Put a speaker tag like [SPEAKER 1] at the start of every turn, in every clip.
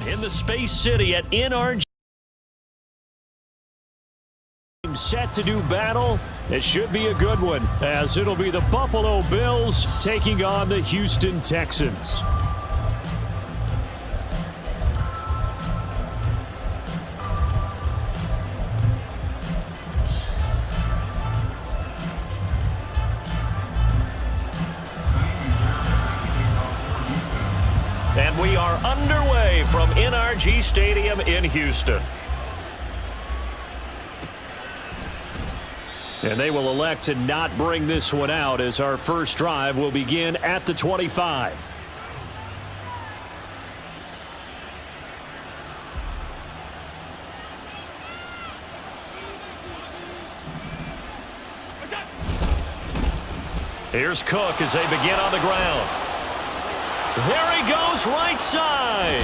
[SPEAKER 1] In the Space City at NRG. Set to do battle. It should be a good one, as it'll be the Buffalo Bills taking on the Houston Texans. And we are underway from NRG Stadium in Houston. And they will elect to not bring this one out, as our first drive will begin at the 25. Here's Cook as they begin on the ground. There he goes, right side.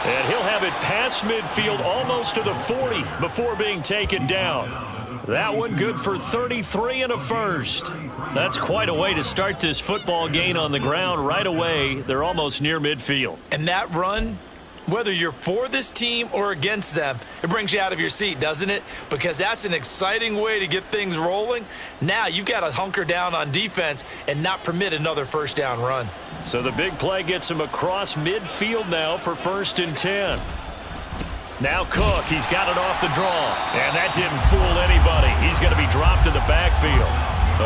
[SPEAKER 1] And he'll have it past midfield almost to the 40 before being taken down. That one good for 33 and a first. That's quite a way to start this football game on the ground right away. They're almost near midfield.
[SPEAKER 2] And that run, whether you're for this team or against them, it brings you out of your seat, doesn't it? Because that's an exciting way to get things rolling. Now you've got to hunker down on defense and not permit another first down run.
[SPEAKER 1] So the big play gets him across midfield now for 1st and 10. Now Cook, he's got it off the draw. And that didn't fool anybody. He's going to be dropped in the backfield.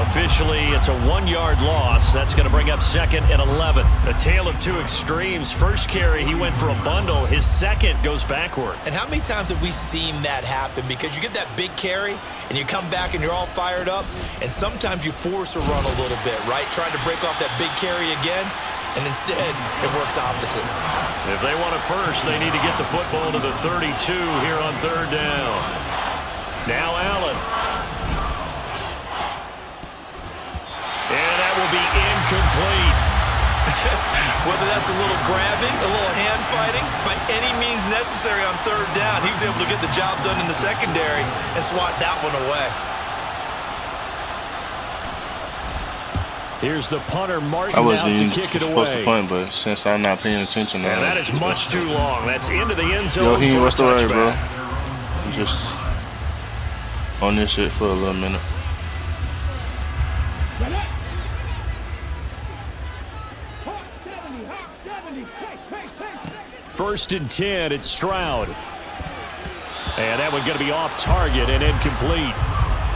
[SPEAKER 1] Officially, it's a 1-yard loss. That's going to bring up 2nd and 11. A tale of two extremes. First carry, he went for a bundle. His second goes backward.
[SPEAKER 2] And how many times have we seen that happen? Because you get that big carry, and you come back and you're all fired up, and sometimes you force a run a little bit, right? Trying to break off that big carry again, and instead it works opposite.
[SPEAKER 1] If they want it first, they need to get the football to the 32 here on 3rd down. Now Allen. And that will be incomplete.
[SPEAKER 2] Whether that's a little grabbing, a little hand fighting, by any means necessary on 3rd down, he was able to get the job done in the secondary and swat that one away.
[SPEAKER 1] Here's the punter, Martin, out to kick it away.
[SPEAKER 3] I wasn't supposed to punt, but since I'm not paying attention,
[SPEAKER 1] and that is much too long. That's into the end zone.
[SPEAKER 3] Yo, he what's the word, bro?
[SPEAKER 1] touchback.
[SPEAKER 3] I'm just on this shit for a little minute.
[SPEAKER 1] First and 10, it's Stroud. And that one going to be off target and incomplete.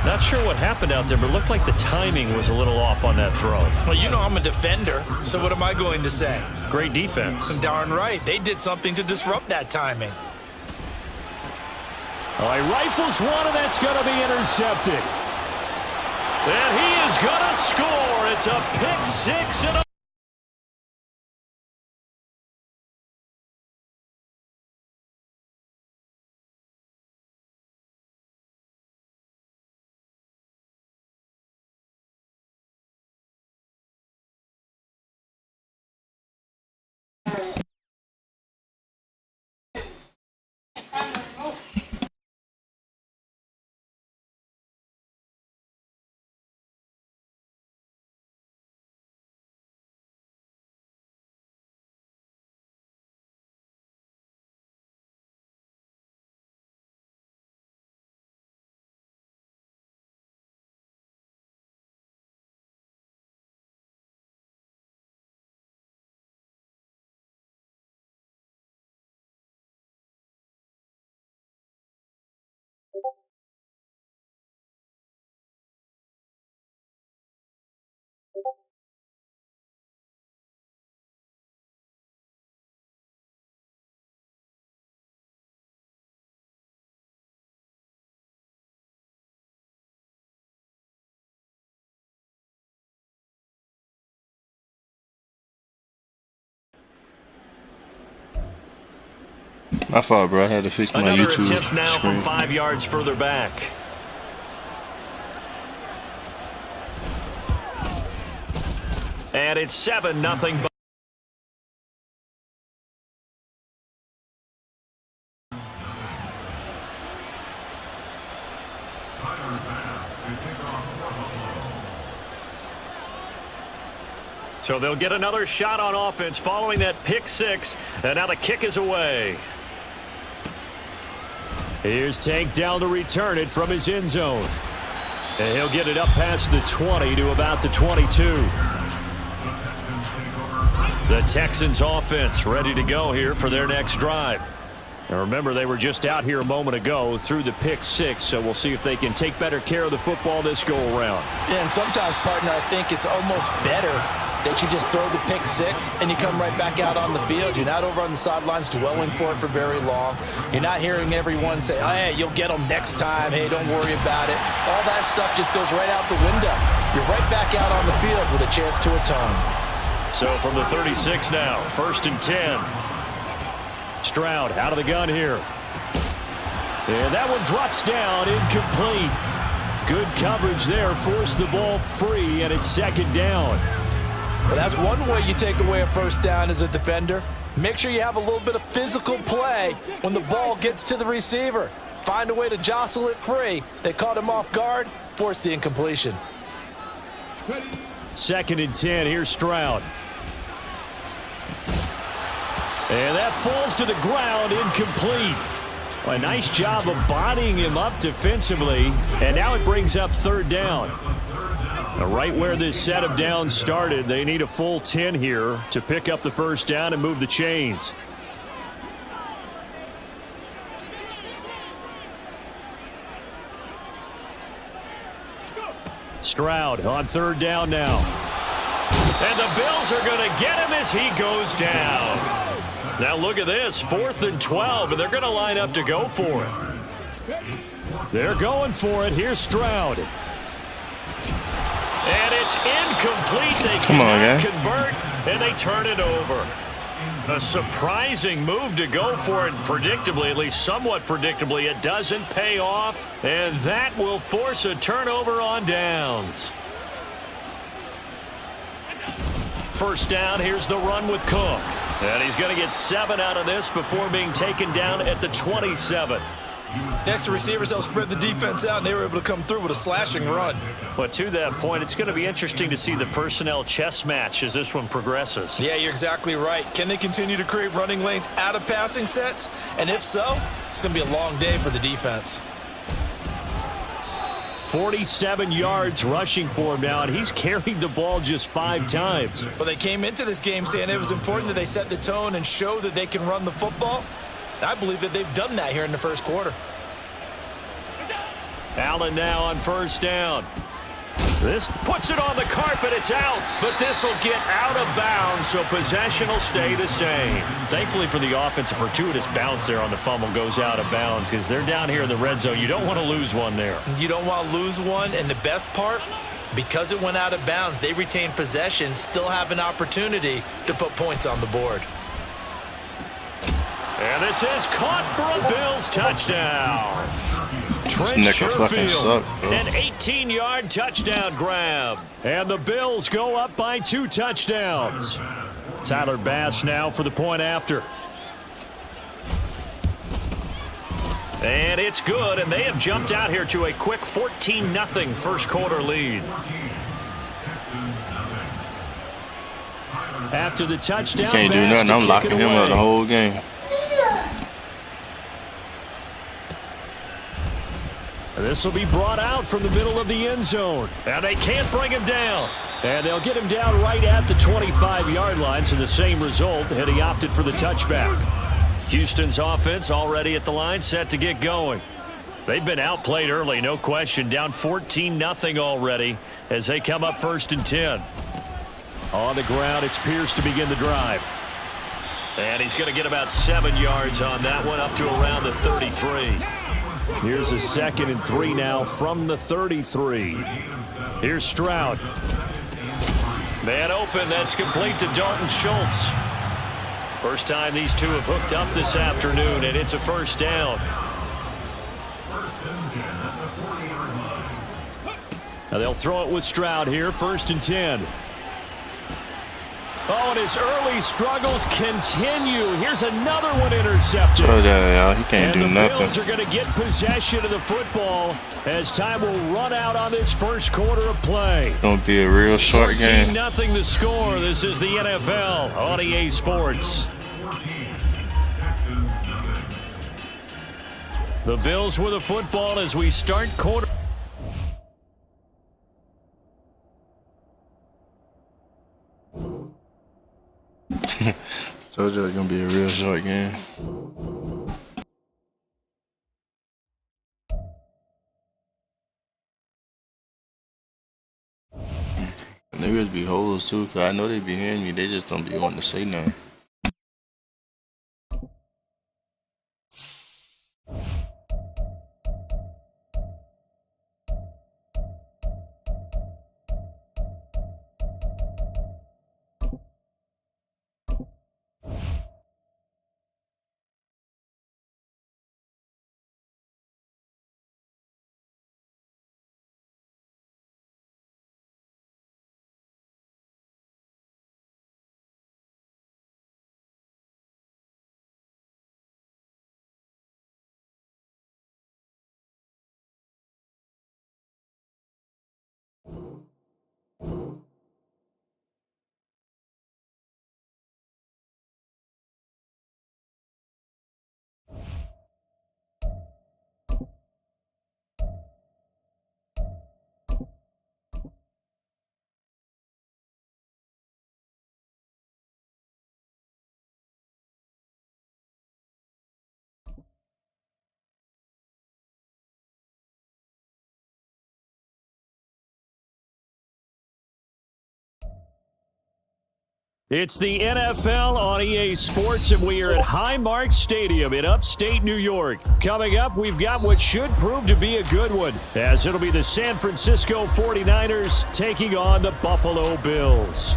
[SPEAKER 1] Not sure what happened out there, but it looked like the timing was a little off on that throw.
[SPEAKER 2] Well, you know I'm a defender, so what am I going to say?
[SPEAKER 1] Great defense.
[SPEAKER 2] Darn right. They did something to disrupt that timing.
[SPEAKER 1] All right, rifles one, and that's going to be intercepted. And he is going to score. It's a pick six and a
[SPEAKER 3] My fault, bro. I had to fix my
[SPEAKER 1] Another
[SPEAKER 3] YouTube
[SPEAKER 1] attempt now
[SPEAKER 3] screen.
[SPEAKER 1] from 5 yards further back. And it's 7-0. So they'll get another shot on offense following that pick six. And now the kick is away. Here's Tank down to return it from his end zone. And he'll get it up past the 20 to about the 22. The Texans offense ready to go here for their next drive. And remember, they were just out here a moment ago through the pick six, so we'll see if they can take better care of the football this go-around.
[SPEAKER 4] Yeah, and sometimes, partner, I think it's almost better that you just throw the pick six and you come right back out on the field. You're not over on the sidelines dwelling for it for very long. You're not hearing everyone say, oh, hey, you'll get them next time. Hey, don't worry about it. All that stuff just goes right out the window. You're right back out on the field with a chance to atone.
[SPEAKER 1] So from the 36 now, 1st and 10. Stroud out of the gun here. And that one drops down, incomplete. Good coverage there, forced the ball free, and it's 2nd down.
[SPEAKER 4] Well, that's one way you take away a first down as a defender. Make sure you have a little bit of physical play when the ball gets to the receiver. Find a way to jostle it free. They caught him off guard, forced the incompletion.
[SPEAKER 1] 2nd and 10, here's Stroud. And that falls to the ground, incomplete. A nice job of bodying him up defensively, and now it brings up 3rd down. Right where this set of downs started, they need a full 10 here to pick up the first down and move the chains. Stroud on 3rd down now. And the Bills are going to get him as he goes down. Now look at this, 4th and 12, and they're going to line up to go for it. They're going for it. Here's Stroud. And it's incomplete. They cannot convert, and they turn it over. A surprising move to go for it, predictably, at least somewhat predictably. It doesn't pay off, and that will force a turnover on downs. 1st down, here's the run with Cook. And he's going to get 7 out of this before being taken down at the 27.
[SPEAKER 2] Next, the receivers helped spread the defense out, and they were able to come through with a slashing run.
[SPEAKER 1] But to that point, it's going to be interesting to see the personnel chess match as this one progresses.
[SPEAKER 2] Yeah, you're exactly right. Can they continue to create running lanes out of passing sets? And if so, it's going to be a long day for the defense.
[SPEAKER 1] 47 yards rushing for him now, and he's carried the ball just 5 times.
[SPEAKER 2] Well, they came into this game saying it was important that they set the tone and show that they can run the football. I believe that they've done that here in the first quarter.
[SPEAKER 1] Allen now on 1st down. This puts it on the carpet. It's out, but this will get out of bounds, so possession will stay the same. Thankfully for the offense, a fortuitous bounce there on the fumble goes out of bounds because they're down here in the red zone. You don't want to lose one there.
[SPEAKER 2] You don't want to lose one, and the best part, because it went out of bounds, they retain possession, still have an opportunity to put points on the board.
[SPEAKER 1] And this is caught for a Bills touchdown. Trent
[SPEAKER 3] nigga fucking suck, bro.
[SPEAKER 1] An 18-yard touchdown grab. And the Bills go up by 2 touchdowns. Tyler Bass now for the point after. And it's good, and they have jumped out here to a quick 14-0 first quarter lead. After the touchdown,
[SPEAKER 3] You can't do
[SPEAKER 1] Bass
[SPEAKER 3] nothing.
[SPEAKER 1] to
[SPEAKER 3] I'm
[SPEAKER 1] kick
[SPEAKER 3] locking
[SPEAKER 1] it
[SPEAKER 3] him
[SPEAKER 1] away.
[SPEAKER 3] up the whole game.
[SPEAKER 1] This will be brought out from the middle of the end zone. And they can't bring him down. And they'll get him down right at the 25-yard line. So the same result, and he opted for the touchback. Houston's offense already at the line, set to get going. They've been outplayed early, no question. Down 14-0 already as they come up 1st and 10. On the ground, it's Pierce to begin the drive. And he's going to get about 7 yards on that one, up to around the 33. Here's a 2nd and 3 now from the 33. Here's Stroud. Man open, that's complete to Dalton Schultz. First time these two have hooked up this afternoon, and it's a first down. Now they'll throw it with Stroud here, 1st and 10. Oh, and his early struggles continue. Here's another one intercepted.
[SPEAKER 3] So yeah, he can't do nothing.
[SPEAKER 1] And the Bills are going to get possession of the football as time will run out on this first quarter of play.
[SPEAKER 3] Gonna be a real short game.
[SPEAKER 1] 14-0 the score. This is the NFL on EA Sports. The Bills with the football as we start quarter.
[SPEAKER 3] Told you it's gonna be a real short game. And there is be holes too, cause I know they be hearing me. They just don't be wanting to say nothing.
[SPEAKER 1] It's the NFL on EA Sports, and we are at Highmark Stadium in upstate New York. Coming up, we've got what should prove to be a good one, as it'll be the San Francisco 49ers taking on the Buffalo Bills.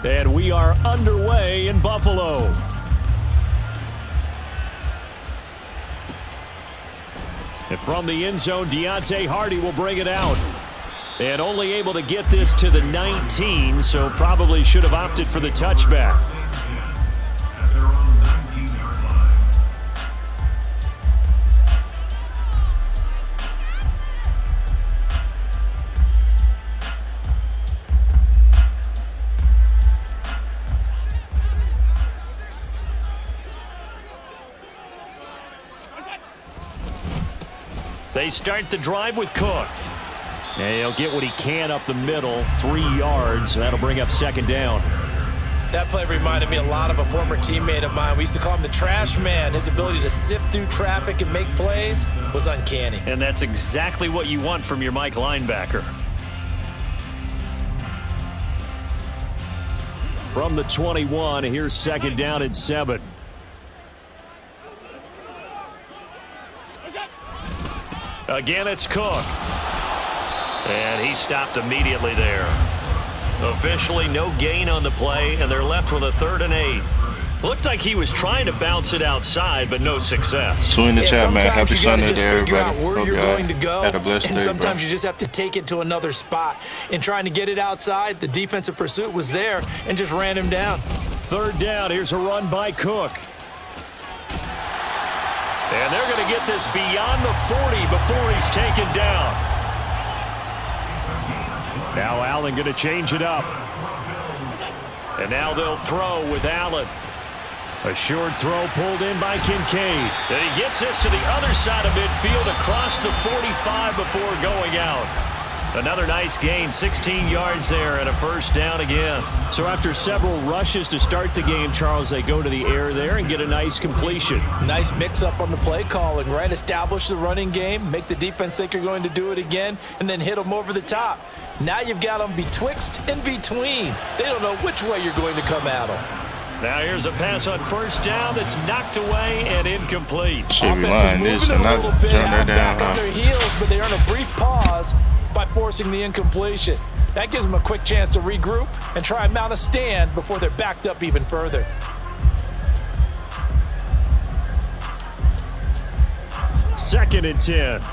[SPEAKER 1] And we are underway in Buffalo. And from the end zone, Deontay Hardy will bring it out. And only able to get this to the 19, so probably should have opted for the touchback. They start the drive with Cook. And he'll get what he can up the middle, 3 yards. That'll bring up 2nd down.
[SPEAKER 2] That play reminded me a lot of a former teammate of mine. We used to call him the trash man. His ability to sift through traffic and make plays was uncanny.
[SPEAKER 1] And that's exactly what you want from your Mike linebacker. From the 21, here's 2nd down and 7. Again, it's Cook. And he stopped immediately there. Officially, no gain on the play, and they're left with a 3rd and 8. Looked like he was trying to bounce it outside, but no success.
[SPEAKER 3] Two in the chat, man. Happy Sunday to everybody.
[SPEAKER 2] Out where
[SPEAKER 3] Hope
[SPEAKER 2] you're
[SPEAKER 3] y'all
[SPEAKER 2] going to go,
[SPEAKER 3] had a blessed
[SPEAKER 2] and
[SPEAKER 3] day,
[SPEAKER 2] sometimes
[SPEAKER 3] bro.
[SPEAKER 2] you just have to take it to another spot. In trying to get it outside, the defensive pursuit was there and just ran him down.
[SPEAKER 1] 3rd down. Here's a run by Cook. And they're going to get this beyond the 40 before he's taken down. Now Allen going to change it up. And now they'll throw with Allen. A short throw pulled in by Kincaid. And he gets this to the other side of midfield across the 45 before going out. Another nice gain, 16 yards there and a first down again.
[SPEAKER 5] So after several rushes to start the game, Charles, they go to the air there and get a nice completion.
[SPEAKER 4] Nice mix-up on the play calling, right? Establish the running game, make the defense think you're going to do it again, and then hit them over the top. Now you've got them betwixt and between. They don't know which way you're going to come at them.
[SPEAKER 1] Now here's a pass on first down that's knocked away and incomplete.
[SPEAKER 3] Should be
[SPEAKER 4] Offense is
[SPEAKER 3] lying this
[SPEAKER 4] moving
[SPEAKER 3] and
[SPEAKER 4] a
[SPEAKER 3] not
[SPEAKER 4] little
[SPEAKER 3] turn
[SPEAKER 4] bit,
[SPEAKER 3] that
[SPEAKER 4] back
[SPEAKER 3] down.
[SPEAKER 4] on their heels, but they earn a brief pause by forcing the incompletion. That gives them a quick chance to regroup and try and mount a stand before they're backed up even further.
[SPEAKER 5] Second and 10.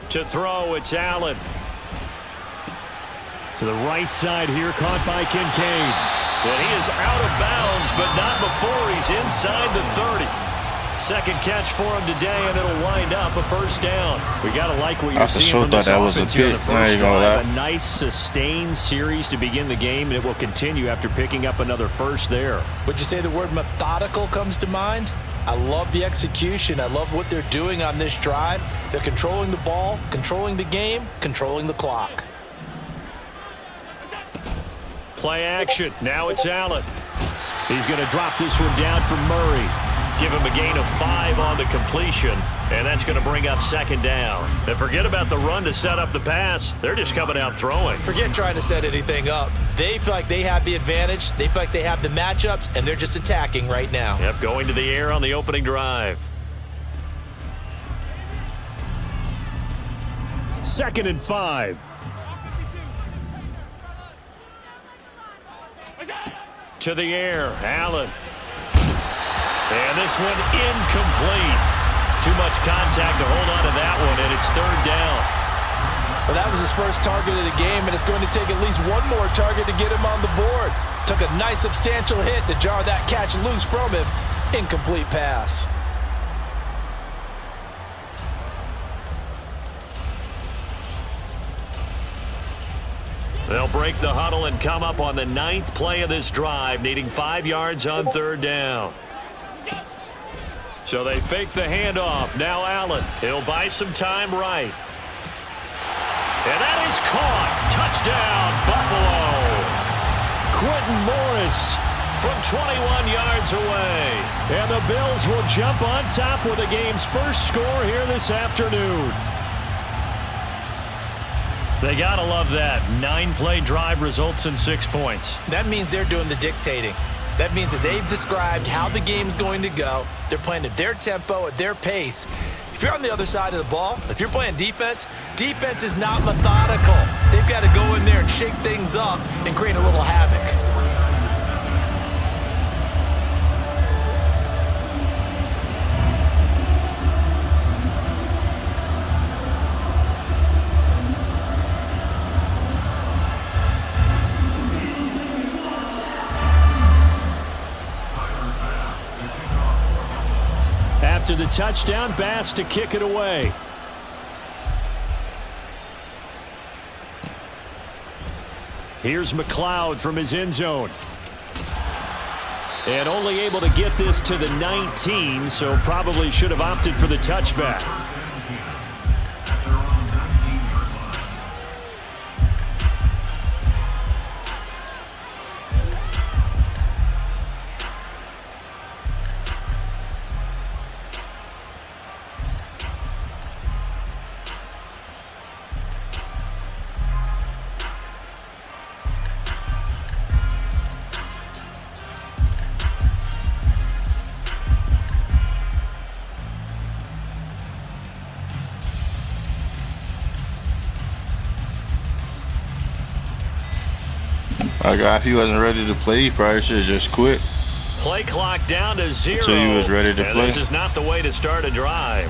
[SPEAKER 1] To throw, it's Allen.
[SPEAKER 5] To the right side here, caught by Kincaid.
[SPEAKER 1] And he is out of bounds, but not before he's inside the 30. Second catch for him today, and it'll wind up a first down.
[SPEAKER 5] We got to like what you're
[SPEAKER 3] I for
[SPEAKER 5] seeing
[SPEAKER 3] sure
[SPEAKER 5] from this
[SPEAKER 3] thought that was a
[SPEAKER 5] offense here in the
[SPEAKER 3] pick. I
[SPEAKER 5] first
[SPEAKER 3] ain't gonna
[SPEAKER 5] drive.
[SPEAKER 3] lie.
[SPEAKER 5] A nice, sustained series to begin the game, and it will continue after picking up another first there.
[SPEAKER 4] Would you say the word methodical comes to mind? I love the execution. I love what they're doing on this drive. They're controlling the ball, controlling the game, controlling the clock.
[SPEAKER 1] Play action. Now it's Allen.
[SPEAKER 5] He's going to drop this one down for Murray.
[SPEAKER 1] Give him a gain of 5 on the completion, and that's going to bring up second down. And forget about the run to set up the pass. They're just coming out throwing.
[SPEAKER 2] Forget trying to set anything up. They feel like they have the advantage. They feel like they have the matchups, and they're just attacking right now.
[SPEAKER 1] Yep, going to the air on the opening drive.
[SPEAKER 5] Second and 5.
[SPEAKER 1] To the air, Allen. And this one incomplete. Too much contact to hold on to that one, and it's third down.
[SPEAKER 4] Well, that was his first target of the game, and it's going to take at least one more target to get him on the board. Took a nice substantial hit to jar that catch loose from him. Incomplete pass.
[SPEAKER 1] They'll break the huddle and come up on the 9th play of this drive, needing 5 yards on third down. So they fake the handoff. Now Allen. He'll buy some time right. And that is caught. Touchdown, Buffalo.
[SPEAKER 5] Quentin Morris
[SPEAKER 1] From 21 yards away.
[SPEAKER 5] and the Bills will jump on top with the game's first score here this afternoon.
[SPEAKER 1] They got to love that. 9-play drive results in 6 points.
[SPEAKER 2] That means they're doing the dictating. That means that they've described how the game's going to go. They're playing at their tempo, at their pace. If you're on the other side of the ball, if you're playing defense, defense is not methodical. They've got to go in there and shake things up and create a little havoc.
[SPEAKER 5] After the touchdown, Bass to kick it away. Here's McLeod from his end zone. And only able to get this to the 19, so probably should have opted for the touchback.
[SPEAKER 3] If he wasn't ready to play, he probably should have just quit.
[SPEAKER 1] Play clock down to 0.
[SPEAKER 3] Until he was ready to
[SPEAKER 1] and
[SPEAKER 3] play.
[SPEAKER 1] This is not the way to start a drive.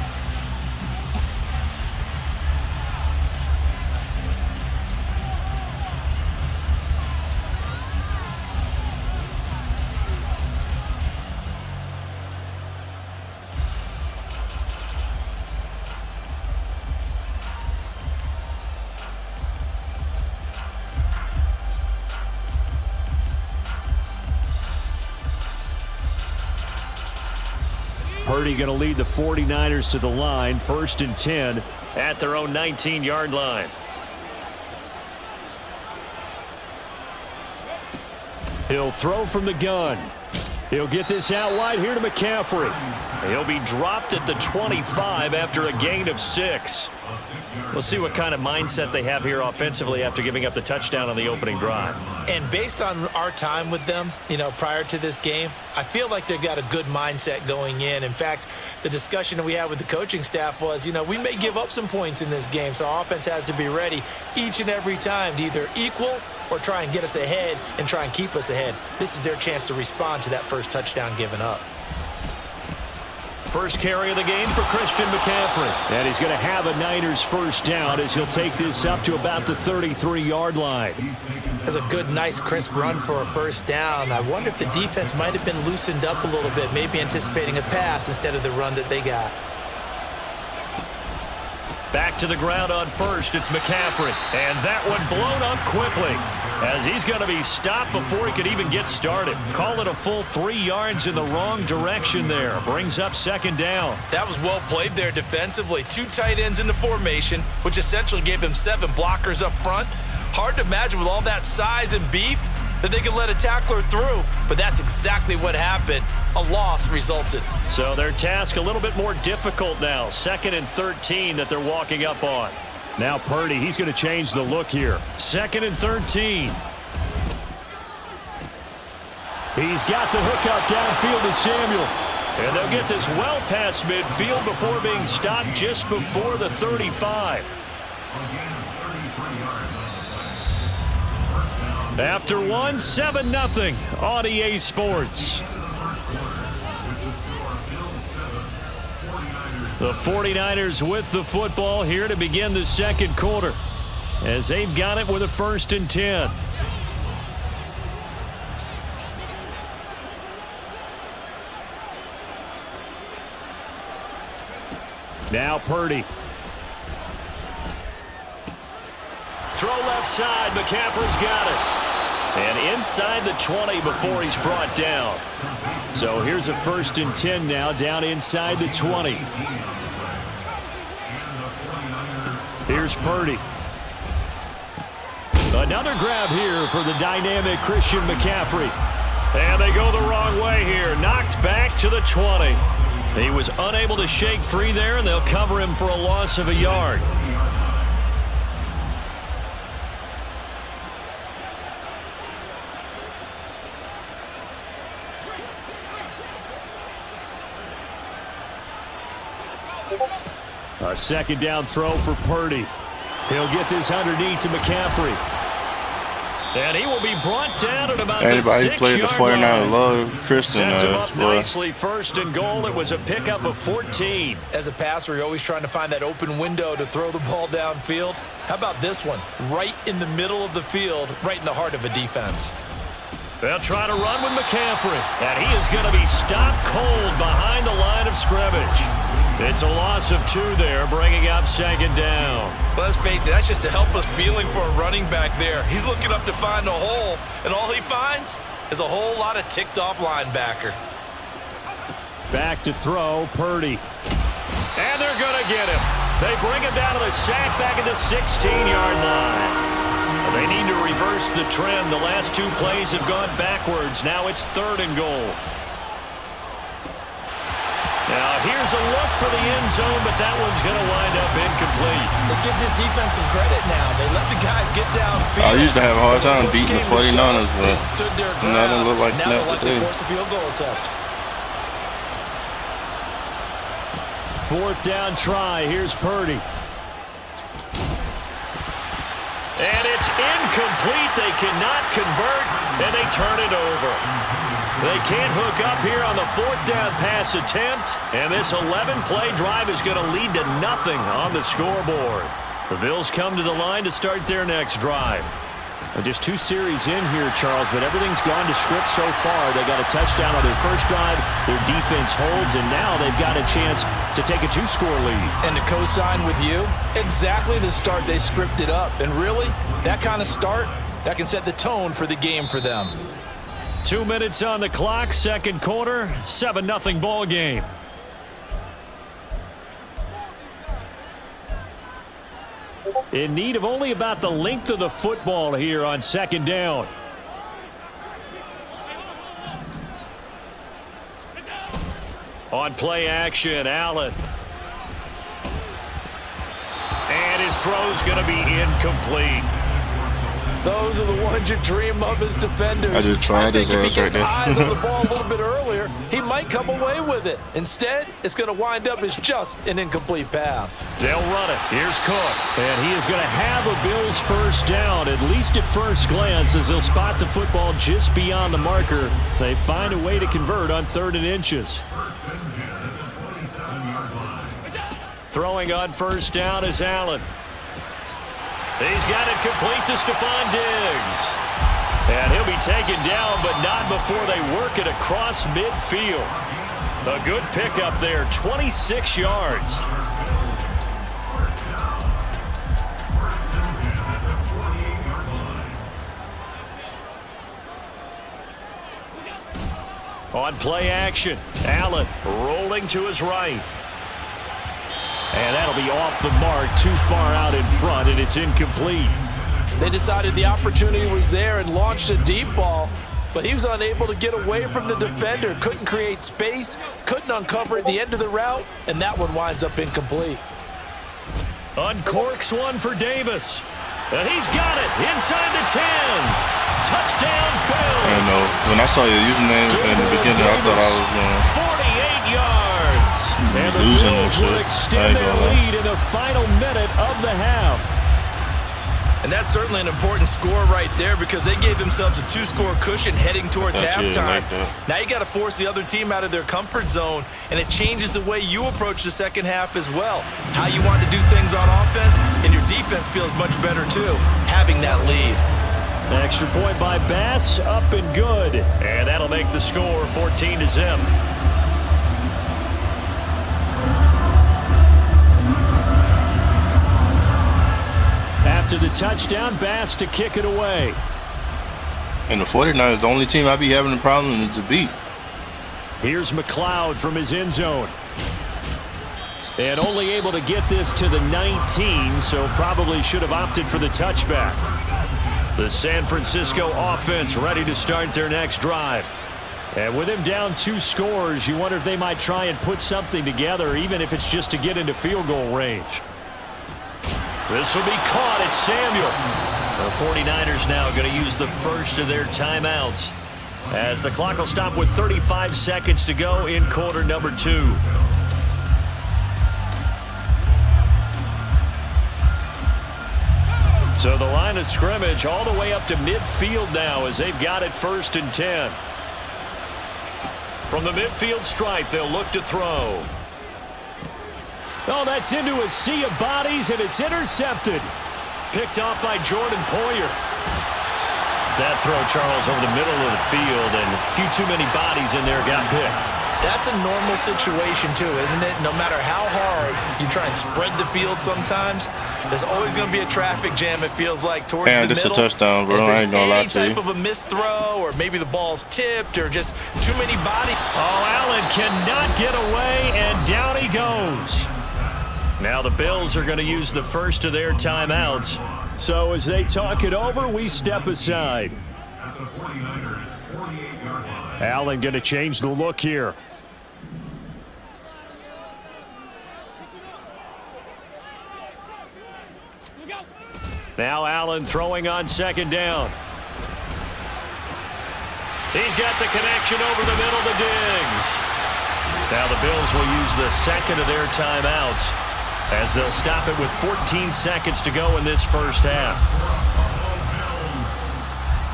[SPEAKER 5] Purdy going to lead the 49ers to the line, 1st and 10.
[SPEAKER 1] At their own 19-yard line.
[SPEAKER 5] He'll throw from the gun. He'll get this out wide here to McCaffrey.
[SPEAKER 1] He'll be dropped at the 25 after a gain of 6. We'll see what kind of mindset they have here offensively after giving up the touchdown on the opening drive.
[SPEAKER 4] And based on our time with them, prior to this game, I feel like they've got a good mindset going in. In fact, the discussion that we had with the coaching staff was, we may give up some points in this game, so our offense has to be ready each and every time to either equal or try and get us ahead and try and keep us ahead. This is their chance to respond to that first touchdown given up.
[SPEAKER 1] First carry of the game for Christian McCaffrey.
[SPEAKER 5] And he's going to have a Niners first down as he'll take this up to about the 33-yard line.
[SPEAKER 4] That's a good, nice, crisp run for a first down. I wonder if the defense might have been loosened up a little bit, maybe anticipating a pass instead of the run that they got.
[SPEAKER 1] Back to the ground on first, it's McCaffrey. And that one blown up quickly as he's going to be stopped before he could even get started. Call it a full 3 yards in the wrong direction there. Brings up second down.
[SPEAKER 2] That was well played there defensively. 2 tight ends in the formation, which essentially gave them 7 blockers up front. Hard to imagine with all that size and beef that they could let a tackler through, but that's exactly what happened. A loss resulted.
[SPEAKER 1] So their task a little bit more difficult now. 2nd and 13 that they're walking up on.
[SPEAKER 5] Now Purdy, he's going to change the look here.
[SPEAKER 1] 2nd and 13.
[SPEAKER 5] He's got the hook up downfield to Samuel.
[SPEAKER 1] And they'll get this well past midfield before being stopped just before the 35. After 1, 7-0 on EA Sports. The 49ers with the football here to begin the second quarter as they've got it with a 1st and 10.
[SPEAKER 5] Now Purdy.
[SPEAKER 1] Throw left side. McCaffrey's got it. And inside the 20 before he's brought down.
[SPEAKER 5] So here's a 1st and 10 now down inside the 20. Here's Purdy. Another grab here for the dynamic Christian McCaffrey.
[SPEAKER 1] And they go the wrong way here. Knocked back to the 20. He was unable to shake free there, and they'll cover him for a loss of a yard.
[SPEAKER 5] A 2nd down throw for Purdy. He'll get this underneath to McCaffrey.
[SPEAKER 1] And he will be brought down at about
[SPEAKER 3] Anybody
[SPEAKER 1] the 6-yard
[SPEAKER 3] who played the 49ers love Christian.
[SPEAKER 1] Sets him up nicely. 1st and goal. It was a pickup of 14.
[SPEAKER 4] As a passer, you're always trying to find that open window to throw the ball downfield. How about this one? Right in the middle of the field, right in the heart of a defense.
[SPEAKER 1] They'll try to run with McCaffrey. And he is going to be stopped cold behind the line of scrimmage. It's a loss of 2 there, bringing up 2nd down.
[SPEAKER 2] Let's face it, that's just a helpless feeling for a running back there. He's looking up to find a hole, and all he finds is a whole lot of ticked-off linebacker.
[SPEAKER 5] Back to throw, Purdy.
[SPEAKER 1] And they're going to get him. They bring him down to the sack back at the 16-yard line. They need to reverse the trend. The last 2 plays have gone backwards. Now it's 3rd and goal. Now here's a look for the end zone, but that one's going to wind up incomplete.
[SPEAKER 4] Let's give this defense some credit now. They let the guys get downfield.
[SPEAKER 3] I used to have a hard time beating the 49ers, but
[SPEAKER 4] they stood their ground.
[SPEAKER 3] now they look like
[SPEAKER 4] now they're
[SPEAKER 3] that
[SPEAKER 4] like to force a field goal attempt.
[SPEAKER 5] 4th down try. Here's Purdy.
[SPEAKER 1] And it's incomplete. They cannot convert, and they turn it over. They can't hook up here on the 4th down pass attempt, and this 11-play drive is going to lead to nothing on the scoreboard. The Bills come to the line to start their next drive.
[SPEAKER 5] Just 2 series in here, Charles, but everything's gone to script so far. They got a touchdown on their first drive. Their defense holds, and now they've got a chance to take a 2-score lead.
[SPEAKER 4] And to co-sign with you, exactly the start they scripted up. And really, that kind of start, that can set the tone for the game for them.
[SPEAKER 1] 2 minutes on the clock, second quarter, 7-0 ball game.
[SPEAKER 5] In need of only about the length of the football here on second down. On play action, Allen. And his throw's going to be incomplete.
[SPEAKER 4] Those are the ones you dream of as defenders.
[SPEAKER 3] I just tried his
[SPEAKER 4] think
[SPEAKER 3] ass
[SPEAKER 4] if he
[SPEAKER 3] right
[SPEAKER 4] gets
[SPEAKER 3] there.
[SPEAKER 4] eyes on the ball a little bit earlier, he might come away with it. Instead, it's going to wind up as just an incomplete pass.
[SPEAKER 1] They'll run it. Here's Cook.
[SPEAKER 5] And he is going to have a Bills first down, at least at first glance, as they'll spot the football just beyond the marker. They find a way to convert on 3rd and inches.
[SPEAKER 1] Throwing on first down is Allen. He's got it complete to Stephon Diggs. And he'll be taken down, but not before they work it across midfield. A good pickup there, 26 yards. On play action, Allen rolling to his right. And that'll be off the mark, too far out in front, and it's incomplete.
[SPEAKER 4] They decided the opportunity was there and launched a deep ball, but he was unable to get away from the defender, couldn't create space, couldn't uncover at the end of the route, and that one winds up incomplete.
[SPEAKER 1] Uncorks one for Davis. And he's got it inside the 10. Touchdown, Bills.
[SPEAKER 3] I know. When I saw your username in the beginning, I thought I was going
[SPEAKER 1] 48 yards. And the
[SPEAKER 3] losing
[SPEAKER 1] Bills
[SPEAKER 3] this
[SPEAKER 1] will
[SPEAKER 3] shit. I
[SPEAKER 1] extend
[SPEAKER 3] ain't
[SPEAKER 1] their
[SPEAKER 3] gonna lie.
[SPEAKER 1] lead in the final minute of the half.
[SPEAKER 2] And that's certainly an important score right there because they gave themselves a 2-score cushion heading towards
[SPEAKER 3] That's it,
[SPEAKER 2] halftime.
[SPEAKER 3] like that.
[SPEAKER 2] Now you got to force the other team out of their comfort zone, and it changes the way you approach the second half as well. How you want to do things on offense, and your defense feels much better too, having that lead.
[SPEAKER 5] Extra point by Bass, up and good.
[SPEAKER 1] And that'll make the score 14-0.
[SPEAKER 5] After the touchdown, Bass to kick it away.
[SPEAKER 3] And the 49ers, the only team I be having a problem is to beat.
[SPEAKER 5] Here's McLeod from his end zone. And only able to get this to the 19, so probably should have opted for the touchback.
[SPEAKER 1] The San Francisco offense ready to start their next drive.
[SPEAKER 5] And with him down 2 scores, you wonder if they might try and put something together, even if it's just to get into field goal range.
[SPEAKER 1] This will be caught. It's Samuel. The 49ers now going to use the first of their timeouts as the clock will stop with 35 seconds to go in quarter number 2. So the line of scrimmage all the way up to midfield now as they've got it 1st and 10. From the midfield stripe, they'll look to throw.
[SPEAKER 5] Oh, that's into a sea of bodies, and it's intercepted.
[SPEAKER 1] Picked off by Jordan Poyer. That throw, Charles, over the middle of the field, and a few too many bodies in there got picked.
[SPEAKER 2] That's a normal situation too, isn't it? No matter how hard you try and spread the field sometimes, there's always going to be a traffic jam, it feels like, towards the
[SPEAKER 3] this
[SPEAKER 2] middle.
[SPEAKER 3] a touchdown, bro.
[SPEAKER 2] If
[SPEAKER 3] I ain't gonna lie
[SPEAKER 2] any
[SPEAKER 3] to you.
[SPEAKER 2] type of a missed throw, or maybe the ball's tipped, or just too many bodies.
[SPEAKER 1] Oh, Allen cannot get away, and down he goes. Now the Bills are going to use the first of their timeouts.
[SPEAKER 5] So as they talk it over, we step aside. Allen going to change the look here.
[SPEAKER 1] Now Allen throwing on second down. He's got the connection over the middle to Diggs. Now the Bills will use the second of their timeouts as they'll stop it with 14 seconds to go in this first half.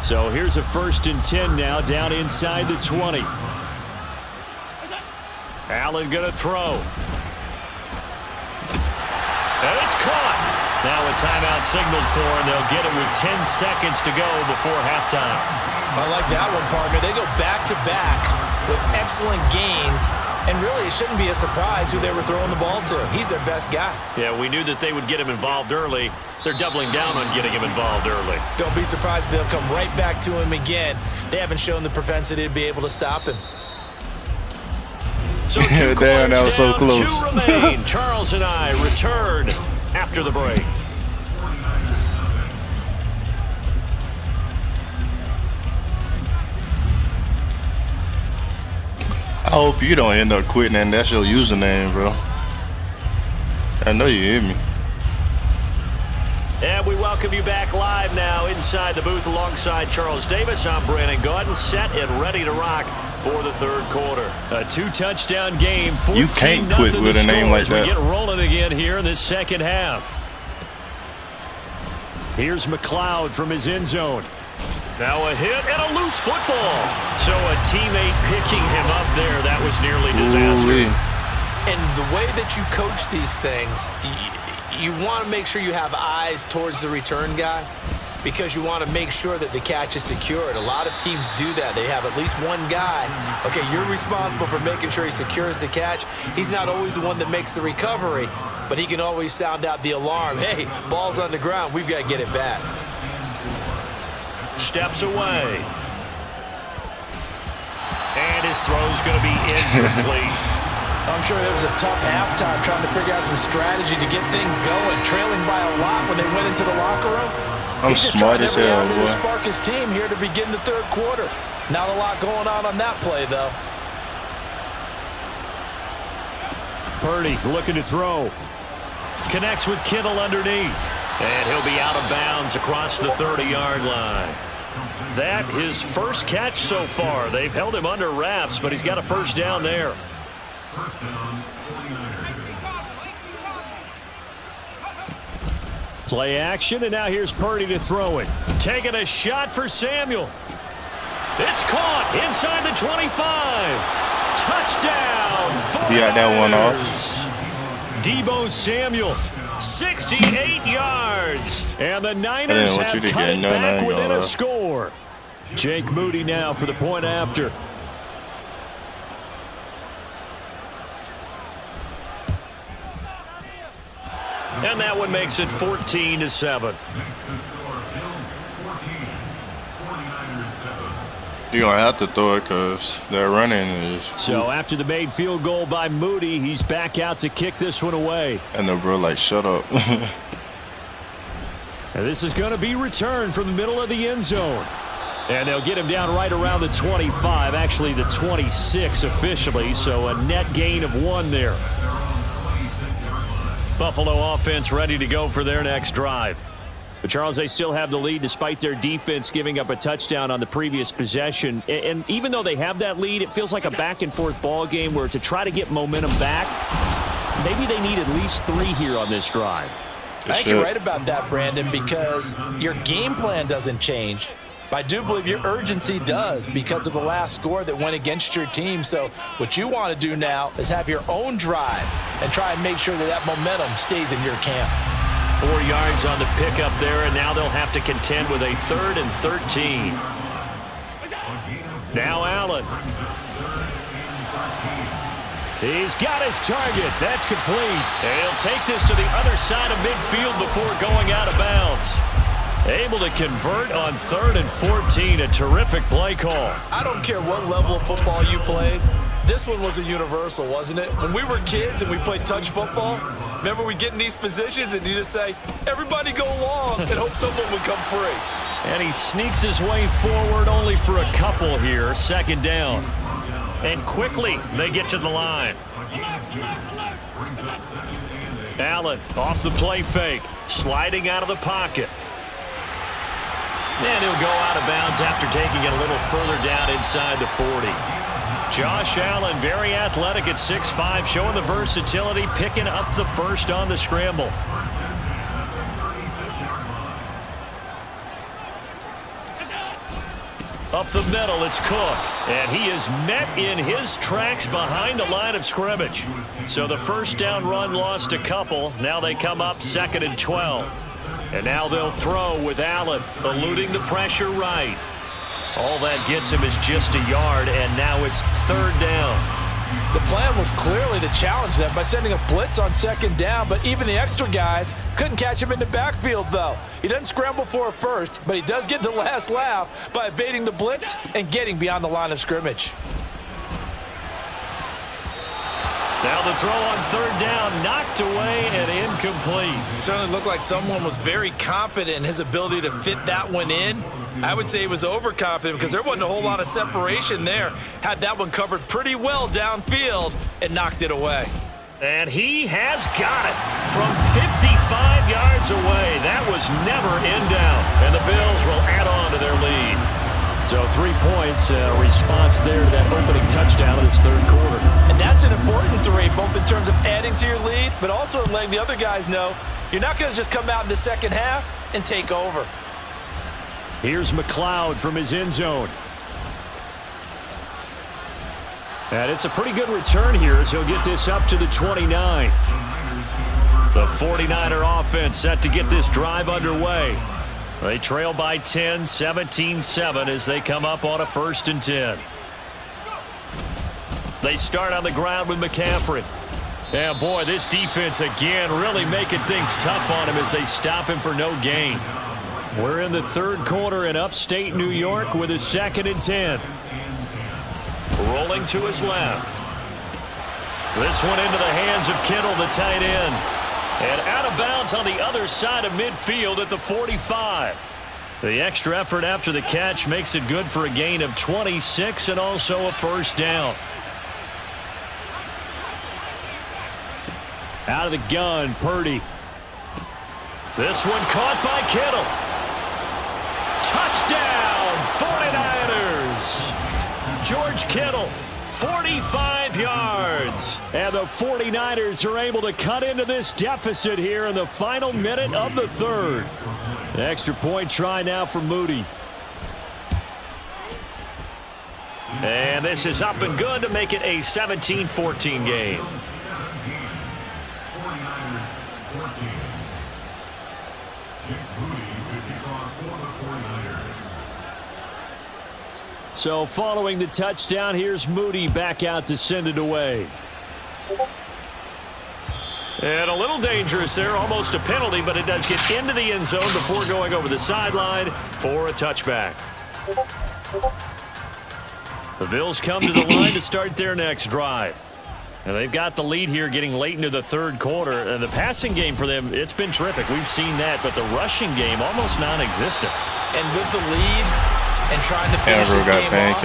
[SPEAKER 5] So here's a 1st and 10 now down inside the 20.
[SPEAKER 1] Allen going to throw. And it's caught. Now a timeout signaled for, and they'll get it with 10 seconds to go before halftime.
[SPEAKER 2] I like that one, partner. They go back-to-back with excellent gains, and really it shouldn't be a surprise who they were throwing the ball to. He's their best guy.
[SPEAKER 1] Yeah, we knew that they would get him involved early. They're doubling down on getting him involved early.
[SPEAKER 2] Don't be surprised if they'll come right back to him again. They haven't shown the propensity to be able to stop him.
[SPEAKER 1] So two
[SPEAKER 3] Damn, that was so
[SPEAKER 1] close
[SPEAKER 3] close.
[SPEAKER 1] down, 2 remain. Charles and I return after the break.
[SPEAKER 3] I hope you don't end up quitting and that's your username, bro. I know you hear me.
[SPEAKER 1] And we welcome you back live now inside the booth alongside Charles Davis. I'm Brandon Gaudin, set and ready to rock for the third quarter. A 2-touchdown game.
[SPEAKER 3] You can't quit with a name like that.
[SPEAKER 1] We get rolling again here in this second half. Here's McLeod from his end zone. Now a hit and a loose football. So a teammate picking him up there. That was nearly disaster.
[SPEAKER 2] And the way that you coach these things, you want to make sure you have eyes towards the return guy because you want to make sure that the catch is secured. A lot of teams do that. They have at least one guy. Okay, you're responsible for making sure he secures the catch. He's not always the one that makes the recovery, but he can always sound out the alarm. Hey, ball's on the ground. We've got to get it back.
[SPEAKER 1] Steps away. And his throw's going to be incomplete.
[SPEAKER 4] I'm sure it was a tough halftime trying to figure out some strategy to get things going. Trailing by a lot when they went into the locker room.
[SPEAKER 3] I'm smart as hell, boy.
[SPEAKER 4] To spark his team here to begin the third quarter. Not a lot going on that play, though.
[SPEAKER 1] Purdy looking to throw. Connects with Kittle underneath. And he'll be out of bounds across the 30-yard line. That his first catch so far. They've held him under wraps, but he's got a first down there. Play action, and now here's Purdy to throw it. Taking a shot for Samuel. It's caught inside the 25. Touchdown.
[SPEAKER 3] He got that one off.
[SPEAKER 1] Deebo Samuel, 68 yards. And the Niners have cut it back within a score. Jake Moody now for the point after. And that one makes it 14-7.
[SPEAKER 3] You're going to have to throw it because they're running.
[SPEAKER 1] So after the made field goal by Moody, he's back out to kick this one away.
[SPEAKER 3] And the bro like, shut up.
[SPEAKER 1] And this is going to be returned from the middle of the end zone. And they'll get him down right around the 25, actually the 26 officially, so a net gain of 1 there. Buffalo offense ready to go for their next drive. But Charles, they still have the lead despite their defense giving up a touchdown on the previous possession. And even though they have that lead, it feels like a back-and-forth ball game where to try to get momentum back, maybe they need at least 3 here on this drive.
[SPEAKER 4] I think you're right about that, Brandon, because your game plan doesn't change. But I do believe your urgency does because of the last score that went against your team. So what you want to do now is have your own drive and try and make sure that that momentum stays in your camp.
[SPEAKER 1] 4 yards on the pickup there, and now they'll have to contend with a 3rd and 13. Now Allen. He's got his target. That's complete. And he'll take this to the other side of midfield before going out of bounds. Able to convert on 3rd and 14. A terrific play call.
[SPEAKER 2] I don't care what level of football you played. This one was a universal, wasn't it? When we were kids and we played touch football, remember we get in these positions and you just say, everybody go long and hope someone would come free.
[SPEAKER 1] And he sneaks his way forward only for a couple here. 2nd down. And quickly they get to the line. Allen off the play fake. Sliding out of the pocket. And he'll go out of bounds after taking it a little further down inside the 40. Josh Allen, very athletic at 6'5", showing the versatility, picking up the first on the scramble. Up the middle, it's Cook. And he is met in his tracks behind the line of scrimmage. So the first down run lost a couple. Now they come up 2nd and 12. And now they'll throw with Allen, eluding the pressure right. All that gets him is just a yard, and now it's 3rd down.
[SPEAKER 4] The plan was clearly to challenge them by sending a blitz on 2nd down, but even the extra guys couldn't catch him in the backfield, though. He doesn't scramble for a first, but he does get the last laugh by evading the blitz and getting beyond the line of scrimmage.
[SPEAKER 1] Now the throw on third down, knocked away and incomplete.
[SPEAKER 2] Certainly looked like someone was very confident in his ability to fit that one in. I would say he was overconfident because there wasn't a whole lot of separation there. Had that one covered pretty well downfield and knocked it away.
[SPEAKER 1] And he has got it from 55 yards away. That was never in doubt. And the Bills will add on to their lead. So 3 points, response there to that opening touchdown in his third quarter.
[SPEAKER 4] And that's an important 3, both in terms of adding to your lead, but also letting the other guys know you're not going to just come out in the second half and take over.
[SPEAKER 5] Here's McLeod from his end zone. And it's a pretty good return here as he'll get this up to the 29. The 49er offense set to get this drive underway. They trail by 10, 17-7 as they come up on a 1st and 10. They start on the ground with McCaffrey. And boy, this defense again really making things tough on him as they stop him for no gain. We're in the third quarter in upstate New York with a 2nd and 10. Rolling to his left. This one into the hands of Kittle, the tight end. And out of bounds on the other side of midfield at the 45. The extra effort after the catch makes it good for a gain of 26 and also a 1st down. Out of the gun, Purdy. This one caught by Kittle. Touchdown, 49ers. George Kittle. 45 yards. And the 49ers are able to cut into this deficit here in the final minute of the third. An extra point try now for Moody. And this is up and good to make it a 17-14 game. So following the touchdown, here's Moody back out to send it away. And a little dangerous there, almost a penalty, but it does get into the end zone before going over the sideline for a touchback. The Bills come to the line to start their next drive. And they've got the lead here getting late into the third quarter. And the passing game for them, it's been terrific. We've seen that, but the rushing game almost non-existent.
[SPEAKER 2] And with the lead and trying to finish this game off,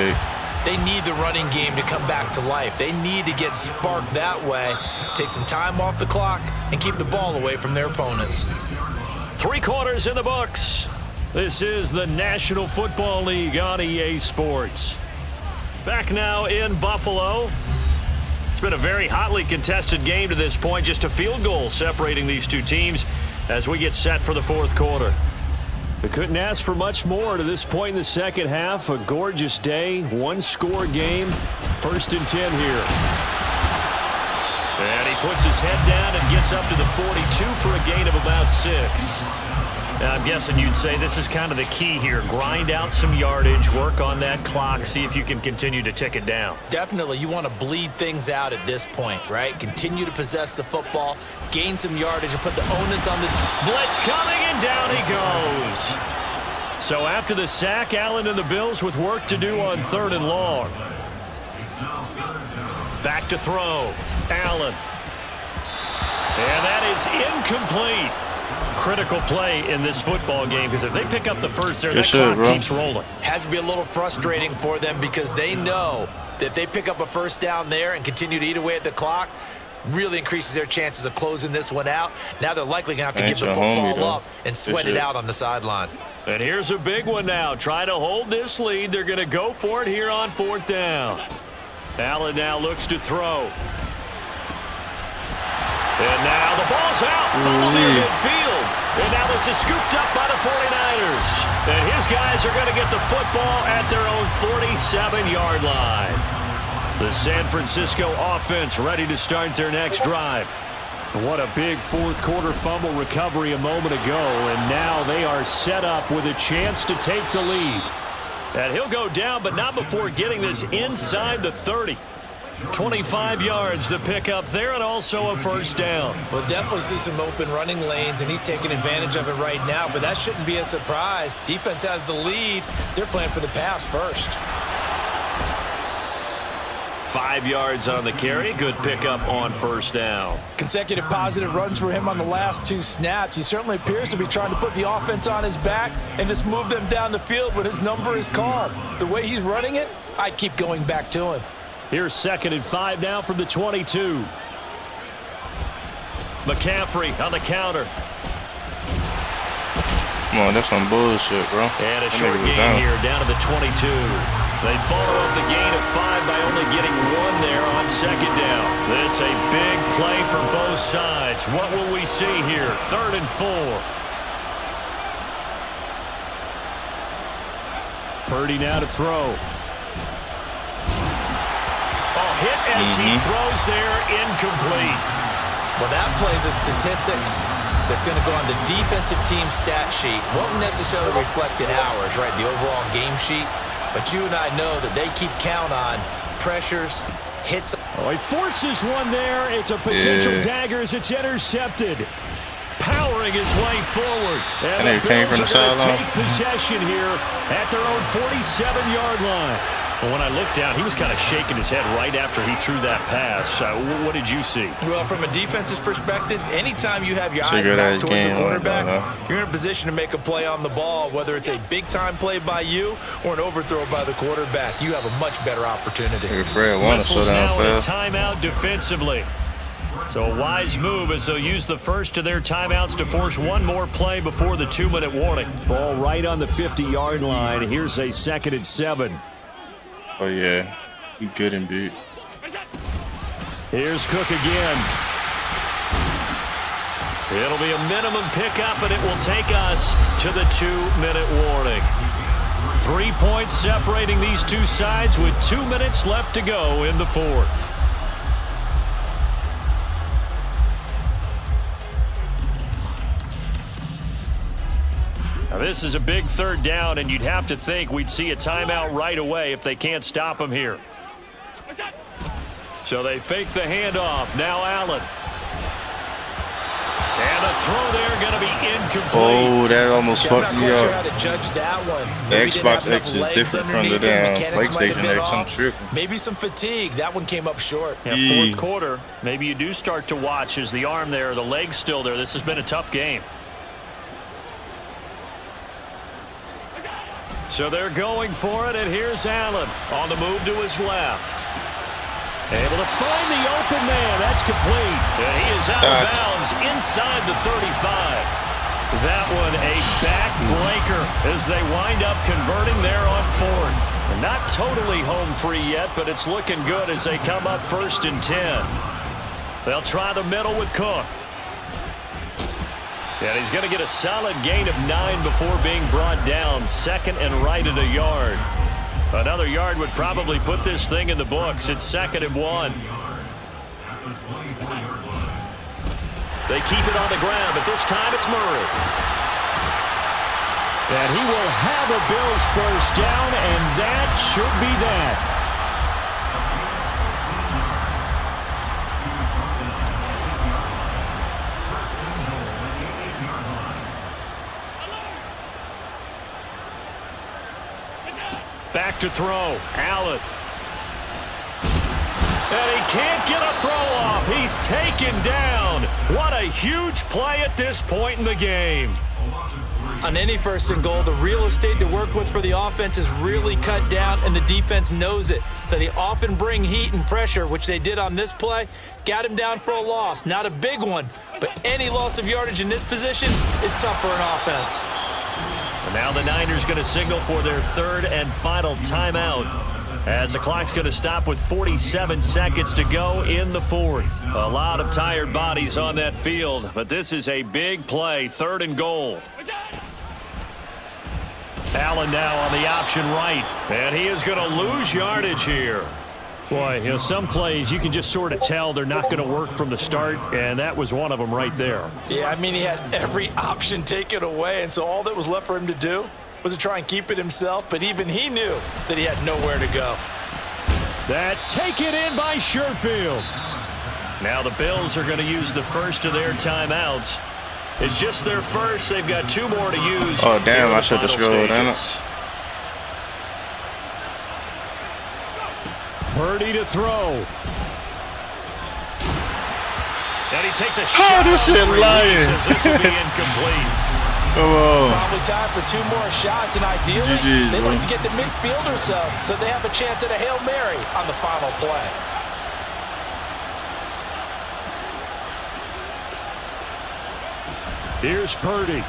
[SPEAKER 2] they need the running game to come back to life. They need to get sparked that way, take some time off the clock, and keep the ball away from their opponents.
[SPEAKER 1] 3 quarters in the books. This is the National Football League on EA Sports. Back now in Buffalo. It's been a very hotly contested game to this point. Just a field goal separating these two teams as we get set for the fourth quarter. We couldn't ask for much more to this point in the second half. A gorgeous day, 1-score game. 1st and 10 here. And he puts his head down and gets up to the 42 for a gain of about 6. Now, I'm guessing you'd say this is kind of the key here. Grind out some yardage, work on that clock, see if you can continue to tick it down.
[SPEAKER 2] Definitely, you want to bleed things out at this point, right? Continue to possess the football, gain some yardage, and put the onus on the
[SPEAKER 1] blitz coming, and down he goes. So after the sack, Allen and the Bills with work to do on 3rd and long. Back to throw. Allen. And that is incomplete. Critical play in this football game because if they pick up the first there, that clock keeps rolling.
[SPEAKER 2] Has to be a little frustrating for them because they know that if they pick up a first down there and continue to eat away at the clock, really increases their chances of closing this one out. Now they're likely going to have to give the football up and sweat it out on the sideline.
[SPEAKER 1] And here's a big one now. Try to hold this lead. They're going to go for it here on 4th down. Allen now looks to throw. And now the ball's out from near midfield. And now this is scooped up by the 49ers. And his guys are going to get the football at their own 47-yard line. The San Francisco offense ready to start their next drive. What a big fourth quarter fumble recovery a moment ago. And now they are set up with a chance to take the lead. And he'll go down, but not before getting this inside the 30. 25 yards to pick up there and also a first down.
[SPEAKER 2] We'll definitely see some open running lanes, and he's taking advantage of it right now, but that shouldn't be a surprise. Defense has the lead. They're playing for the pass first.
[SPEAKER 1] 5 yards on the carry. Good pickup on first down.
[SPEAKER 4] Consecutive positive runs for him on the last 2 snaps. He certainly appears to be trying to put the offense on his back and just move them down the field when his number is called. The way he's running it, I'd keep going back to him.
[SPEAKER 5] Here's 2nd and 5 now from the 22.
[SPEAKER 1] McCaffrey on the counter.
[SPEAKER 3] Come on, that's some bullshit, bro.
[SPEAKER 1] And a short gain here down to the 22. They follow up the gain of 5 by only getting 1 there on 2nd down. This a big play for both sides. What will we see here? 3rd and 4.
[SPEAKER 5] Purdy now to throw.
[SPEAKER 1] Hit as he throws there, incomplete.
[SPEAKER 2] Well, that plays a statistic that's going to go on the defensive team stat sheet. Won't necessarily reflect in ours, right, the overall game sheet. But you and I know that they keep count on pressures, hits.
[SPEAKER 5] Oh, he forces one there. It's a potential dagger as it's intercepted. Powering his way forward. And the Bills are going to take possession here at their own 47-yard line.
[SPEAKER 1] Well, when I looked down, he was kind of shaking his head right after he threw that pass. What did you see?
[SPEAKER 2] Well, from a defense's perspective, anytime you have your eyes back towards the quarterback, you're in a position to make a play on the ball, whether it's a big-time play by you or an overthrow by the quarterback. You have a much better opportunity.
[SPEAKER 1] Whistles now in a timeout defensively. So a wise move as they'll use the first of their timeouts to force one more play before the 2-minute warning.
[SPEAKER 5] Ball right on the 50-yard line. Here's a 2nd and 7.
[SPEAKER 3] Oh, yeah. He good and beat.
[SPEAKER 5] Here's Cook again.
[SPEAKER 1] It'll be a minimum pickup, and it will take us to the 2-minute warning. 3 points separating these two sides with 2 minutes left to go in the 4th. Now, this is a big 3rd down, and you'd have to think we'd see a timeout right away if they can't stop him here. So they fake the handoff. Now Allen. And a throw there going to be incomplete.
[SPEAKER 3] Oh, that almost fucked me up.
[SPEAKER 2] I'm not quite sure how to judge that one.
[SPEAKER 3] The Xbox X is different from the PlayStation X. I'm tripping.
[SPEAKER 2] Maybe some fatigue. That one came up short.
[SPEAKER 1] Yeah, 4th quarter, maybe you do start to watch as the arm there, the leg's still there. This has been a tough game. So they're going for it, and here's Allen on the move to his left. Able to find the open man. That's complete. And he is out of bounds inside the 35. That one a backbreaker as they wind up converting there on 4th. And not totally home free yet, but it's looking good as they come up 1st and 10. They'll try the middle with Cook. And he's going to get a solid gain of 9 before being brought down. 2nd and right at a yard. Another yard would probably put this thing in the books. It's 2nd and 1. They keep it on the ground, but this time it's Murray.
[SPEAKER 5] And he will have a Bills 1st down, and that should be that.
[SPEAKER 1] Back to throw. Allen. And he can't get a throw off. He's taken down. What a huge play at this point in the game.
[SPEAKER 2] On any 1st and goal, the real estate to work with for the offense is really cut down, and the defense knows it. So they often bring heat and pressure, which they did on this play. Got him down for a loss. Not a big one, but any loss of yardage in this position is tough for an offense.
[SPEAKER 1] And now the Niners going to signal for their 3rd and final timeout as the clock's going to stop with 47 seconds to go in the 4th. A lot of tired bodies on that field, but this is a big play, 3rd and goal. Allen now on the option right, and he is going to lose yardage here.
[SPEAKER 5] Boy, you know, some plays you can just sort of tell they're not going to work from the start, and that was one of them right there.
[SPEAKER 4] Yeah, I mean, he had every option taken away, and so all that was left for him to do was to try and keep it himself, but even he knew that he had nowhere to go.
[SPEAKER 5] That's taken in by Sherfield.
[SPEAKER 1] Now the Bills are going to use the first of their timeouts. It's just their first. They've got 2 more to use.
[SPEAKER 3] Oh, damn, I should have scrolled down.
[SPEAKER 5] Purdy to throw. And he takes a shot.
[SPEAKER 3] Oh, this shit lying.
[SPEAKER 1] This will be incomplete.
[SPEAKER 3] Come on.
[SPEAKER 4] Probably time for 2 more shots, and ideally,
[SPEAKER 3] GG,
[SPEAKER 4] they'd
[SPEAKER 3] bro.
[SPEAKER 4] like to get the midfield or so they have a chance at a Hail Mary on the final play.
[SPEAKER 5] Here's Purdy.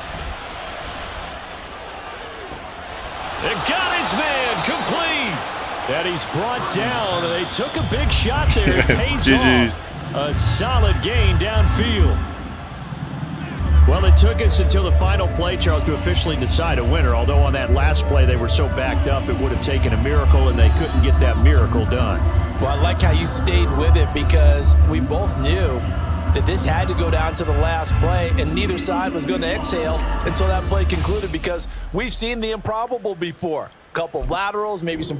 [SPEAKER 5] And got his man complete. And he's brought down. They took a big shot there. It pays
[SPEAKER 3] GG's.
[SPEAKER 5] off. A solid gain downfield. Well, it took us until the final play, Charles, to officially decide a winner. Although on that last play they were so backed up, it would have taken a miracle, and they couldn't get that miracle done.
[SPEAKER 4] Well, I like how you stayed with it because we both knew that this had to go down to the last play, and neither side was going to exhale until that play concluded because we've seen the improbable before. A couple of laterals, maybe some...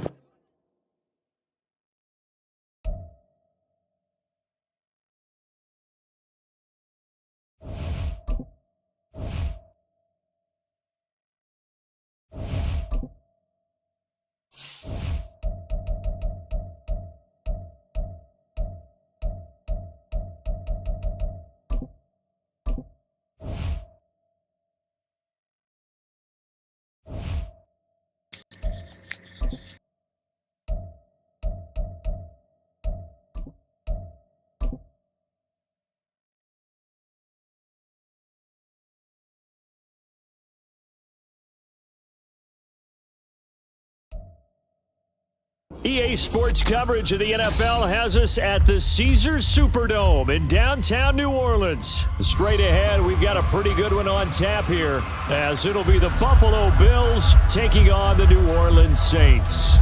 [SPEAKER 5] EA Sports coverage of the NFL has us at the Caesars Superdome in downtown New Orleans. Straight ahead, we've got a pretty good one on tap here, as it'll be the Buffalo Bills taking on the New Orleans Saints.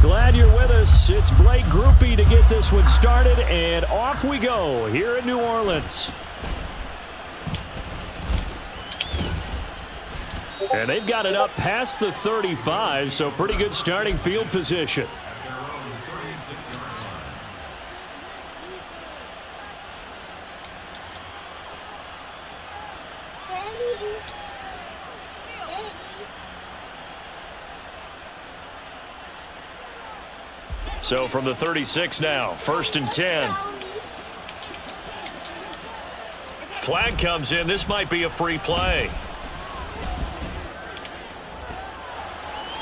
[SPEAKER 5] Glad you're with us. It's Blake Groupie to get this one started, and off we go here in New Orleans. And they've got it up past the 35, so pretty good starting field position. So from the 36 now, 1st and 10. Flag comes in. This might be a free play.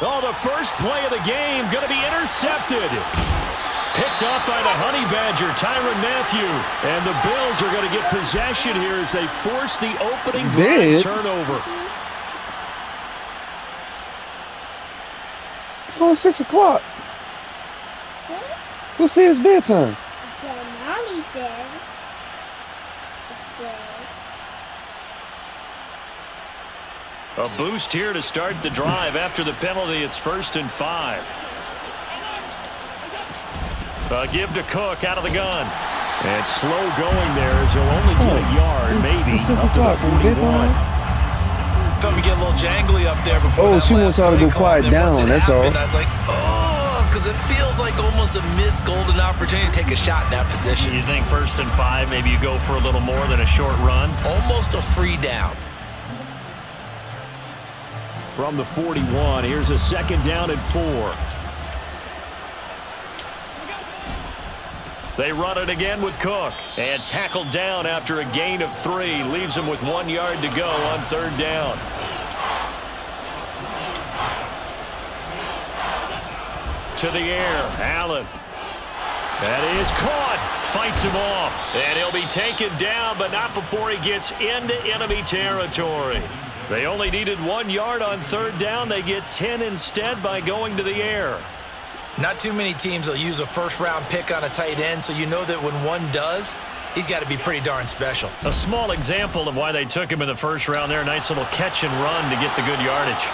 [SPEAKER 5] Oh, the first play of the game going to be intercepted. Picked off by the Honey Badger, Tyrann Mathieu. And the Bills are going to get possession here as they force the opening drive turnover.
[SPEAKER 6] It's only 6 o'clock. We'll see it's bedtime.
[SPEAKER 7] Mommy said
[SPEAKER 5] A boost here to start the drive after the penalty. It's 1st and 5. Give to Cook out of the gun. And slow going there as he'll only get a yard, maybe, up to the 41.
[SPEAKER 2] Felt me get a little jangly up there before.
[SPEAKER 6] Oh, she wants y'all to go quiet down, that's all.
[SPEAKER 2] I was like, oh, because it feels like almost a missed golden opportunity to take a shot in that position.
[SPEAKER 5] You think 1st and 5, maybe you go for a little more than a short run?
[SPEAKER 2] Almost a free down.
[SPEAKER 5] From the 41, here's a 2nd down and 4. They run it again with Cook. And tackled down after a gain of 3. Leaves him with 1 yard to go on 3rd down. To the air, Allen. That is caught. Fights him off. And he'll be taken down, but not before he gets into enemy territory. They only needed 1 yard on 3rd down. They get 10 instead by going to the air.
[SPEAKER 2] Not too many teams will use a first-round pick on a tight end, so you know that when one does, he's got to be pretty darn special.
[SPEAKER 5] A small example of why they took him in the 1st round there. Nice little catch and run to get the good yardage.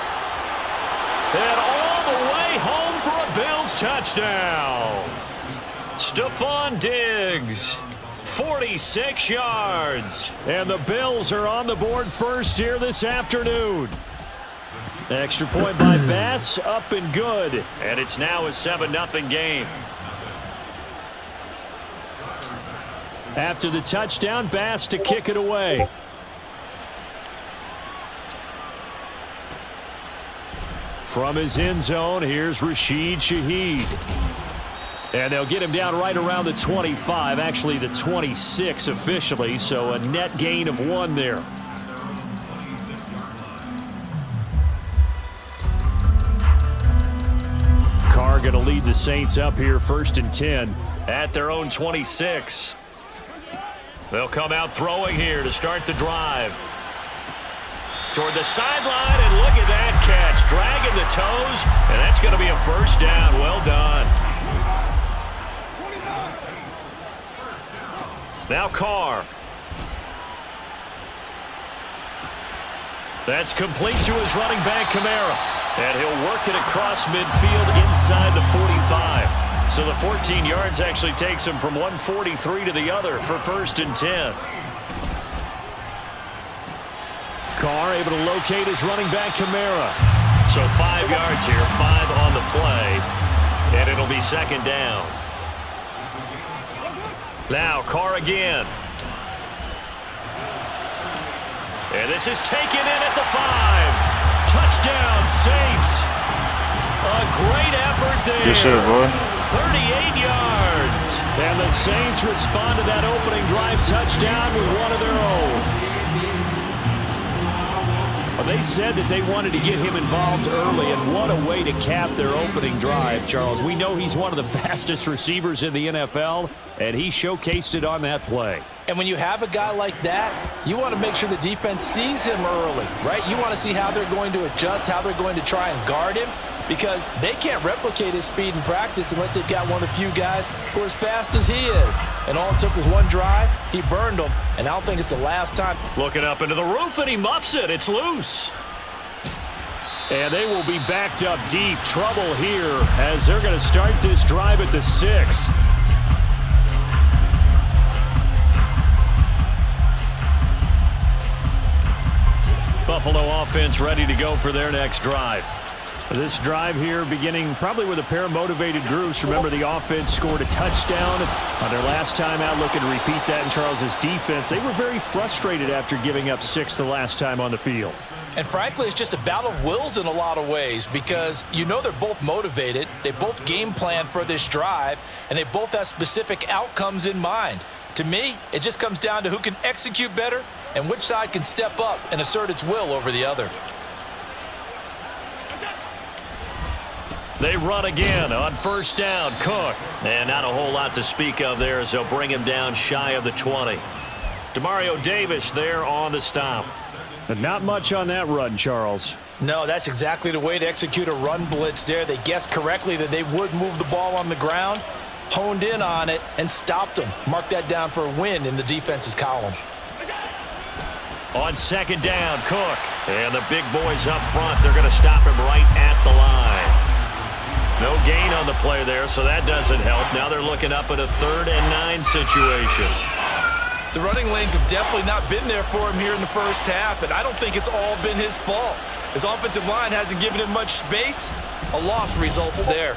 [SPEAKER 5] And all the way home for a Bills touchdown. Stephon Diggs, 46 yards. And the Bills are on the board first here this afternoon. Extra point by Bass, up and good. And it's now a 7-0 game. After the touchdown, Bass to kick it away. From his end zone, here's Rashid Shaheed. And they'll get him down right around the 25, actually the 26 officially, so a net gain of 1 there. Carr going to lead the Saints up here 1st and 10.
[SPEAKER 1] At their own 26. They'll come out throwing here to start the drive. Toward the sideline, and look at that catch. Dragging the toes, and that's going to be a first down. Well done. Now Carr. That's complete to his running back, Kamara. And he'll work it across midfield inside the 45. So the 14 yards actually takes him from 143 to the other for 1st and 10.
[SPEAKER 5] Carr able to locate his running back, Kamara.
[SPEAKER 1] So 5 yards here, 5 on the play. And it'll be 2nd down. Now Carr again. And this is taken in at the 5. Touchdown, Saints. A great effort there.
[SPEAKER 3] Good shit, boy.
[SPEAKER 1] 38 yards.
[SPEAKER 5] And the Saints respond to that opening drive touchdown with one of their own. Well, they said that they wanted to get him involved early, and what a way to cap their opening drive, Charles. We know he's one of the fastest receivers in the NFL, and he showcased it on that play.
[SPEAKER 4] And when you have a guy like that, you want to make sure the defense sees him early, right? You want to see how they're going to adjust, how they're going to try and guard him, because they can't replicate his speed in practice unless they've got one of the few guys who are as fast as he is. And all it took was one drive. He burned them, and I don't think it's the last time.
[SPEAKER 1] Looking up into the roof, and he muffs it. It's loose.
[SPEAKER 5] And they will be backed up deep. Trouble here as they're going to start this drive at the 6. Buffalo offense ready to go for their next drive. This drive here beginning probably with a pair of motivated groups. Remember, the offense scored a touchdown on their last time out, looking to repeat that in Charles's defense. They were very frustrated after giving up 6 the last time on the field.
[SPEAKER 4] And frankly, it's just a battle of wills in a lot of ways, because you know they're both motivated. They both game plan for this drive, and they both have specific outcomes in mind. To me, it just comes down to who can execute better and which side can step up and assert its will over the other.
[SPEAKER 1] They run again on 1st down. Cook. And not a whole lot to speak of there as they'll bring him down shy of the 20. Demario Davis there on the stop.
[SPEAKER 5] But not much on that run, Charles.
[SPEAKER 4] No, that's exactly the way to execute a run blitz there. They guessed correctly that they would move the ball on the ground, honed in on it, and stopped them. Mark that down for a win in the defense's column.
[SPEAKER 1] On 2nd down, Cook. And the big boys up front, they're going to stop him right at the line. No gain on the play there, so that doesn't help. Now they're looking up at a 3rd and 9 situation.
[SPEAKER 2] The running lanes have definitely not been there for him here in the first half, and I don't think it's all been his fault. His offensive line hasn't given him much space. A loss results there.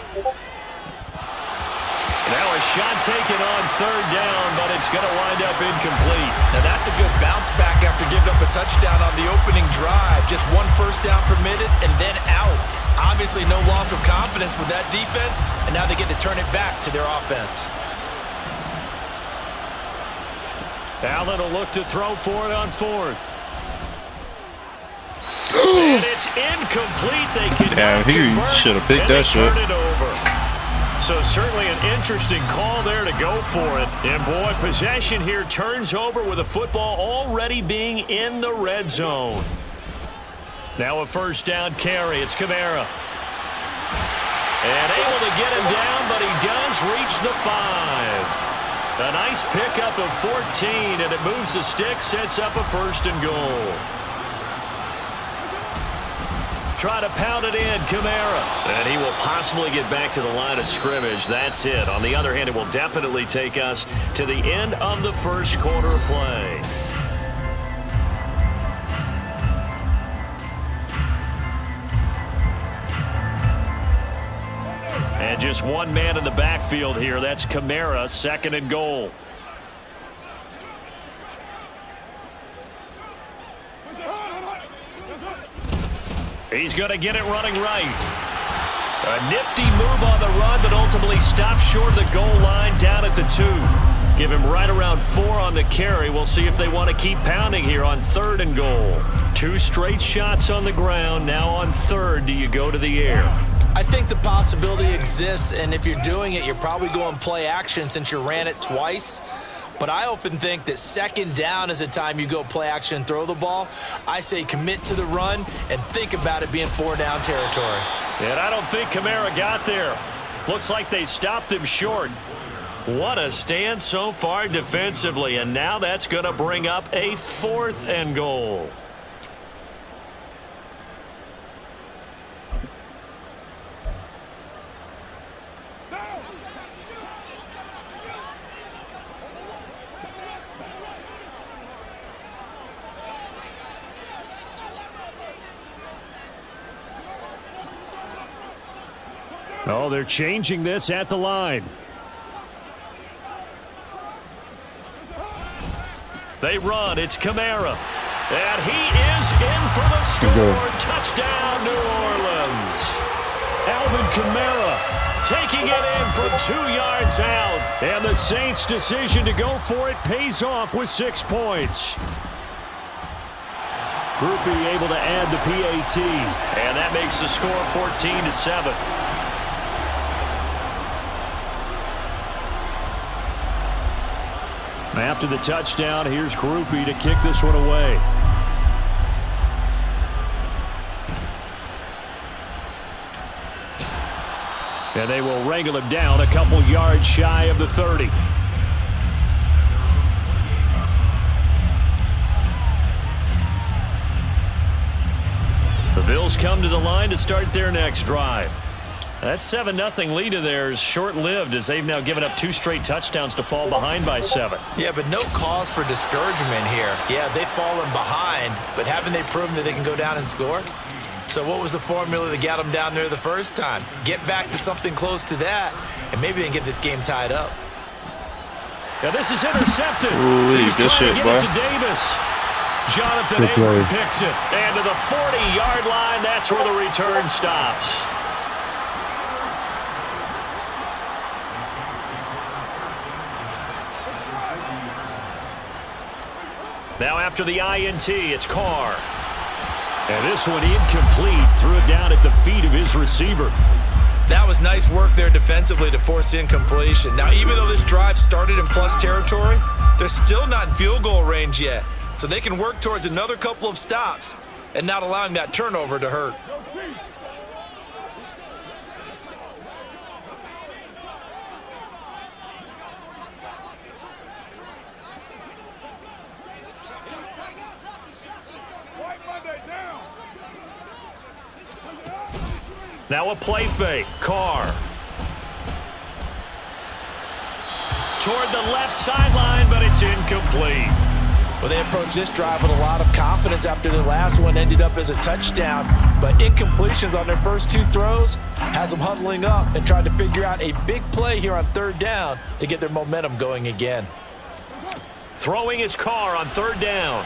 [SPEAKER 1] Now a shot taken on 3rd down, but it's going to wind up incomplete.
[SPEAKER 2] Now that's a good bounce back after giving up a touchdown on the opening drive. Just 1 first down permitted and then out. Obviously no loss of confidence with that defense, and now they get to turn it back to their offense.
[SPEAKER 1] Allen will look to throw for it on 4th. And it's incomplete. They can
[SPEAKER 3] he should have picked that shot.
[SPEAKER 1] Turn it over. So certainly an interesting call there to go for it. And boy, possession here turns over with the football already being in the red zone. Now a 1st down carry. It's Kamara. And able to get him down, but he does reach the 5. A nice pickup of 14, and it moves the stick, sets up a 1st and goal. Try to pound it in, Kamara. And he will possibly get back to the line of scrimmage. That's it. On the other hand, it will definitely take us to the end of the 1st quarter of play. And just one man in the backfield here. That's Kamara, 2nd and goal.
[SPEAKER 5] He's going to get it running right. A nifty move on the run, but ultimately stops short of the goal line down at the 2. Give him right around 4 on the carry. We'll see if they want to keep pounding here on 3rd and goal. 2 straight shots on the ground. Now on 3rd, do you go to the air?
[SPEAKER 2] I think the possibility exists, and if you're doing it, you're probably going play action since you ran it twice. But I often think that 2nd down is a time you go play action and throw the ball. I say commit to the run and think about it being 4 down territory.
[SPEAKER 5] And I don't think Kamara got there. Looks like they stopped him short. What a stand so far defensively, and now that's going to bring up a 4th and goal. Oh, they're changing this at the line. They run. It's Kamara. And he is in for the score. Touchdown, New Orleans. Alvin Kamara taking it in from 2 yards out. And the Saints' decision to go for it pays off with 6 points. Groupie able to add the PAT. And that makes the score 14-7. After the touchdown, here's Groupie to kick this one away. And they will wrangle him down a couple yards shy of the 30. The Bills come to the line to start their next drive. That 7-0 lead of theirs short-lived as they've now given up 2 straight touchdowns to fall behind by 7.
[SPEAKER 2] Yeah, but no cause for discouragement here. Yeah, they've fallen behind, but haven't they proven that they can go down and score? So what was the formula that got them down there the first time? Get back to something close to that, and maybe they can get this game tied up.
[SPEAKER 5] Now this is intercepted.
[SPEAKER 3] Ooh,
[SPEAKER 5] He's
[SPEAKER 3] good
[SPEAKER 5] trying
[SPEAKER 3] shit,
[SPEAKER 5] to get
[SPEAKER 3] boy.
[SPEAKER 5] it to Davis. Jonathan Abram picks it. And to the 40-yard line, that's where the return stops. Now after the INT, it's Carr. And this one incomplete. Threw it down at the feet of his receiver.
[SPEAKER 2] That was nice work there defensively to force incompletion. Now, even though this drive started in plus territory, they're still not in field goal range yet. So they can work towards another couple of stops and not allowing that turnover to hurt.
[SPEAKER 5] Now a play fake. Carr. Toward the left sideline, but it's incomplete.
[SPEAKER 4] Well, they approached this drive with a lot of confidence after the last one ended up as a touchdown. But incompletions on their first 2 throws has them huddling up and trying to figure out a big play here on 3rd down to get their momentum going again.
[SPEAKER 5] Throwing his Carr on 3rd down.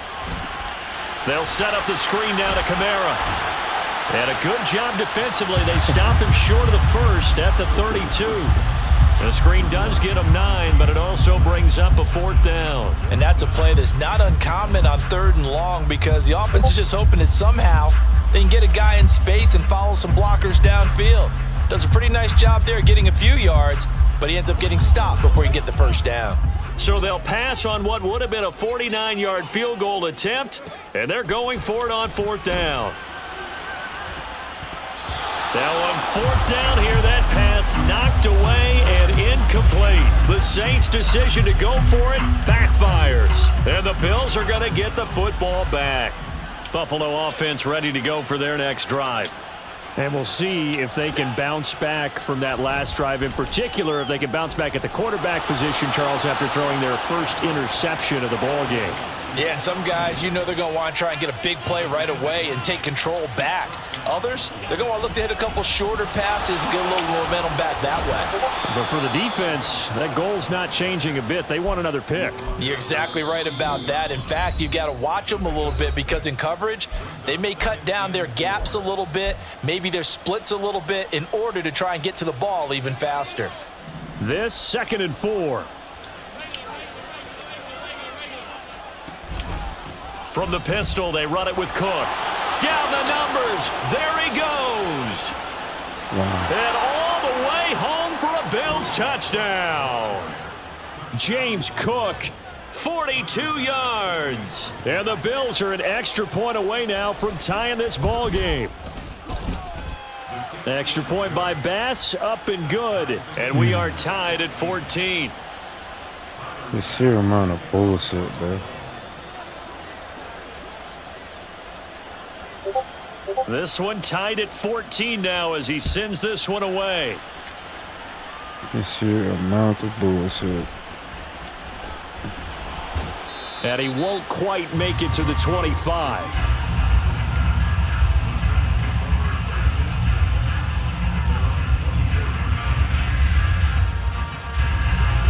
[SPEAKER 5] They'll set up the screen down to Kamara. And a good job defensively. They stopped him short of the first at the 32. The screen does get him 9, but it also brings up a 4th down.
[SPEAKER 4] And that's a play that's not uncommon on 3rd and long because the offense is just hoping that somehow they can get a guy in space and follow some blockers downfield. Does a pretty nice job there getting a few yards, but he ends up getting stopped before he can get the first down.
[SPEAKER 5] So they'll pass on what would have been a 49-yard field goal attempt, and they're going for it on 4th down. Now on 4th down here, that pass knocked away and incomplete. The Saints' decision to go for it backfires. And the Bills are going to get the football back. Buffalo offense ready to go for their next drive. And we'll see if they can bounce back from that last drive. In particular, if they can bounce back at the quarterback position, Charles, after throwing their first interception of the ball game.
[SPEAKER 4] Yeah, and some guys, they're going to want to try and get a big play right away and take control back. Others, they're going to want to look to hit a couple shorter passes, get a little momentum back that way.
[SPEAKER 5] But for the defense, that goal's not changing a bit. They want another pick.
[SPEAKER 4] You're exactly right about that. In fact, you've got to watch them a little bit because in coverage, they may cut down their gaps a little bit, maybe their splits a little bit in order to try and get to the ball even faster.
[SPEAKER 5] This 2nd and 4.
[SPEAKER 1] From the pistol, they run it with Cook. Down the numbers. There he goes.
[SPEAKER 6] Wow.
[SPEAKER 1] And all the way home for a Bills touchdown.
[SPEAKER 5] James Cook,
[SPEAKER 1] 42 yards.
[SPEAKER 5] and the Bills are an extra point away now from tying this ball game. Extra point by Bass, up and good.
[SPEAKER 1] And we are tied at 14.
[SPEAKER 6] The sheer amount of bullshit, bro.
[SPEAKER 1] This one tied at 14 now as he sends this one away.
[SPEAKER 6] The sheer amount of bullshit.
[SPEAKER 5] And he won't quite make it to the 25.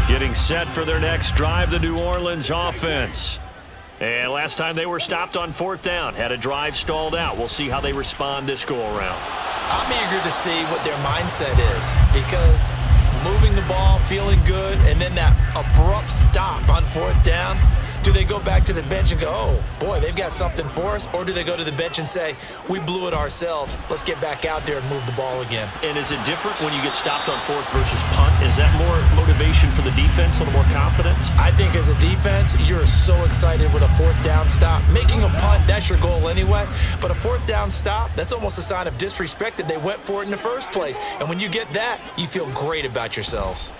[SPEAKER 1] Getting set for their next drive, the New Orleans offense. And last time they were stopped on 4th down, had a drive stalled out. We'll see how they respond this go-around.
[SPEAKER 2] I'm eager to see what their mindset is because moving the ball, feeling good, and then that abrupt stop on 4th down, do they go back to the bench and go, oh, boy, they've got something for us? Or do they go to the bench and say, we blew it ourselves. Let's get back out there and move the ball again.
[SPEAKER 1] And is it different when you get stopped on 4th versus punt? Is that more motivation for the defense, a little more confidence?
[SPEAKER 2] I think as a defense, you're so excited with a 4th down stop. Making a punt, that's your goal anyway. But a 4th down stop, that's almost a sign of disrespect that they went for it in the first place. And when you get that, you feel great about yourselves.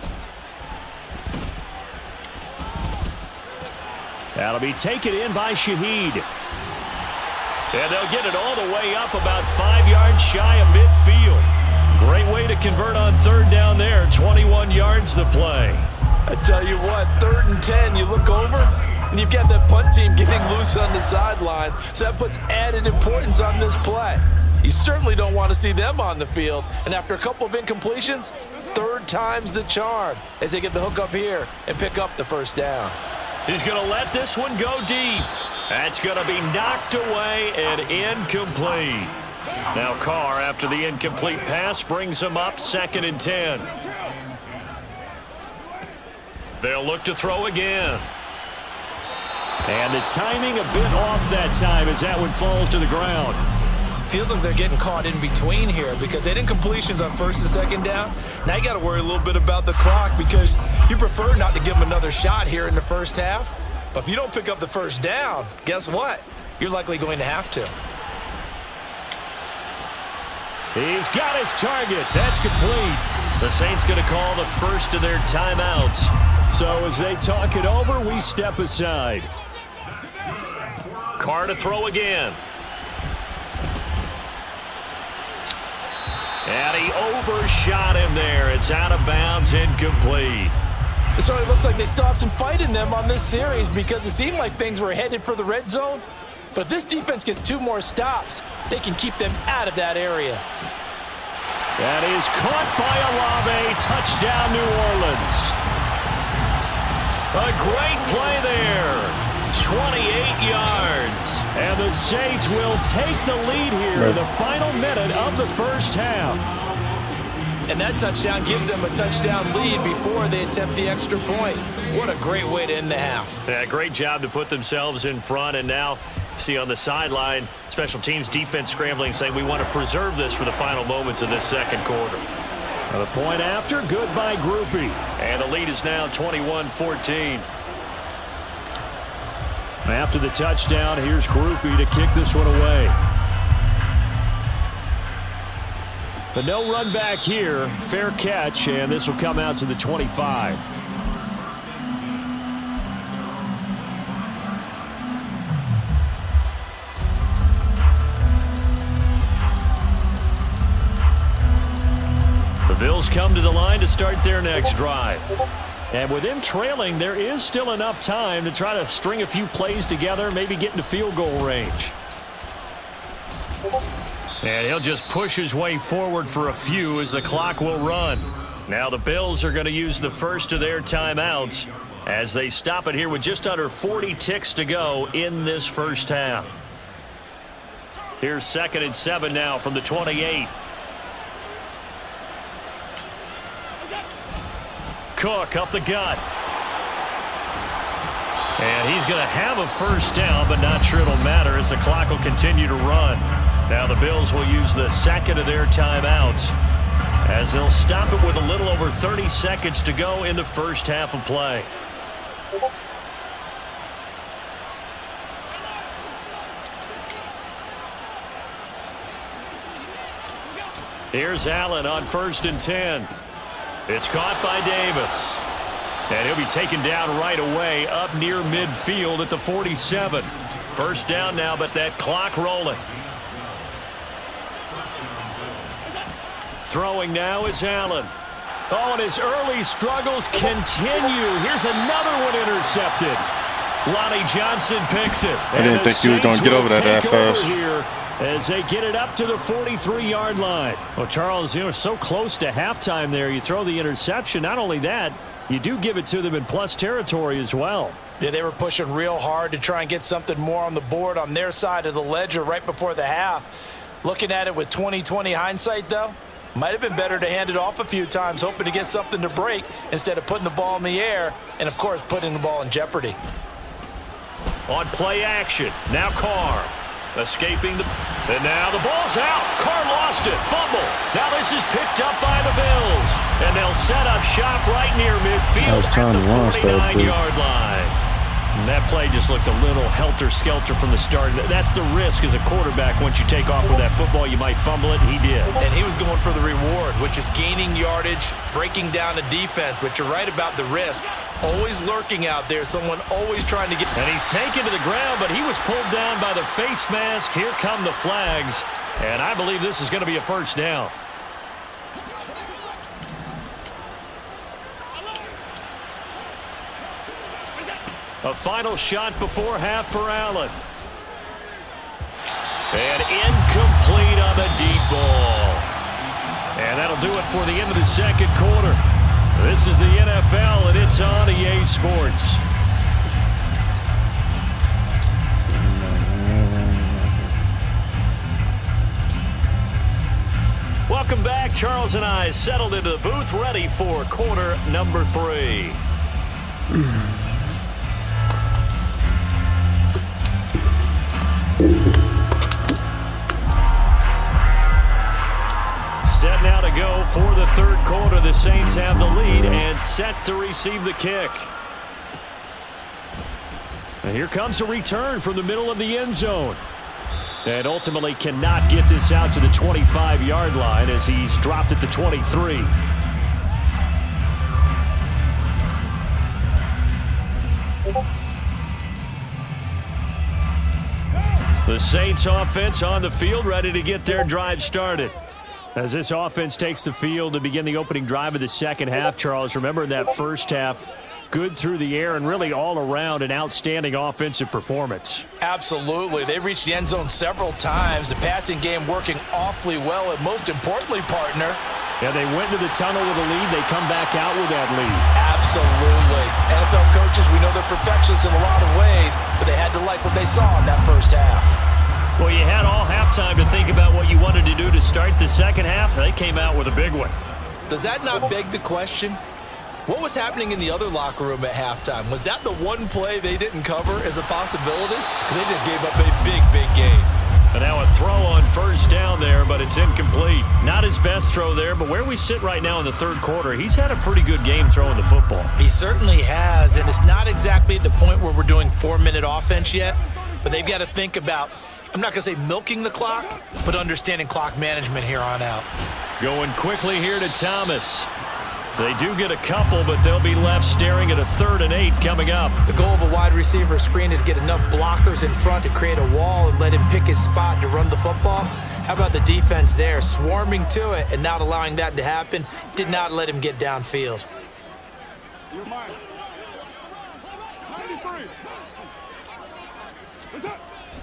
[SPEAKER 5] That'll be taken in by Shaheed.
[SPEAKER 1] And they'll get it all the way up about 5 yards shy of midfield. Great way to convert on 3rd down there. 21 yards to play.
[SPEAKER 4] I tell you what, 3rd and 10, you look over, and you've got that punt team getting loose on the sideline, so that puts added importance on this play. You certainly don't want to see them on the field, and after a couple of incompletions, 3rd time's the charm as they get the hook up here and pick up the 1st down.
[SPEAKER 1] He's going to let this one go deep. That's going to be knocked away and incomplete. Now Carr, after the incomplete pass, brings him up 2nd and 10. They'll look to throw again.
[SPEAKER 5] And the timing a bit off that time as that one falls to the ground.
[SPEAKER 2] Feels like they're getting caught in between here because they had incompletions on 1st and 2nd down. Now you got to worry a little bit about the clock because you prefer not to give them another shot here in the 1st half. But if you don't pick up the 1st down, guess what? You're likely going to have to.
[SPEAKER 5] He's got his target. That's complete.
[SPEAKER 1] The Saints going to call the first of their timeouts.
[SPEAKER 5] So as they talk it over, we step aside.
[SPEAKER 1] Carr to throw again. And he overshot him there. It's out of bounds, incomplete.
[SPEAKER 4] So it looks like they still have some fight in them on this series because it seemed like things were headed for the red zone. But if this defense gets 2 more stops, they can keep them out of that area.
[SPEAKER 5] That is caught by Olave. Touchdown, New Orleans.
[SPEAKER 1] A great play there. 28 yards.
[SPEAKER 5] And the Saints will take the lead here in the final minute of the 1st half.
[SPEAKER 2] And that touchdown gives them a touchdown lead before they attempt the extra point. What a great way to end the half.
[SPEAKER 1] Yeah, great job to put themselves in front. And now, see on the sideline, special teams defense scrambling, saying we want to preserve this for the final moments of this 2nd quarter.
[SPEAKER 5] The point after, good by Groupie.
[SPEAKER 1] And the lead is now 21-14.
[SPEAKER 5] After the touchdown, here's Groupie to kick this one away. But no run back here. Fair catch, and this will come out to the 25.
[SPEAKER 1] The Bills come to the line to start their next drive.
[SPEAKER 5] And with him trailing, there is still enough time to try to string a few plays together, maybe get into field goal range. And he'll just push his way forward for a few as the clock will run. Now the Bills are going to use the first of their timeouts as they stop it here with just under 40 ticks to go in this first half. Here's 2nd and 7 now from the 28. Cook up the gut. And he's going to have a first down, but not sure it'll matter as the clock will continue to run. Now the Bills will use the second of their timeouts as they'll stop it with a little over 30 seconds to go in the first half of play. Here's Allen on 1st and 10. It's caught by Davis. And he'll be taken down right away up near midfield at the 47. First down now, but that clock rolling. Throwing now is Allen. Oh, and his early struggles continue. Here's another one intercepted. Lonnie Johnson picks it.
[SPEAKER 3] I didn't think you were going to get over that fast.
[SPEAKER 5] Here as they get it up to the 43-yard line. Well, Charles, you know, so close to halftime there. You throw the interception. Not only that, you do give it to them in plus territory as well.
[SPEAKER 4] Yeah, they were pushing real hard to try and get something more on the board on their side of the ledger right before the half. Looking at it with 20/20 hindsight, though, might have been better to hand it off a few times, hoping to get something to break instead of putting the ball in the air and, of course, putting the ball in jeopardy.
[SPEAKER 5] On play action, now Carr. Escaping the... And now the ball's out. Carr lost it. Fumble. Now this is picked up by the Bills. And they'll set up shop right near midfield at the 49-yard line. And that play just looked a little helter-skelter from the start. That's the risk as a quarterback. Once you take off with that football, you might fumble it, and he did.
[SPEAKER 2] And he was going for the reward, which is gaining yardage, breaking down the defense. But you're right about the risk. Always lurking out there, someone always trying to get...
[SPEAKER 5] And he's taken to the ground, but he was pulled down by the face mask. Here come the flags. And I believe this is going to be a first down. A final shot before half for Allen. And incomplete on the deep ball. And that'll do it for the end of the second quarter. This is the NFL, and it's on EA Sports. Welcome back. Charles and I settled into the booth, ready for quarter number 3. Set now to go for the third quarter. The Saints have the lead and set to receive the kick. And here comes a return from the middle of the end zone. And ultimately cannot get this out to the 25-yard line as he's dropped at the 23. The Saints offense on the field, ready to get their drive started. As this offense takes the field to begin the opening drive of the second half, Charles, remember in that first half, good through the air and really all around an outstanding offensive performance.
[SPEAKER 4] Absolutely. They reached the end zone several times. The passing game working awfully well, and most importantly, partner.
[SPEAKER 5] Yeah, they went to the tunnel with a lead. They come back out with that lead.
[SPEAKER 4] Absolutely. NFL coaches, we know they're perfectionists in a lot of ways, but they had to like what they saw in that first half.
[SPEAKER 5] Well, you had all halftime to think about what you wanted to do to start the second half. They came out with a big one.
[SPEAKER 2] Does that not beg the question? What was happening in the other locker room at halftime? Was that the one play they didn't cover as a possibility? Because they just gave up a big, big game.
[SPEAKER 5] And now a throw on first down there, but it's incomplete. Not his best throw there, but where we sit right now in the third quarter, he's had a pretty good game throwing the football.
[SPEAKER 2] He certainly has, and it's not exactly at the point where we're doing 4-minute offense yet, but they've got to think about, I'm not going to say milking the clock, but understanding clock management here on out.
[SPEAKER 5] Going quickly here to Thomas. They do get a couple, but they'll be left staring at a 3rd and 8 coming up.
[SPEAKER 2] The goal of a wide receiver screen is get enough blockers in front to create a wall and let him pick his spot to run the football. How about the defense there, swarming to it and not allowing that to happen? Did not let him get downfield.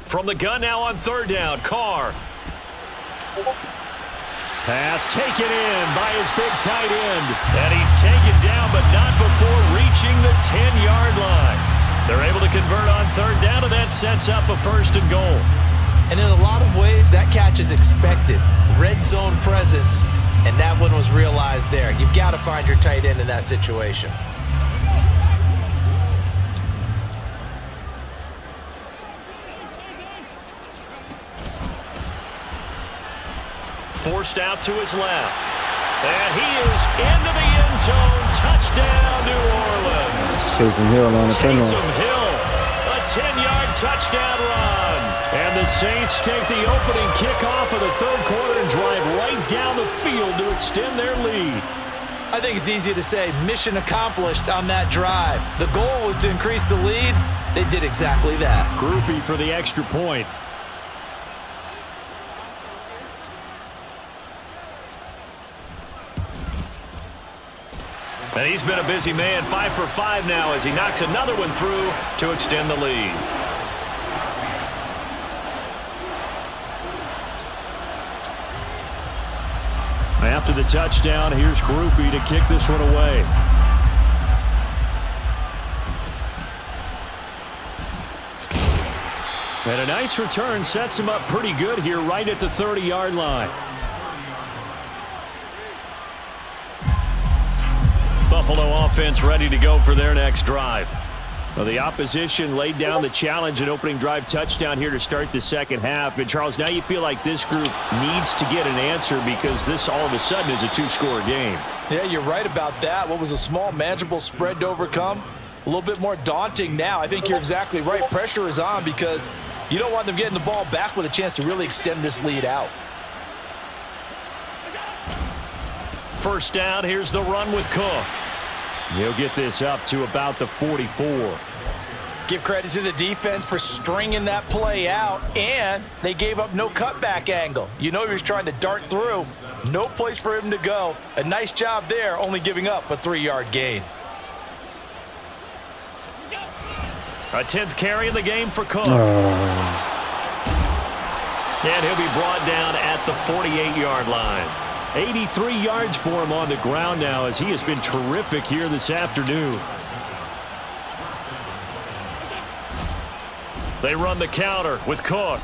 [SPEAKER 5] From the gun now on third down, Carr. Pass taken in by his big tight end. And he's taken down, but not before reaching the 10-yard line. They're able to convert on third down, and that sets up a first and goal.
[SPEAKER 2] And in a lot of ways, that catch is expected. Red zone presence, and that one was realized there. You've got to find your tight end in that situation.
[SPEAKER 5] Forced out to his left. And he is into the end zone. Touchdown, New Orleans.
[SPEAKER 6] Taysom Hill on the penalty.
[SPEAKER 5] Taysom Hill, a 10-yard touchdown run. And the Saints take the opening kickoff of the third quarter and drive right down the field to extend their lead.
[SPEAKER 2] I think it's easy to say mission accomplished on that drive. The goal was to increase the lead. They did exactly that.
[SPEAKER 5] Groupie for the extra point. And he's been a busy man, 5 for 5 now as he knocks another one through to extend the lead. After the touchdown, here's Groupie to kick this one away. And a nice return sets him up pretty good here right at the 30-yard line. Buffalo offense ready to go for their next drive. Well, the opposition laid down the challenge and opening drive touchdown here to start the second half. And, Charles, now you feel like this group needs to get an answer because this all of a sudden is a two-score game.
[SPEAKER 4] Yeah, you're right about that. What was a small, manageable spread to overcome? A little bit more daunting now. I think you're exactly right. Pressure is on because you don't want them getting the ball back with a chance to really extend this lead out.
[SPEAKER 5] First down, here's the run with Cook. He'll get this up to about the 44.
[SPEAKER 4] Give credit to the defense for stringing that play out, and they gave up no cutback angle. You know he was trying to dart through. No place for him to go. A nice job there, only giving up a 3-yard gain.
[SPEAKER 5] A 10th carry in the game for Cook. And he'll be brought down at the 48-yard line. 83 yards for him on the ground now as he has been terrific here this afternoon. They run the counter with Cook.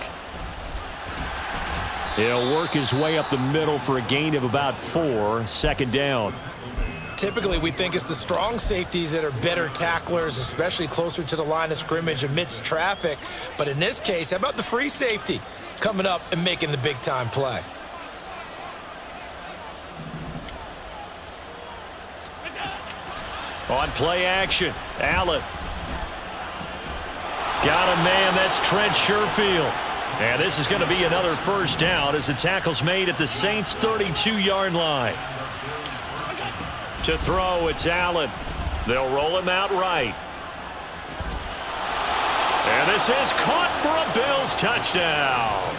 [SPEAKER 5] He'll work his way up the middle for a gain of about 4. Second down.
[SPEAKER 2] Typically, we think it's the strong safeties that are better tacklers, especially closer to the line of scrimmage amidst traffic. But in this case, how about the free safety coming up and making the big-time play?
[SPEAKER 5] On play action, Allen. Got a man, that's Trent Sherfield. And this is going to be another first down as the tackle's made at the Saints' 32-yard line. To throw, it's Allen. They'll roll him out right. And this is caught for a Bills touchdown.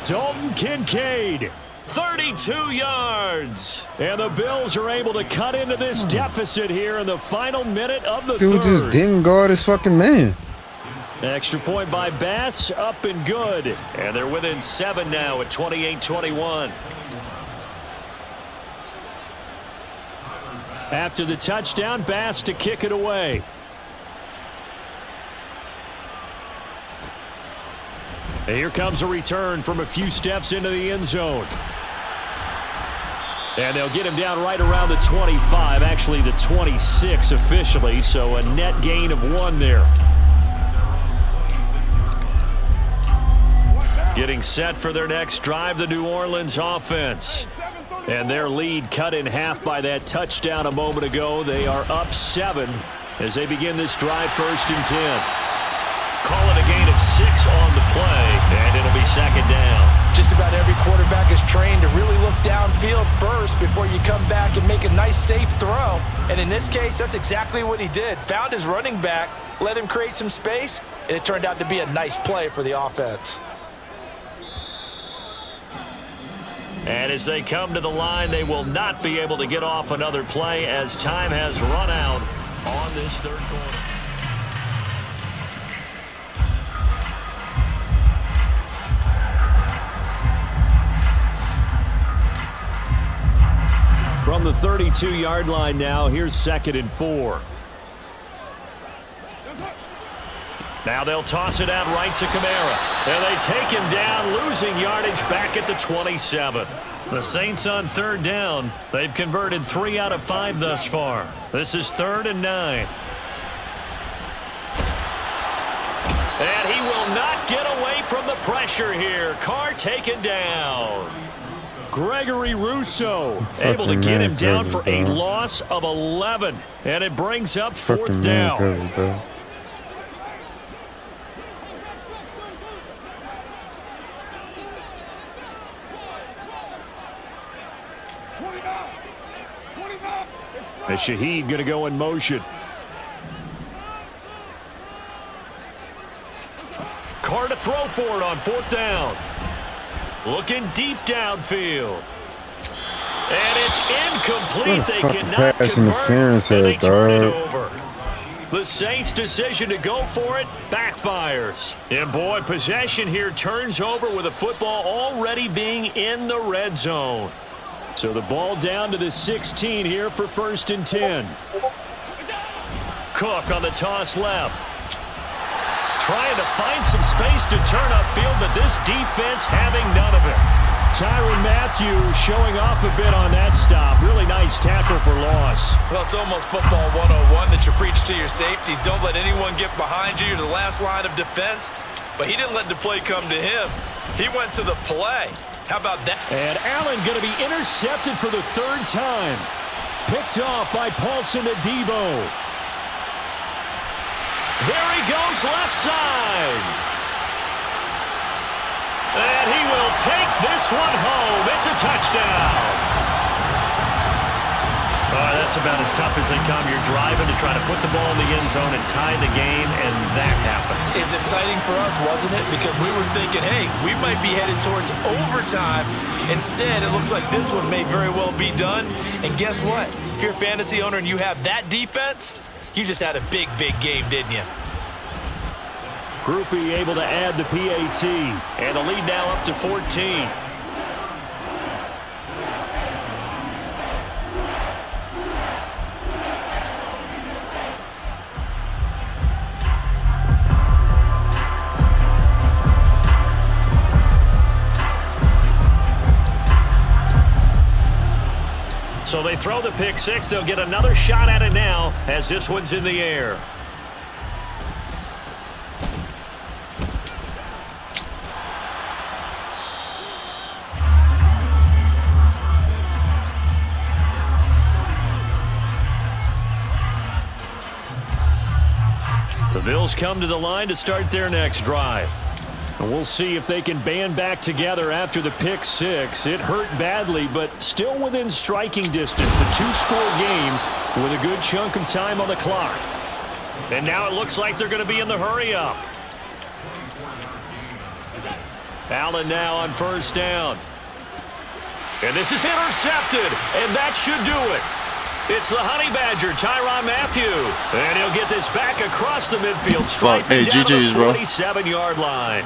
[SPEAKER 5] Dalton Kincaid. 32 yards. And the Bills are able to cut into this deficit here in the final minute of the
[SPEAKER 6] Dude
[SPEAKER 5] third.
[SPEAKER 6] just didn't guard his fucking man.
[SPEAKER 5] Extra point by Bass, up and good. And they're within 7 now at 28-21. After the touchdown, Bass to kick it away. And here comes a return from a few steps into the end zone. And they'll get him down right around the 25, actually the 26 officially, so a net gain of 1 there. Getting set for their next drive, the New Orleans offense. And their lead cut in half by that touchdown a moment ago. They are up 7 as they begin this drive, 1st and 10. Call it a gain of 6 on the play, and it'll be second down.
[SPEAKER 4] Just about every quarterback is trained to really look downfield first before you come back and make a nice, safe throw. And in this case, that's exactly what he did. Found his running back, let him create some space, and it turned out to be a nice play for the offense.
[SPEAKER 5] And as they come to the line, they will not be able to get off another play as time has run out on this third quarter. From the 32-yard line now, here's 2nd and 4. Now they'll toss it out right to Kamara. And they take him down, losing yardage back at the 27. The Saints on 3rd down. They've converted 3 out of 5 thus far. This is 3rd and 9. And he will not get away from the pressure here. Carr taken down. Gregory Rousseau able to get him down for a loss of 11. And it brings up 4th down. And Shaheed going to go in motion. Carr to throw for it on 4th down. Looking deep downfield. And it's incomplete. They cannot convert, and they turn it over. The Saints' decision to go for it backfires. And, boy, possession here turns over with the football already being in the red zone. So the ball down to the 16 here for 1st and 10. Cook on the toss left. Trying to find some space to turn upfield, but this defense having none of it. Tyrann Mathieu showing off a bit on that stop. Really nice tackle for loss.
[SPEAKER 2] Well, it's almost football 101 that you preach to your safeties. Don't let anyone get behind you. You're the last line of defense. But he didn't let the play come to him. He went to the play. How about that?
[SPEAKER 5] And Allen going to be intercepted for the 3rd time. Picked off by Paulson Adebo. There he goes left side. And he will take this one home. It's a touchdown. That's about as tough as they come. You're driving to try to put the ball in the end zone and tie the game, and that happens.
[SPEAKER 2] It's exciting for us, wasn't it? Because we were thinking, hey, we might be headed towards overtime. Instead, it looks like this one may very well be done. And guess what? If you're a fantasy owner and you have that defense, you just had a big, big game, didn't you?
[SPEAKER 5] Groupie able to add the PAT. And the lead now up to 14. So they throw the pick six. They'll get another shot at it now as this one's in the air. The Bills come to the line to start their next drive. And we'll see if they can band back together after the pick six. It hurt badly, but still within striking distance. A two-score game with a good chunk of time on the clock. And now it looks like they're going to be in the hurry-up. Allen now on first down. And this is intercepted, and that should do it. It's the Honey Badger, Tyrann Mathieu. And he'll get this back across the midfield stripe down to the 47-yard line.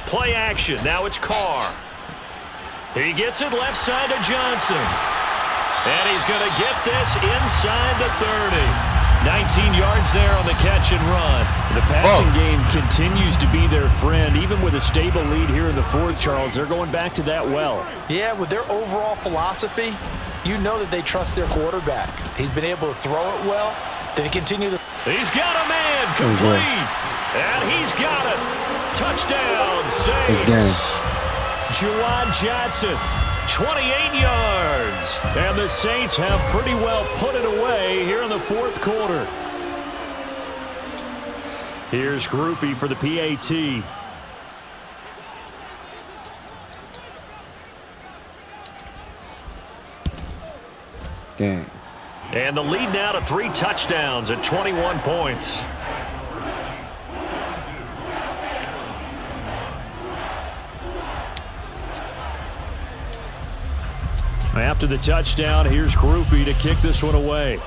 [SPEAKER 5] Play action. Now it's Carr. He gets it left side to Johnson. And he's going to get this inside the 30. 19 yards there on the catch and run. The passing game continues to be their friend. Even with a stable lead here in the fourth, Charles, they're going back to that well.
[SPEAKER 4] Yeah, with their overall philosophy, you know that they trust their quarterback. He's been able to throw it well. They continue to...
[SPEAKER 5] He's got a man complete. And he's got it. Touchdown, Saints. Juwan Johnson, 28 yards. And the Saints have pretty well put it away here in the fourth quarter. Here's Groupie for the PAT.
[SPEAKER 6] Game.
[SPEAKER 5] And the lead now to 3 touchdowns at 21 points. After the touchdown, here's Groupie to kick this one away.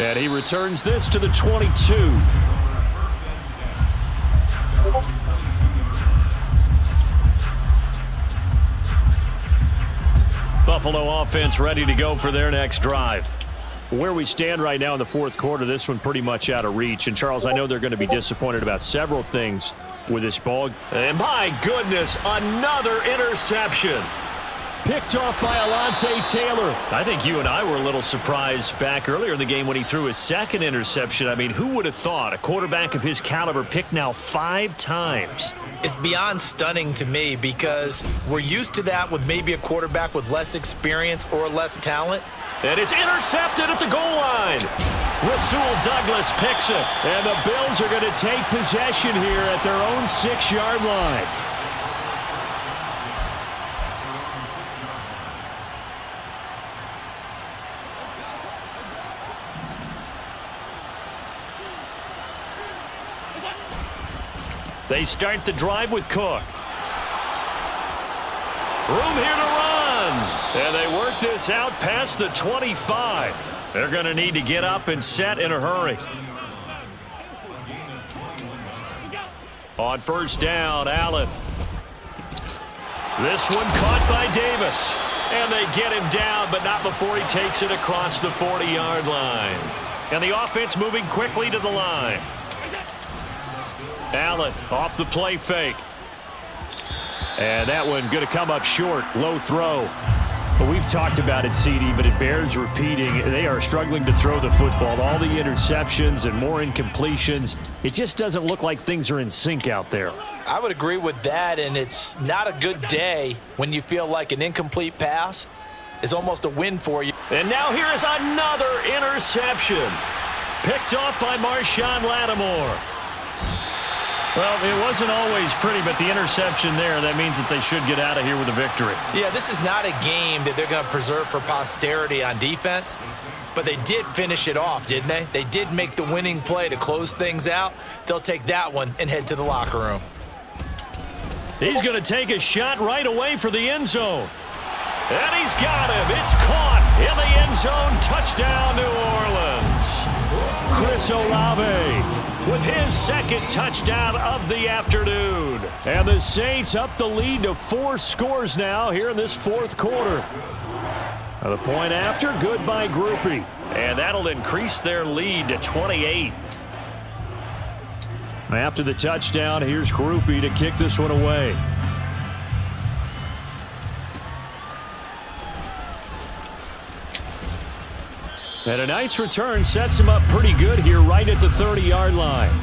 [SPEAKER 5] And he returns this to the 22. Buffalo offense ready to go for their next drive. Where we stand right now in the fourth quarter, this one pretty much out of reach. And, Charles, I know they're going to be disappointed about several things with this ball.
[SPEAKER 1] And, my goodness, another interception.
[SPEAKER 5] Picked off by Alontae Taylor.
[SPEAKER 1] I think you and I were a little surprised back earlier in the game when he threw his second interception. I mean, who would have thought a quarterback of his caliber picked now 5 times?
[SPEAKER 2] It's beyond stunning to me because we're used to that with maybe a quarterback with less experience or less talent.
[SPEAKER 1] And it's intercepted at the goal line. Rasul Douglas picks it.
[SPEAKER 5] And the Bills are going to take possession here at their own 6-yard line.
[SPEAKER 1] They start the drive with Cook. Room here to run. And they work this out past the 25. They're going to need to get up and set in a hurry. On first down, Allen. This one caught by Davis. And they get him down, but not before he takes it across the 40-yard line. And the offense moving quickly to the line. Allen off the play fake. And that one going to come up short. Low throw.
[SPEAKER 5] But we've talked about it, CD, but it bears repeating. They are struggling to throw the football. All the interceptions and more incompletions. It just doesn't look like things are in sync out there.
[SPEAKER 4] I would agree with that, and it's not a good day when you feel like an incomplete pass is almost a win for you.
[SPEAKER 1] And now here is another interception. Picked off by Marshawn Lattimore.
[SPEAKER 5] Well, it wasn't always pretty, but the interception there, that means that they should get out of here with a victory.
[SPEAKER 2] Yeah, this is not a game that they're going to preserve for posterity on defense, but they did finish it off, didn't they? They did make the winning play to close things out. They'll take that one and head to the locker room.
[SPEAKER 1] He's going to take a shot right away for the end zone. And he's got him. It's caught in the end zone. Touchdown, New Orleans.
[SPEAKER 5] Chris Olave
[SPEAKER 1] with his second touchdown of the afternoon.
[SPEAKER 5] And the Saints up the lead to 4 scores now here in this fourth quarter. The point after, good by Groupie.
[SPEAKER 1] And that'll increase their lead to 28.
[SPEAKER 5] After the touchdown, here's Groupie to kick this one away. And a nice return sets him up pretty good here right at the 30-yard line.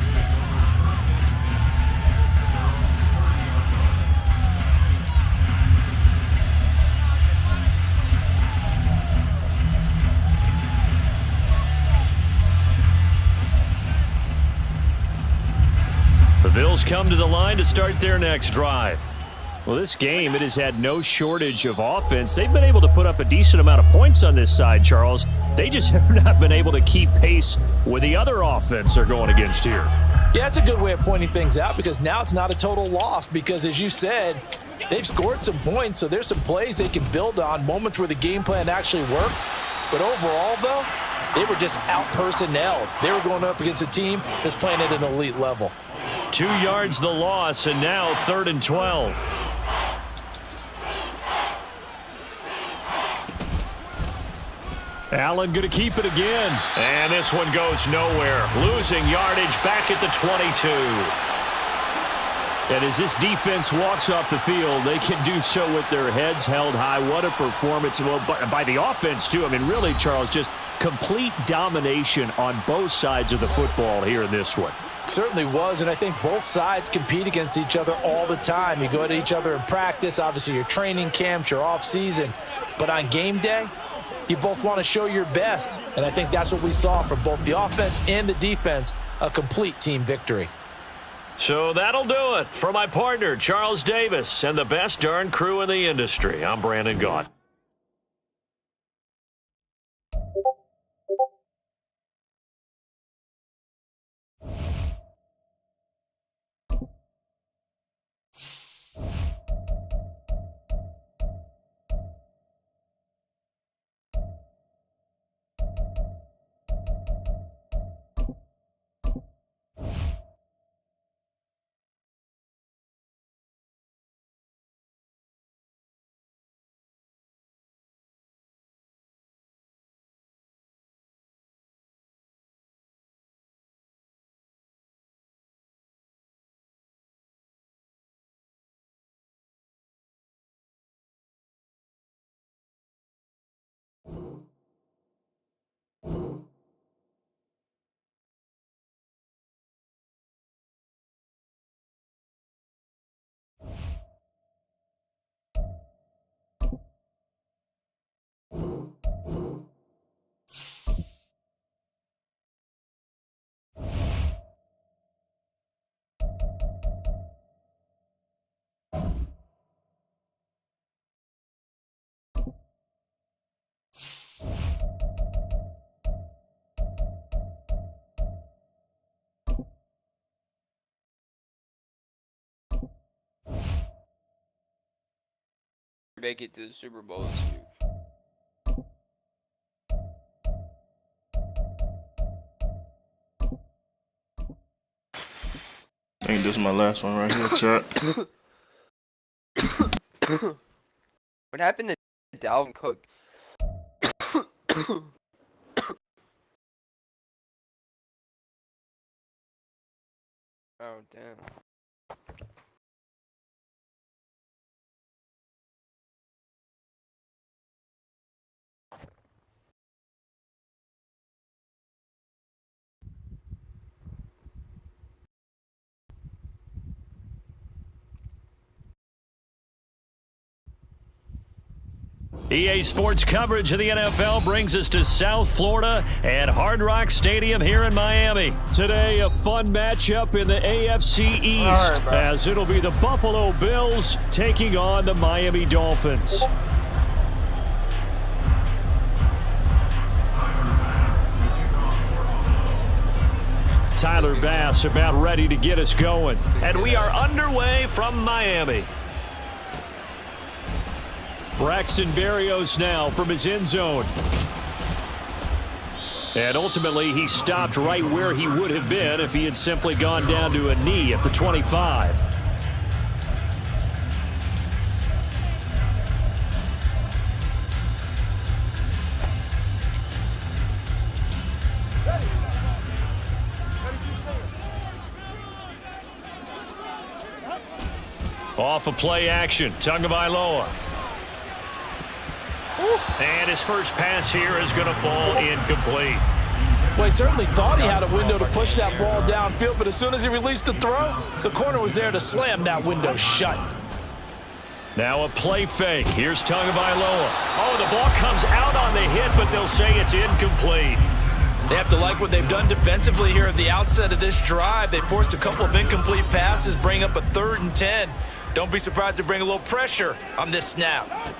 [SPEAKER 1] The Bills come to the line to start their next drive.
[SPEAKER 5] Well, this game, it has had no shortage of offense. They've been able to put up a decent amount of points on this side, Charles. They just have not been able to keep pace with the other offense they're going against here.
[SPEAKER 4] Yeah, it's a good way of pointing things out because now it's not a total loss because, as you said, they've scored some points, so there's some plays they can build on, moments where the game plan actually worked. But overall, though, they were just out-personnelled. They were going up against a team that's playing at an elite level.
[SPEAKER 1] 2 yards the loss, and now 3rd and 12.
[SPEAKER 5] Allen going to keep it again.
[SPEAKER 1] And this one goes nowhere. Losing yardage back at the 22.
[SPEAKER 5] And as this defense walks off the field, they can do so with their heads held high. What a performance. Well, by the offense, too. I mean, really, Charles, just complete domination on both sides of the football here in this one.
[SPEAKER 4] Certainly was, and I think both sides compete against each other all the time. You go at each other in practice, obviously your training camps, your off-season. But on game day, you both want to show your best, and I think that's what we saw from both the offense and the defense, a complete team victory.
[SPEAKER 1] So that'll do it for my partner, Charles Davis, and the best darn crew in the industry. I'm Brandon Gaunt.
[SPEAKER 8] make it to the Super Bowl is huge.
[SPEAKER 3] I think this is my last one right here, chat.
[SPEAKER 8] What happened to Dalvin Cook? Oh, damn.
[SPEAKER 1] EA Sports coverage of the NFL brings us to South Florida and Hard Rock Stadium here in Miami. Today, a fun matchup in the AFC East, as it'll be the Buffalo Bills taking on the Miami Dolphins. Tyler Bass about ready to get us going. And we are underway from Miami. Braxton Berrios now from his end zone. And ultimately, he stopped right where he would have been if he had simply gone down to a knee at the 25. Off of play action, Tagovailoa. And his first pass here is going to fall incomplete.
[SPEAKER 4] Well, he certainly thought he had a window to push that ball downfield, but as soon as he released the throw, the corner was there to slam that window shut.
[SPEAKER 1] Now a play fake. Here's Tagovailoa. Oh, the ball comes out on the hit, but they'll say it's incomplete.
[SPEAKER 2] They have to like what they've done defensively here at the outset of this drive. They forced a couple of incomplete passes, bring up a 3rd and 10. Don't be surprised to bring a little pressure on this snap.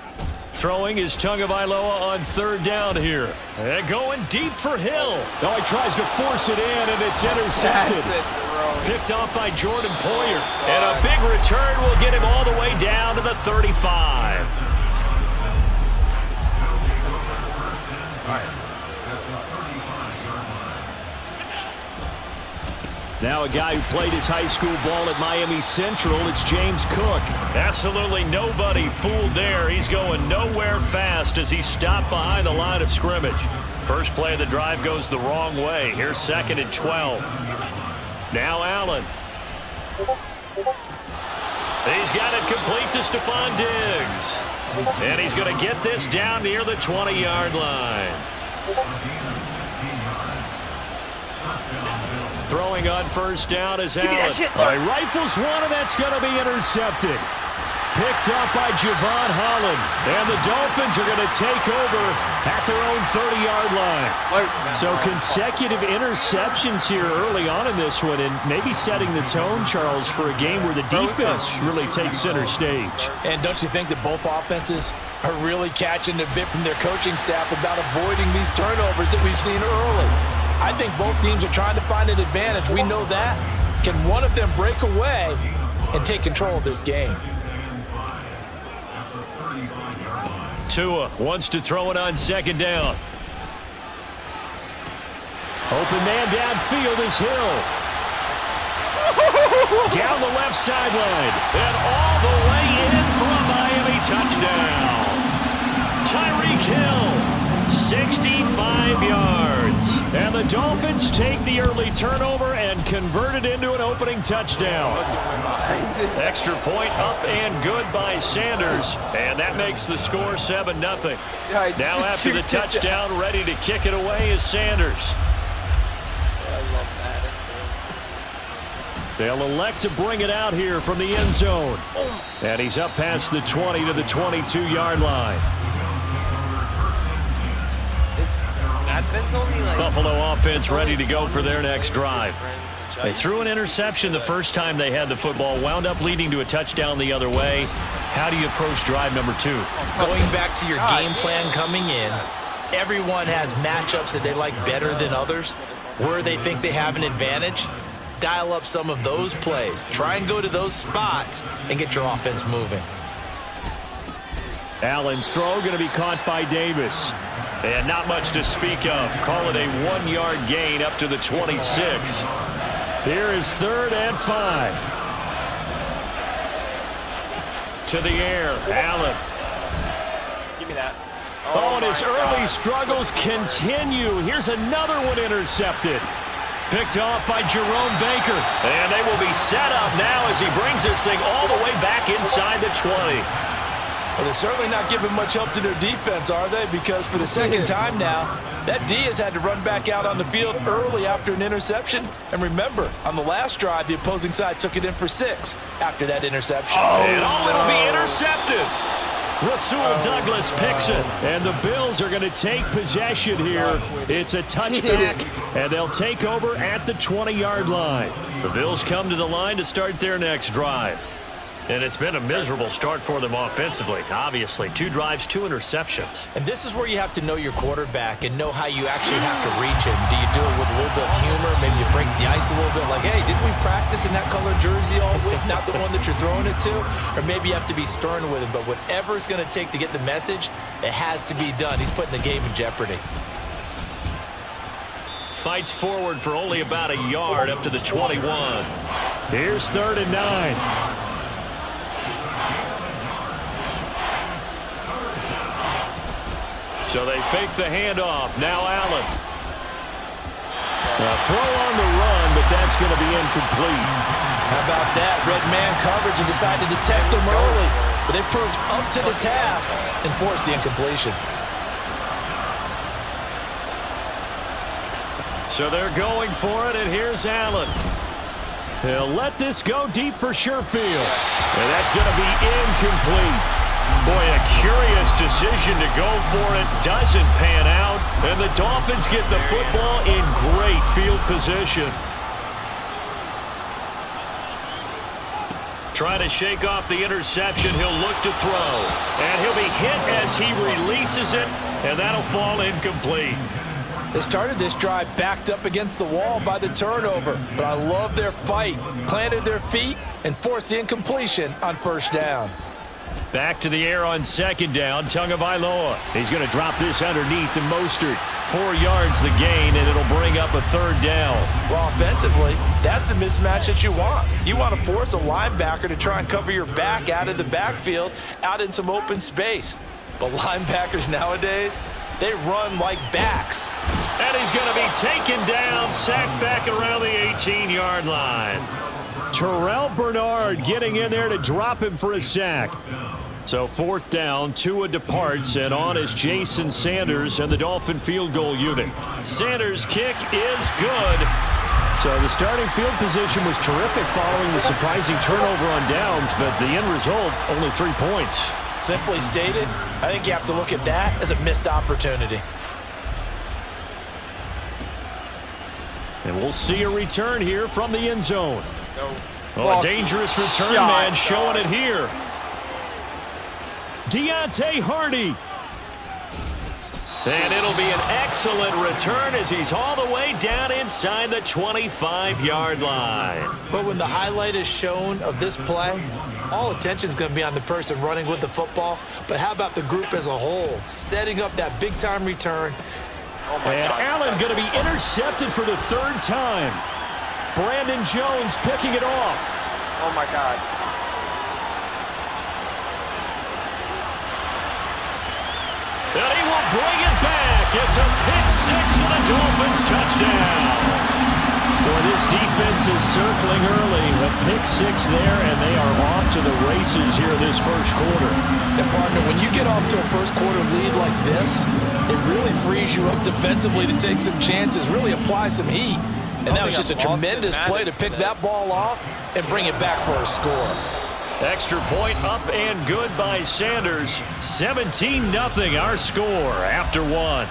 [SPEAKER 1] Throwing is Tagovailoa on 3rd down here. And going deep for Hill. Oh, he tries to force it in, and it's intercepted. Picked off by Jordan Poyer. And a big return will get him all the way down to the 35. All right. Now a guy who played his high school ball at Miami Central, it's James Cook. Absolutely nobody fooled there. He's going nowhere fast as he stopped behind the line of scrimmage. First play of the drive goes the wrong way. Here's 2nd and 12. Now Allen. He's got it complete to Stephon Diggs. And he's going to get this down near the 20-yard line. Throwing on 1st down is Allen. He rifles one, and that's going to be intercepted. Picked up by Javon Holland. And the Dolphins are going to take over at their own 30-yard line. So consecutive interceptions here early on in this one, and maybe setting the tone, Charles, for a game where the defense really takes center stage.
[SPEAKER 4] And don't you think that both offenses are really catching a bit from their coaching staff about avoiding these turnovers that we've seen early? I think both teams are trying to find an advantage. We know that. Can one of them break away and take control of this game?
[SPEAKER 1] Tua wants to throw it on 2nd down. Open man downfield is Hill. Down the left sideline. And all the way in for a Miami touchdown. Tyreek Hill, 65 yards. And the Dolphins take the early turnover and convert it into an opening touchdown. Extra point up and good by Sanders. And that makes the score 7-0. Now after the touchdown, ready to kick it away is Sanders. They'll elect to bring it out here from the end zone. And he's up past the 20 to the 22-yard line. Buffalo offense ready to go for their next drive. They threw an interception the first time they had the football, wound up leading to a touchdown the other way. How do you approach drive number 2?
[SPEAKER 2] Going back to your game plan coming in, everyone has matchups that they like better than others. Where they think they have an advantage, dial up some of those plays. Try and go to those spots and get your offense moving.
[SPEAKER 5] Allen's throw going to be caught by Davis.
[SPEAKER 1] And not much to speak of. Call it a 1-yard gain up to the 26.
[SPEAKER 5] Here is 3rd and 5.
[SPEAKER 1] To the air, Allen.
[SPEAKER 8] Give me that.
[SPEAKER 5] Oh, and his
[SPEAKER 8] my
[SPEAKER 5] early
[SPEAKER 8] God.
[SPEAKER 5] struggles continue. Here's another one intercepted.
[SPEAKER 1] Picked off by Jerome Baker. And they will be set up now as he brings this thing all the way back inside the 20.
[SPEAKER 4] Well, they're certainly not giving much help to their defense, are they? Because for the second time now, that D has had to run back out on the field early after an interception. And remember, on the last drive, the opposing side took it in for 6 after that interception.
[SPEAKER 1] It'll be intercepted.
[SPEAKER 5] Rasul Douglas picks it. And the Bills are going to take possession here. It's a touchback, and they'll take over at the 20-yard line.
[SPEAKER 1] The Bills come to the line to start their next drive. And it's been a miserable start for them offensively. Obviously, 2 drives, 2 interceptions.
[SPEAKER 2] And this is where you have to know your quarterback and know how you actually have to reach him. Do you do it with a little bit of humor? Maybe you break the ice a little bit like, hey, didn't we practice in that color jersey all week? Not the one that you're throwing it to? Or maybe you have to be stern with him. But whatever it's going to take to get the message, it has to be done. He's putting the game in jeopardy.
[SPEAKER 1] Fights forward for only about a yard up to the 21.
[SPEAKER 5] Here's 3rd and 9.
[SPEAKER 1] So they fake the handoff. Now Allen.
[SPEAKER 5] A throw on the run, but that's going to be incomplete.
[SPEAKER 4] How about that? Red man coverage and decided to test him early. But they proved up to the task and forced the incompletion.
[SPEAKER 1] So they're going for it, and here's Allen.
[SPEAKER 5] He'll let this go deep for Sherfield. And that's going to be incomplete.
[SPEAKER 1] Boy, a curious decision to go for it. Doesn't pan out. And the Dolphins get the football in great field position. Trying to shake off the interception. He'll look to throw. And he'll be hit as he releases it. And that'll fall incomplete.
[SPEAKER 4] They started this drive backed up against the wall by the turnover. But I love their fight. Planted their feet and forced the incompletion on 1st down.
[SPEAKER 1] Back to the air on 2nd down. Tagovailoa.
[SPEAKER 5] He's going to drop this underneath to Mostert.
[SPEAKER 1] 4 yards the gain, and it'll bring up a 3rd down.
[SPEAKER 4] Well, offensively, that's the mismatch that you want. You want to force a linebacker to try and cover your back out of the backfield, out in some open space. But linebackers nowadays, they run like backs.
[SPEAKER 1] And he's going to be taken down, sacked back around the 18-yard line.
[SPEAKER 5] Terrell Bernard getting in there to drop him for a sack. So 4th down, Tua departs, and on is Jason Sanders and the Dolphin field goal unit.
[SPEAKER 1] Sanders' kick is good.
[SPEAKER 5] So the starting field position was terrific following the surprising turnover on downs, but the end result, only 3 points.
[SPEAKER 4] Simply stated, I think you have to look at that as a missed opportunity.
[SPEAKER 5] And we'll see a return here from the end zone.
[SPEAKER 1] Oh, a dangerous return man showing it here.
[SPEAKER 5] Deontay Hardy.
[SPEAKER 1] And it'll be an excellent return as he's all the way down inside the 25-yard line.
[SPEAKER 2] But when the highlight is shown of this play, all attention is going to be on the person running with the football. But how about the group as a whole, setting up that big-time return?
[SPEAKER 5] And Allen going to be intercepted for the 3rd time. Brandon Jones picking it off.
[SPEAKER 8] Oh, my God.
[SPEAKER 1] And he will bring it back. It's a pick-6 and a Dolphins touchdown.
[SPEAKER 5] Boy, this defense is circling early. A pick-6 there, and they are off to the races here this 1st quarter.
[SPEAKER 4] And, partner, when you get off to a 1st quarter lead like this, it really frees you up defensively to take some chances, really apply some heat. And that was just a tremendous play to pick that ball off and bring it back for a score.
[SPEAKER 1] Extra point up and good by Sanders. 17-0 our score after 1.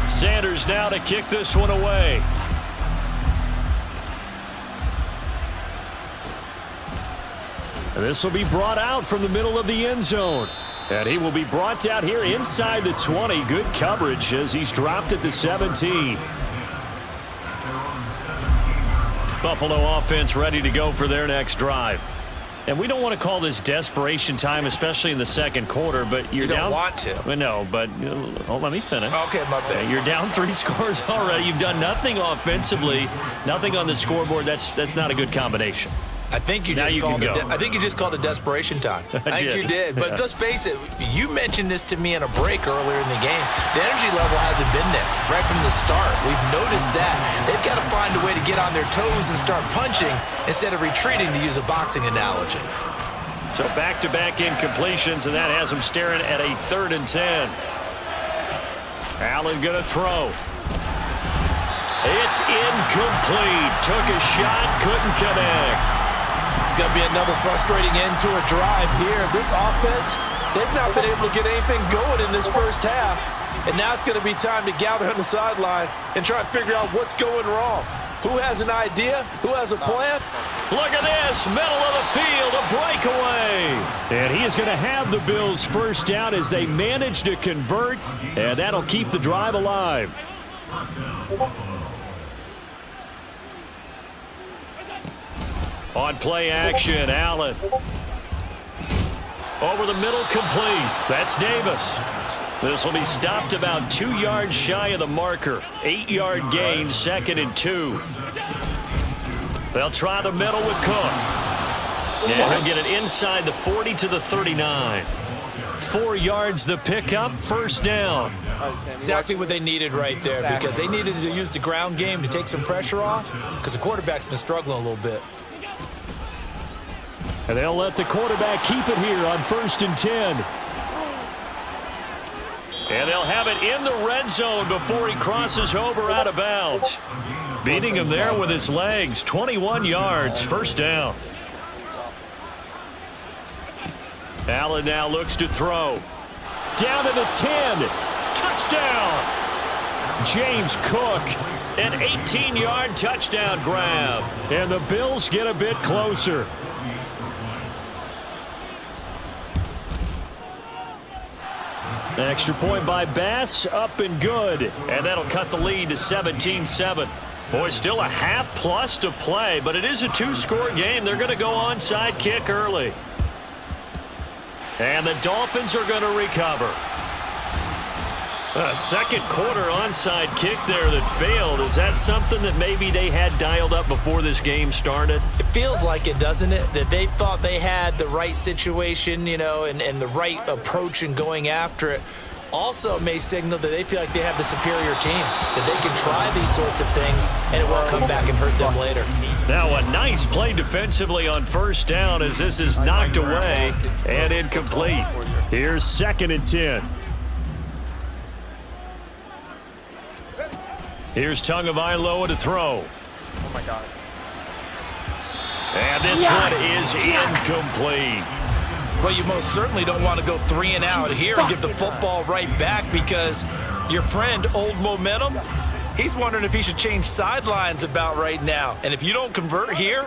[SPEAKER 1] Sanders now to kick this one away.
[SPEAKER 5] And this will be brought out from the middle of the end zone. And he will be brought out here inside the 20. Good coverage as he's dropped at the 17. Buffalo offense ready to go for their next drive. And we don't want to call this desperation time, especially in the second quarter, but you're
[SPEAKER 2] you don't
[SPEAKER 5] down.
[SPEAKER 2] Want to.
[SPEAKER 5] Well, no, but let me finish.
[SPEAKER 2] Okay, my bad.
[SPEAKER 5] You're down 3 scores already. You've done nothing offensively, nothing on the scoreboard. That's not a good combination.
[SPEAKER 2] I think you
[SPEAKER 5] Now
[SPEAKER 2] just
[SPEAKER 5] you
[SPEAKER 2] called
[SPEAKER 5] can
[SPEAKER 2] it.
[SPEAKER 5] go.
[SPEAKER 2] I think you just called it desperation time. I think
[SPEAKER 5] did.
[SPEAKER 2] you did. But let's face it. You mentioned this to me in a break earlier in the game. The energy level hasn't been there right from the start. We've noticed that they've got to find a way to get on their toes and start punching instead of retreating, to use a boxing analogy.
[SPEAKER 5] So back-to-back incompletions, and that has them staring at a 3rd and 10. Allen going to throw. It's incomplete. Took a shot, couldn't connect.
[SPEAKER 4] It's going to be another frustrating end to a drive here. This offense, they've not been able to get anything going in this first half. And now it's going to be time to gather on the sidelines and try and figure out what's going wrong. Who has an idea? Who has a plan?
[SPEAKER 5] Look at this, middle of the field, a breakaway. And he is going to have the Bills first down as they manage to convert, and that'll keep the drive alive. On play action, Allen. Over the middle, complete. That's Davis. This will be stopped about 2 yards shy of the marker. 8-yard gain, 2nd and 2. They'll try the middle with Cook. And he'll get it inside the 40 to the 39. 4 yards the pickup, first down.
[SPEAKER 2] Exactly what they needed right there, because they needed to use the ground game to take some pressure off, because the quarterback's been struggling a little bit.
[SPEAKER 5] And they'll let the quarterback keep it here on 1st and 10. And they'll have it in the red zone before he crosses over out of bounds. Beating him there with his legs. 21 yards, first down. Allen now looks to throw. Down to the 10. Touchdown. James Cook. An 18-yard touchdown grab. And the Bills get a bit closer. Extra point by Bass, up and good. And that'll cut the lead to 17-7. Boy, still a half plus to play, but it is a 2-score game. They're going to go onside kick early. And the Dolphins are going to recover. A second quarter onside kick there that failed. Is that something that maybe they had dialed up before this game started?
[SPEAKER 2] It feels like it, doesn't it? That they thought they had the right situation, you know, and the right approach in going after it. Also may signal that they feel like they have the superior team, that they can try these sorts of things and it won't come back and hurt them later.
[SPEAKER 5] Now a nice play defensively on first down as this is knocked away and incomplete. Here's 2nd and 10. Here's Tagovailoa to throw.
[SPEAKER 8] Oh my God.
[SPEAKER 5] And this one is incomplete.
[SPEAKER 2] Well, you most certainly don't want to go 3 and out here and give the football right back, because your friend, Old Momentum, he's wondering if he should change sidelines about right now. And if you don't convert here,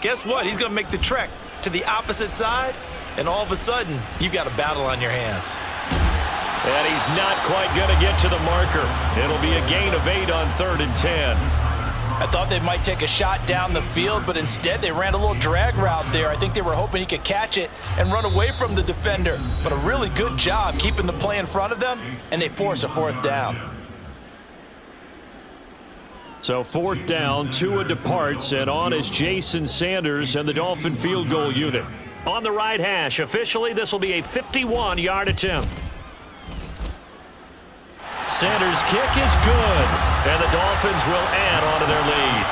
[SPEAKER 2] guess what? He's going to make the trek to the opposite side, and all of a sudden, you've got a battle on your hands.
[SPEAKER 5] And he's not quite going to get to the marker. It'll be a gain of 8 on 3rd and 10.
[SPEAKER 4] I thought they might take a shot down the field, but instead they ran a little drag route there. I think they were hoping he could catch it and run away from the defender. But a really good job keeping the play in front of them, and they force a 4th down.
[SPEAKER 5] So 4th down, Tua departs, and on is Jason Sanders and the Dolphin field goal unit. On the right hash, officially this will be a 51-yard attempt. Sanders' kick is good, and the Dolphins will add on to their lead.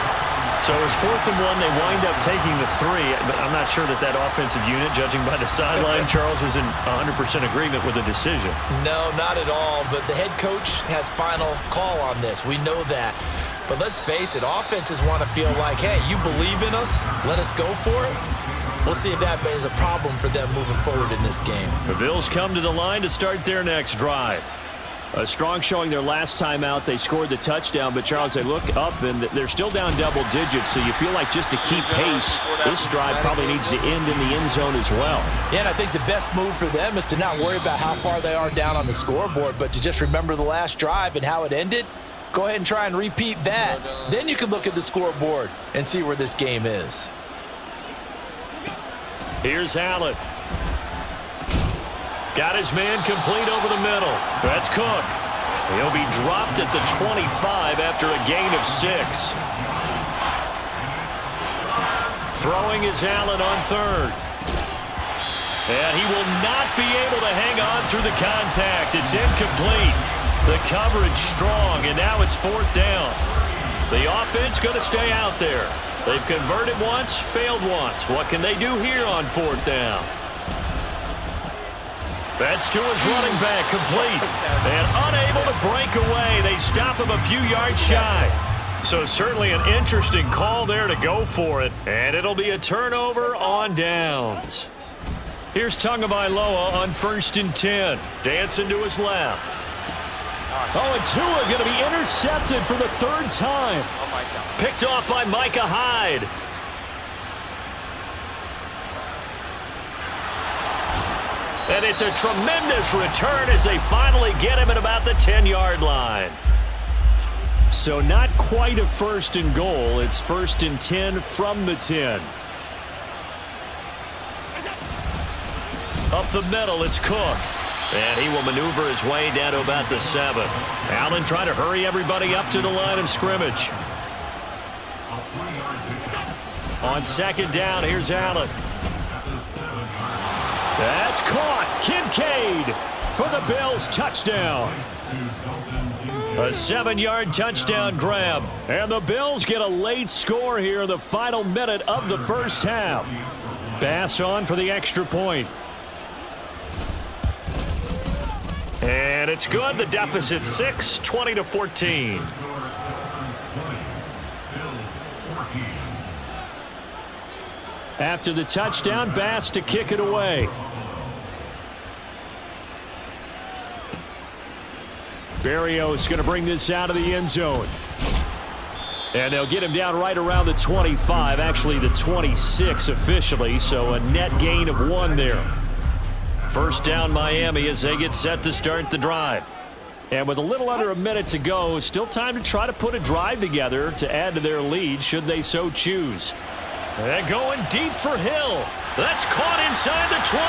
[SPEAKER 5] So it was 4th and 1. They wind up taking the 3. But I'm not sure that offensive unit, judging by the sideline, Charles, was in 100% agreement with the decision.
[SPEAKER 2] No, not at all. But the head coach has final call on this. We know that. But let's face it, offenses want to feel like, hey, you believe in us, let us go for it. We'll see if that is a problem for them moving forward in this game.
[SPEAKER 5] The Bills come to the line to start their next drive. A strong showing their last time out. They scored the touchdown, but Charles, they look up and they're still down double digits, so you feel like just to keep pace, this drive probably needs to end in the end zone as well.
[SPEAKER 4] Yeah, and I think the best move for them is to not worry about how far they are down on the scoreboard, but to just remember the last drive and how it ended Go ahead and try and repeat that. Then you can look at the scoreboard and see where this game is.
[SPEAKER 5] Here's Allen. Got his man complete over the middle. That's Cook. He'll be dropped at the 25 after a gain of 6. Throwing is Allen on third. And he will not be able to hang on through the contact. It's incomplete. The coverage strong, and now it's 4th down. The offense going to stay out there. They've converted once, failed once. What can they do here on 4th down? That's to his running back, complete. And unable to break away. They stop him a few yards shy. So certainly an interesting call there to go for it. And it'll be a turnover on downs. Here's Tagovailoa on 1st and 10. Dancing to his left. Oh, and Tua going to be intercepted for the 3rd time.
[SPEAKER 8] Oh, my God.
[SPEAKER 5] Picked off by Micah Hyde. And it's a tremendous return as they finally get him at about the 10-yard line. So not quite a 1st and goal. It's 1st and 10 from the 10. Up the middle, it's Cook. And he will maneuver his way down to about the 7. Allen trying to hurry everybody up to the line of scrimmage. On 2nd down, here's Allen. That's caught. Kincaid for the Bills touchdown. A 7-yard touchdown grab. And the Bills get a late score here in the final minute of the 1st half. Bass on for the extra point. And it's good. The deficit 6, 20-14. After the touchdown, Bass to kick it away. Berrios going to bring this out of the end zone. And they'll get him down right around the 25, actually the 26 officially, so a net gain of 1 there. 1st down Miami as they get set to start the drive. And with a little under a minute to go, still time to try to put a drive together to add to their lead should they so choose. And going deep for Hill. That's caught inside the 20.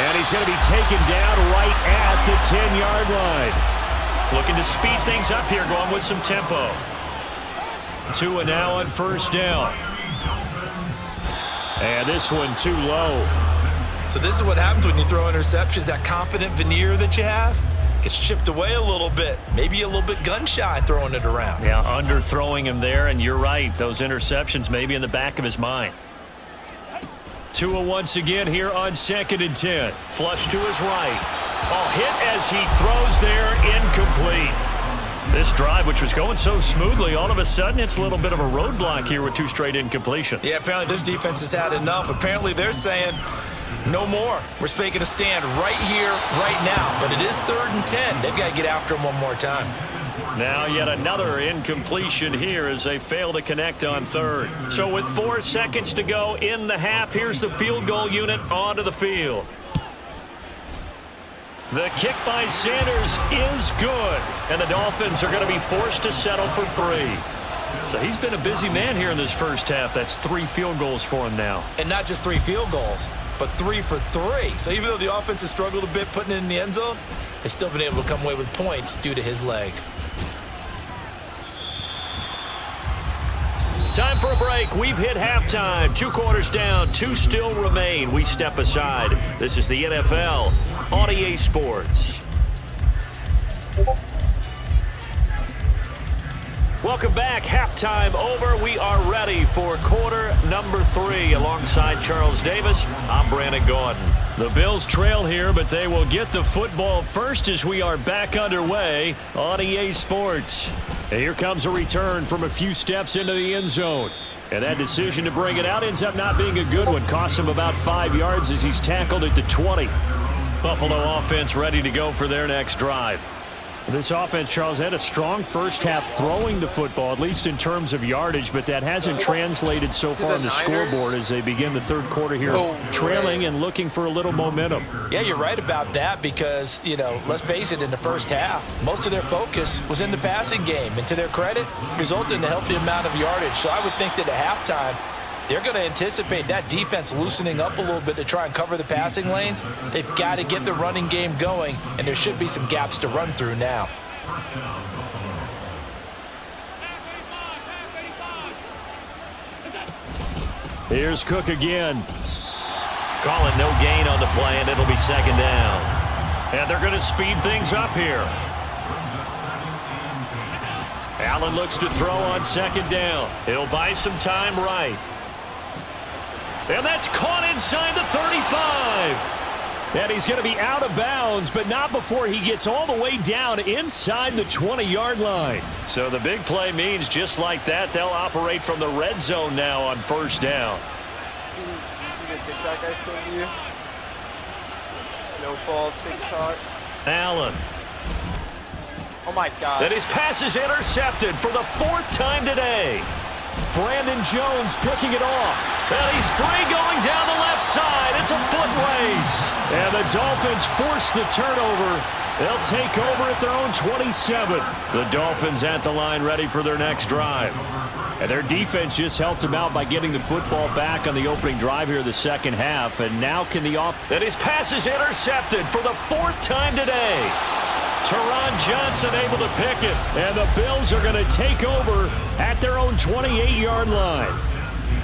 [SPEAKER 5] And he's going to be taken down right at the 10-yard line. Looking to speed things up here, going with some tempo. Tua now on 1st down. And this one too low.
[SPEAKER 2] So this is what happens when you throw interceptions. That confident veneer that you have gets chipped away a little bit. Maybe a little bit gun-shy throwing it around.
[SPEAKER 5] Yeah, underthrowing him there, and you're right. Those interceptions maybe in the back of his mind. Tua once again here on 2nd and 10. Flush to his right. Oh, hit as he throws there, incomplete. This drive, which was going so smoothly, all of a sudden it's a little bit of a roadblock here with 2 straight incompletions.
[SPEAKER 2] Yeah, apparently this defense has had enough. Apparently they're saying, no more. We're making a stand right here, right now. But it is 3rd and 10. They've got to get after him one more time.
[SPEAKER 5] Now yet another incompletion here as they fail to connect on 3rd. So with 4 seconds to go in the half, here's the field goal unit onto the field. The kick by Sanders is good, and the Dolphins are going to be forced to settle for 3. So he's been a busy man here in this 1st half. That's 3 field goals for him now.
[SPEAKER 2] And not just 3 field goals, but 3 for 3. So even though the offense has struggled a bit putting it in the end zone, they've still been able to come away with points due to his leg.
[SPEAKER 5] Time for a break. We've hit halftime. 2 quarters down. 2 still remain. We step aside. This is the NFL on EA Sports. Welcome back. Halftime over. We are ready for quarter number 3. Alongside Charles Davis, I'm Brandon Gordon. The Bills trail here, but they will get the football first as we are back underway on EA Sports. And here comes a return from a few steps into the end zone. And that decision to bring it out ends up not being a good one. Costs him about 5 yards as he's tackled at the 20. Buffalo offense ready to go for their next drive. This offense, Charles, had a strong first half throwing the football, at least in terms of yardage, but that hasn't translated so far on the scoreboard as they begin the third quarter here, trailing and looking for a little momentum.
[SPEAKER 4] Yeah, you're right about that because, let's face it, in the first half, most of their focus was in the passing game. And to their credit, resulted in a healthy amount of yardage. So I would think that at halftime, they're going to anticipate that defense loosening up a little bit to try and cover the passing lanes. They've got to get the running game going, and there should be some gaps to run through now.
[SPEAKER 5] Here's Cook again.
[SPEAKER 1] Calling no gain on the play, and it'll be second down. And they're going to speed things up here. Allen looks to throw on second down. He'll buy some time right. And that's caught inside the 35. And he's going to be out of bounds, but not before he gets all the way down inside the 20-yard line. So the big play means just like that, they'll operate from the red zone now on first down.
[SPEAKER 8] You see the TikTok I sent you? Snowfall TikTok.
[SPEAKER 1] Allen.
[SPEAKER 8] Oh my God.
[SPEAKER 1] And his pass is intercepted for the fourth time today.
[SPEAKER 5] Brandon Jones picking it off.
[SPEAKER 1] And he's free going down the left side. It's a foot race.
[SPEAKER 5] And the Dolphins force the turnover. They'll take over at their own 27.
[SPEAKER 1] The Dolphins at the line ready for their next drive.
[SPEAKER 5] And their defense just helped them out by getting the football back on the opening drive here in the second half. And now can the
[SPEAKER 1] And his pass is intercepted for the fourth time today. Teron Johnson able to pick it.
[SPEAKER 5] And the Bills are going to take over at their own 28-yard line.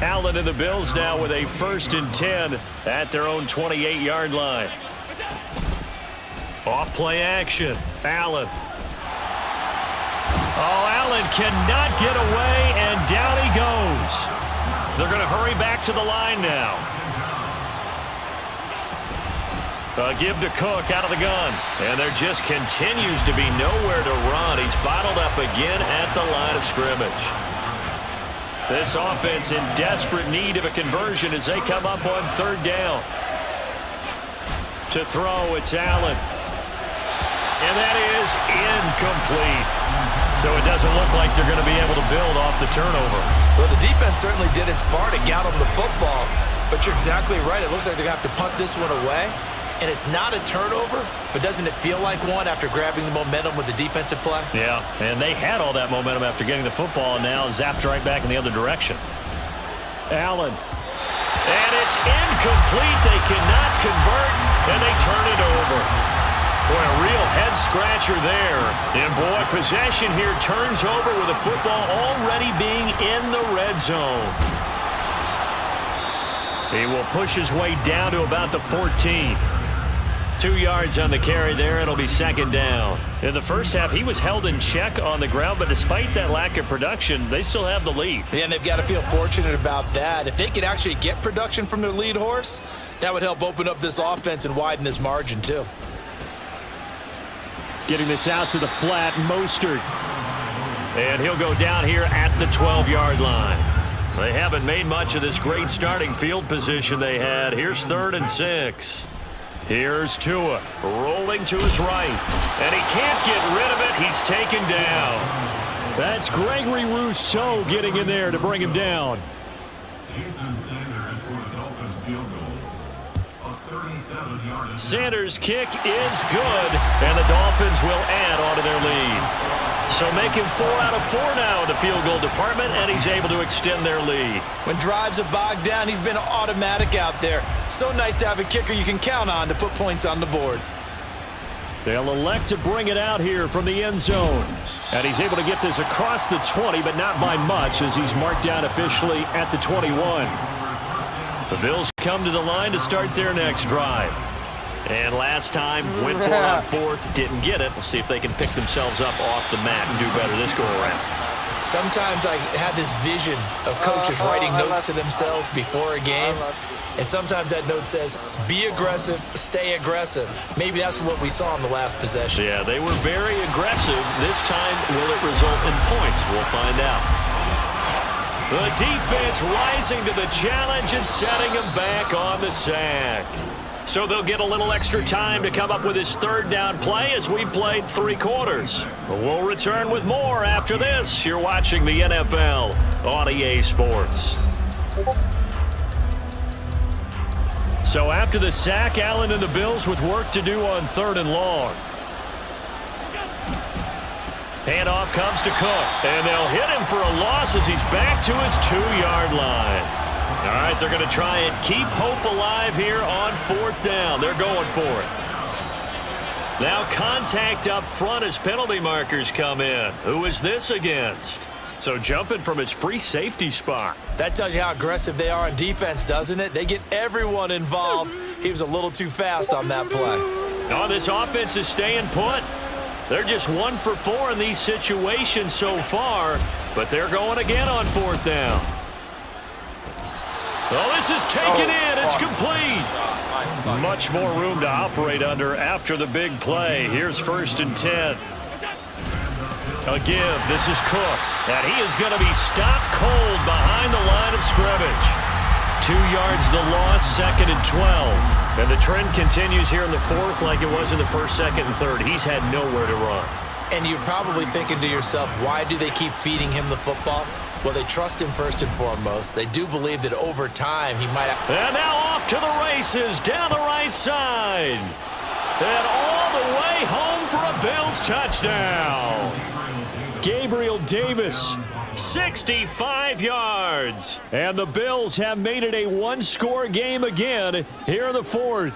[SPEAKER 1] Allen and the Bills now with a 1st and 10 at their own 28-yard line. Off play action. Allen. Oh, Allen cannot get away, and down he goes. They're going to hurry back to the line now. Give to Cook out of the gun. And there just continues to be nowhere to run. He's bottled up again at the line of scrimmage. This offense in desperate need of a conversion as they come up on third down. To throw, it's Allen. And that is incomplete. So it doesn't look like they're going to be able to build off the turnover.
[SPEAKER 2] Well, the defense certainly did its part to get them the football. But you're exactly right. It looks like they're going to have to punt this one away. And it's not a turnover, but doesn't it feel like one after grabbing the momentum with the defensive play?
[SPEAKER 1] Yeah, and they had all that momentum after getting the football, and now zapped right back in the other direction.
[SPEAKER 5] Allen.
[SPEAKER 1] And it's incomplete. They cannot convert, and they turn it over. Boy, a real head-scratcher there. And, boy, possession here turns over with the football already being in the red zone. He will push his way down to about the 14. 2 yards on the carry there. It'll be second down. In the first half, he was held in check on the ground, but despite that lack of production, they still have the lead.
[SPEAKER 2] Yeah, and they've got to feel fortunate about that. If they could actually get production from their lead horse, that would help open up this offense and widen this margin, too.
[SPEAKER 5] Getting this out to the flat, Mostert.
[SPEAKER 1] And he'll go down here at the 12-yard line. They haven't made much of this great starting field position they had. Here's 3rd and 6. Here's Tua, rolling to his right. And he can't get rid of it. He's taken down.
[SPEAKER 5] That's Gregory Rousseau getting in there to bring him down.
[SPEAKER 1] Sanders' kick is good, and the Dolphins will add on to their lead. So making 4 out of 4 now in the field goal department, and he's able to extend their lead.
[SPEAKER 2] When drives are bogged down, he's been automatic out there. So nice to have a kicker you can count on to put points on the board.
[SPEAKER 5] They'll elect to bring it out here from the end zone. And he's able to get this across the 20, but not by much as he's marked down officially at the 21. The Bills come to the line to start their next drive. And last time, went for it on 4th, didn't get it. We'll see if they can pick themselves up off the mat and do better this go-around.
[SPEAKER 2] Sometimes I have this vision of coaches writing notes to themselves before a game. And sometimes that note says, be aggressive, stay aggressive. Maybe that's what we saw in the last possession.
[SPEAKER 1] Yeah, they were very aggressive. This time, will it result in points? We'll find out. The defense rising to the challenge and setting them back on the sack.
[SPEAKER 5] So they'll get a little extra time to come up with his third down play as we've played 3 quarters. But we'll return with more after this. You're watching the NFL on EA Sports. So after the sack, Allen and the Bills with work to do on 3rd and long. Handoff comes to Cook, and they'll hit him for a loss as he's back to his 2-yard line. All right, they're going to try and keep hope alive here on 4th down. They're going for it. Now contact up front as penalty markers come in. Who is this against? So jumping from his free safety spot.
[SPEAKER 2] That tells you how aggressive they are on defense, doesn't it? They get everyone involved. He was a little too fast on that play.
[SPEAKER 5] Oh, this offense is staying put. They're just 1 for 4 in these situations so far, but they're going again on 4th down. Oh, this is taken in. It's complete. Much more room to operate under after the big play. Here's 1st and 10. A give. This is Cook. And he is going to be stopped cold behind the line of scrimmage. 2 yards the loss, 2nd and 12. And the trend continues here in the 4th like it was in the 1st, 2nd, and 3rd. He's had nowhere to run.
[SPEAKER 2] And you're probably thinking to yourself, why do they keep feeding him the football? Well, they trust him first and foremost. They do believe that over time he might have...
[SPEAKER 5] And now off to the races down the right side. And all the way home for a Bills touchdown. Gabriel Davis, 65 yards. And the Bills have made it a 1-score game again here in the 4th.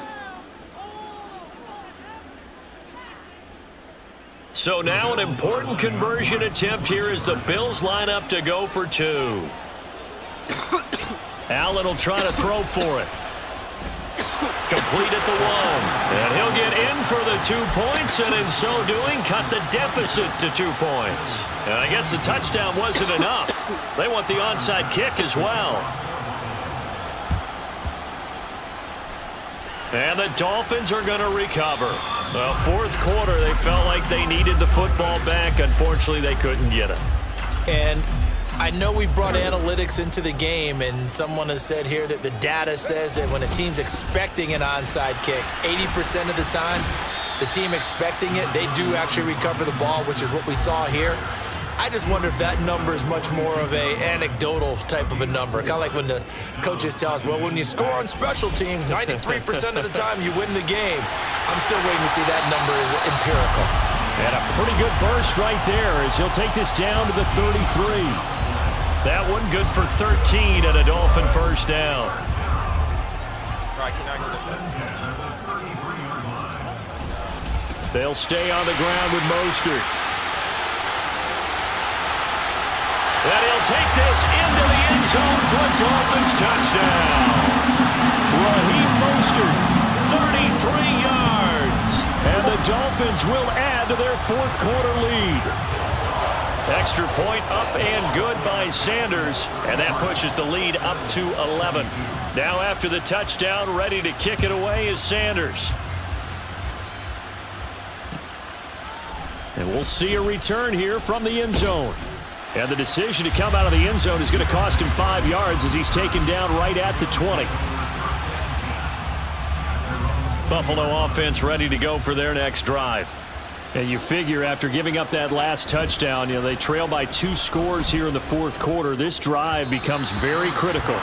[SPEAKER 5] So now an important conversion attempt here as the Bills line up to go for 2. Allen will try to throw for it. Complete at the 1. And he'll get in for the 2 points, and in so doing, cut the deficit to 2 points. And I guess the touchdown wasn't enough. They want the onside kick as well. And the Dolphins are going to recover. Well, 4th quarter, they felt like they needed the football back. Unfortunately, they couldn't get it.
[SPEAKER 2] And I know we brought analytics into the game, and someone has said here that the data says that when a team's expecting an onside kick, 80% of the time, the team expecting it, they do actually recover the ball, which is what we saw here. I just wonder if that number is much more of a anecdotal type of a number. Kind of like when the coaches tell us, well, when you score on special teams, 93% of the time you win the game. I'm still waiting to see that number is empirical.
[SPEAKER 5] And a pretty good burst right there as he'll take this down to the 33. That one good for 13 and a Dolphin 1st down. They'll stay on the ground with Mostert. And he'll take this into the end zone for a Dolphins touchdown. Raheem Mostert, 33 yards. And the Dolphins will add to their 4th quarter lead. Extra point up and good by Sanders. And that pushes the lead up to 11. Now after the touchdown, ready to kick it away is Sanders. And we'll see a return here from the end zone. And the decision to come out of the end zone is going to cost him 5 yards as he's taken down right at the 20. Buffalo offense ready to go for their next drive. And you figure after giving up that last touchdown, they trail by 2 scores here in the 4th quarter. This drive becomes very critical.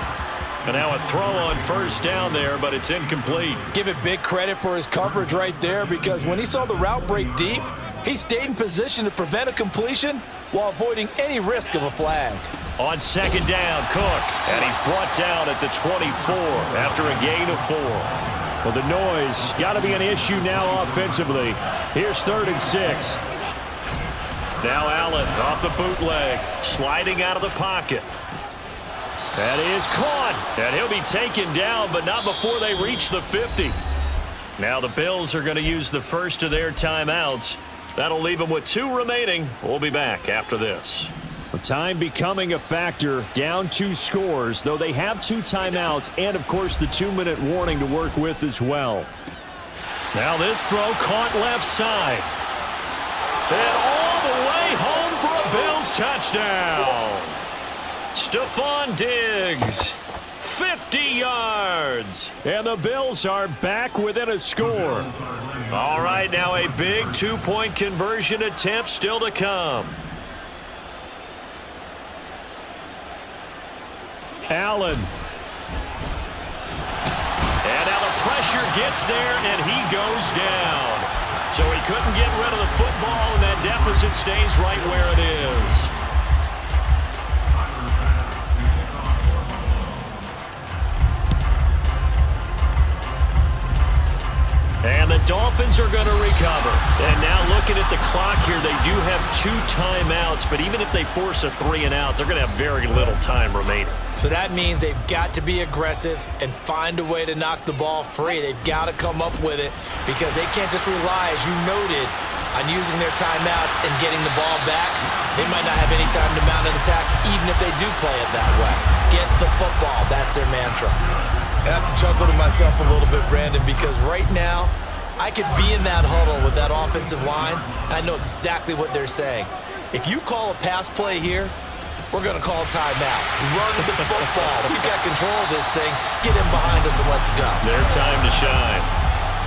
[SPEAKER 5] And now a throw on 1st down there, but it's incomplete.
[SPEAKER 4] Give it big credit for his coverage right there, because when he saw the route break deep, he stayed in position to prevent a completion while avoiding any risk of a flag.
[SPEAKER 5] On 2nd down, Cook, and he's brought down at the 24 after a gain of 4. Well, the noise got to be an issue now offensively. Here's 3rd and 6. Now Allen off the bootleg, sliding out of the pocket. That is caught, and he'll be taken down, but not before they reach the 50. Now the Bills are going to use the first of their timeouts. That'll leave them with 2 remaining. We'll be back after this. Time becoming a factor, down 2 scores, though they have 2 timeouts and, of course, the 2-minute warning to work with as well. Now this throw caught left side. And all the way home for a Bills touchdown. Stephon Diggs, 50 yards. yards. And the Bills are back within a score. All right, now a big two-point conversion attempt still to come. Allen. And now the pressure gets there, and he goes down. So he couldn't get rid of the football, and that deficit stays right where it is. And the Dolphins are going to recover. And now looking at the clock here, they do have 2 timeouts, but even if they force a 3-and-out, they're going to have very little time remaining.
[SPEAKER 2] So that means they've got to be aggressive and find a way to knock the ball free. They've got to come up with it because they can't just rely, as you noted, on using their timeouts and getting the ball back. They might not have any time to mount an attack, even if they do play it that way. Get the football. That's their mantra. I have to chuckle to myself a little bit, Brandon, because right now I could be in that huddle with that offensive line, and I know exactly what they're saying. If you call a pass play here, we're going to call timeout. Run the football. We've got control of this thing. Get in behind us and let's go.
[SPEAKER 5] Their time to shine.